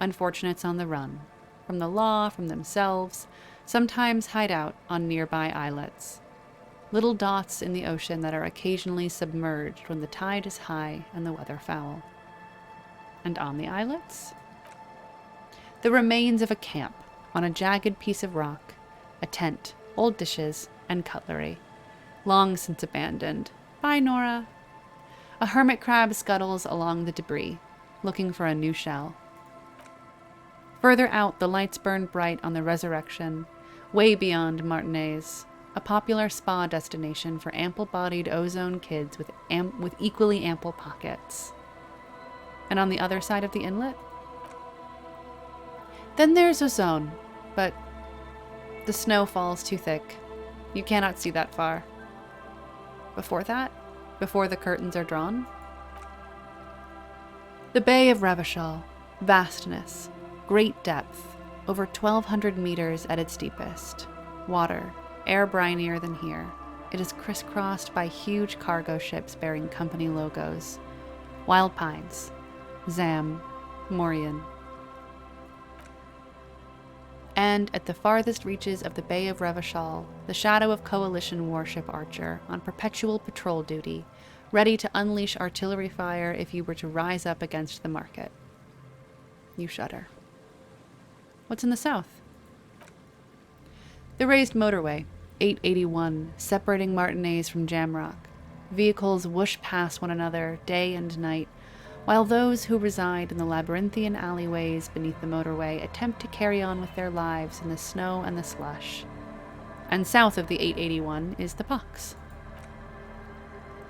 Unfortunates on the run, from the law, from themselves, sometimes hide out on nearby islets. Little dots in the ocean that are occasionally submerged when the tide is high and the weather foul. And on the islets? The remains of a camp on a jagged piece of rock, a tent, old dishes, and cutlery, long since abandoned. Bye, Nora. A hermit crab scuttles along the debris, looking for a new shell. Further out, the lights burn bright on the Resurrection, way beyond Martinez, a popular spa destination for ample-bodied ozone kids with equally ample pockets. And on the other side of the inlet? Then there's ozone, but the snow falls too thick. You cannot see that far. Before that, before the curtains are drawn, the Bay of Revachol, vastness, great depth, over 1,200 meters at its deepest. Water, air brinier than here. It is crisscrossed by huge cargo ships bearing company logos. Wild pines, Zam, Morian. And at the farthest reaches of the Bay of Revachol, the shadow of Coalition warship Archer on perpetual patrol duty, ready to unleash artillery fire if you were to rise up against the market. You shudder. What's in the south? The raised motorway, 881, separating Martinez from Jamrock. Vehicles whoosh past one another day and night, while those who reside in the labyrinthian alleyways beneath the motorway attempt to carry on with their lives in the snow and the slush. And south of the 881 is the Pox.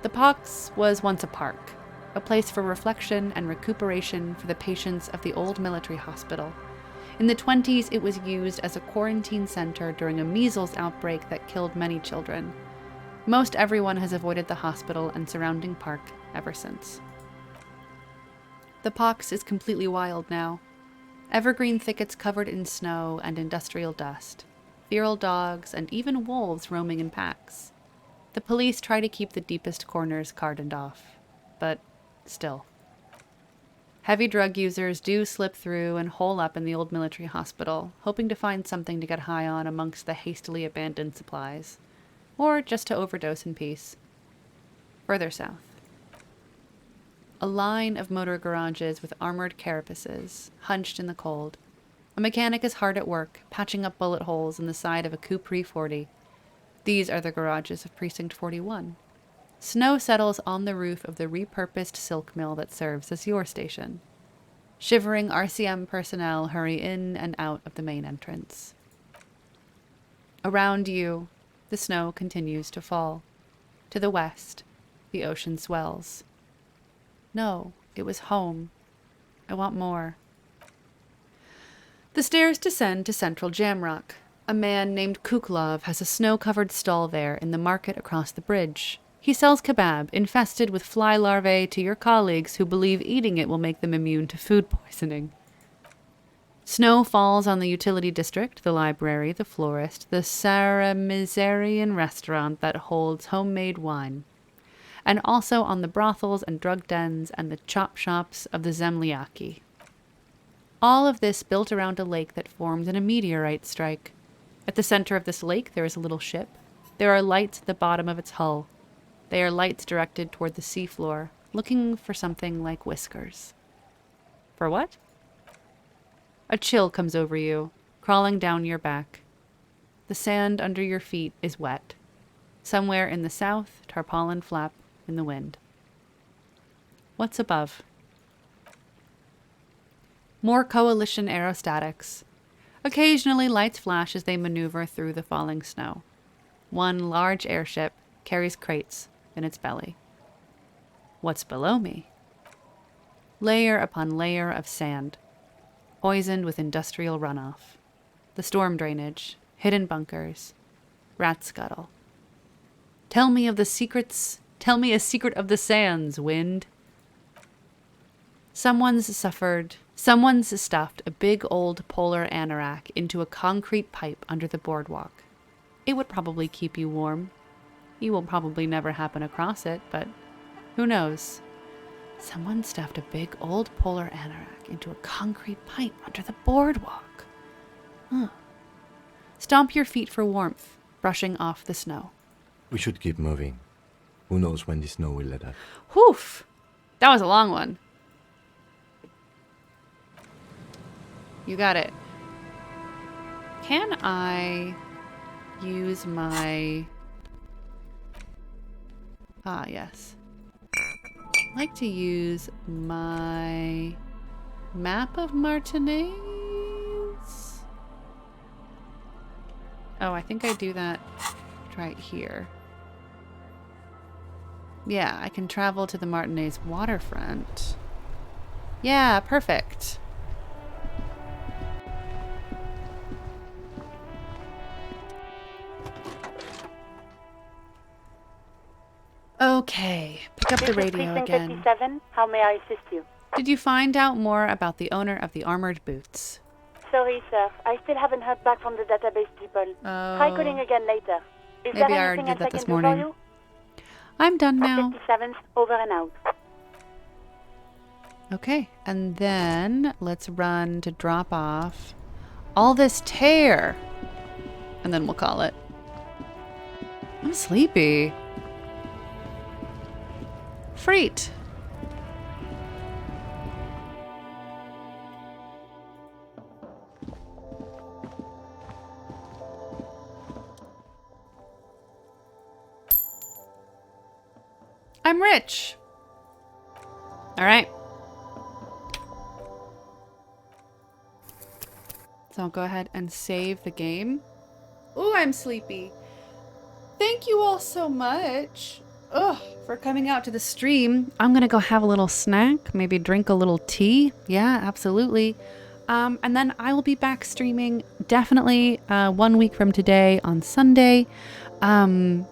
The Pox was once a park, a place for reflection and recuperation for the patients of the old military hospital. In the 1920s, it was used as a quarantine center during a measles outbreak that killed many children. Most everyone has avoided the hospital and surrounding park ever since. The Pox is completely wild now. Evergreen thickets covered in snow and industrial dust. Feral dogs and even wolves roaming in packs. The police try to keep the deepest corners cordoned off. But still. Heavy drug users do slip through and hole up in the old military hospital, hoping to find something to get high on amongst the hastily abandoned supplies. Or just to overdose in peace. Further south. A line of motor garages with armored carapaces, hunched in the cold. A mechanic is hard at work, patching up bullet holes in the side of a Capri 40. These are the garages of Precinct 41. Snow settles on the roof of the repurposed silk mill that serves as your station. Shivering RCM personnel hurry in and out of the main entrance. Around you, the snow continues to fall. To the west, the ocean swells. No, it was home. I want more. The stairs descend to central Jamrock. A man named Kuklov has a snow-covered stall there in the market across the bridge. He sells kebab, infested with fly larvae, to your colleagues who believe eating it will make them immune to food poisoning. Snow falls on the utility district, the library, the florist, the Saramizerian restaurant that holds homemade wine, and also on the brothels and drug dens and the chop shops of the Zemliaki. All of this built around a lake that formed in a meteorite strike. At the center of this lake there is a little ship, There are lights at the bottom of its hull. They are lights directed toward the seafloor, looking for something like whiskers. For what? A chill comes over you, crawling down your back. The sand under your feet is wet. Somewhere in the south, tarpaulin flap in the wind. What's above? More coalition aerostatics. Occasionally, lights flash as they maneuver through the falling snow. One large airship carries crates in its belly. What's below me? Layer upon layer of sand, poisoned with industrial runoff. The storm drainage, hidden bunkers, rat scuttle. Tell me of the secrets. Tell me a secret of the sands, wind. Someone's stuffed a big old polar anorak into a concrete pipe under the boardwalk. It would probably keep you warm. You will probably never happen across it, but who knows? Someone stuffed a big old polar anorak into a concrete pipe under the boardwalk. Stomp your feet for warmth, brushing off the snow. We should keep moving. Who knows when the snow will let up. Whew! That was a long one. You got it. Can I use my... Ah, yes. I'd like to use my map of Martinaise. Oh, I think I do that right here. Yeah, I can travel to the Martinaise waterfront. Yeah, perfect. Okay, pick up the radio again. 57. How may I assist you? Did you find out more about the owner of the armored boots? Sorry, sir. I still haven't heard back from the database people. Try calling again later. Is Maybe I there already anything did else that I this can do for morning. you? I'm done now. 57, over and out. Okay, and then let's run to drop off all this tear. And then we'll call it. I'm sleepy. Freet. I'm rich. All right. So I'll go ahead and save the game. Ooh, I'm sleepy. Thank you all so much. For coming out to the stream. I'm gonna go have a little snack, maybe drink a little tea. Yeah, absolutely. And then I will be back streaming definitely 1 week from today on Sunday. And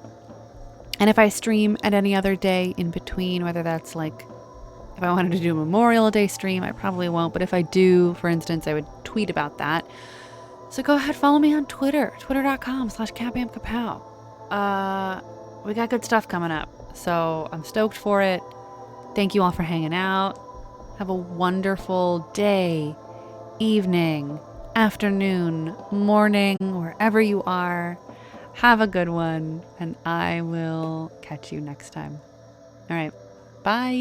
if I stream at any other day in between, whether that's like, if I wanted to do a Memorial Day stream, I probably won't. But if I do, for instance, I would tweet about that. So go ahead, follow me on Twitter, twitter.com/capamkapow. We got good stuff coming up. So I'm stoked for it. Thank you all for hanging out. Have a wonderful day, evening, afternoon, morning, wherever you are. Have a good one, and I will catch you next time. All right, bye.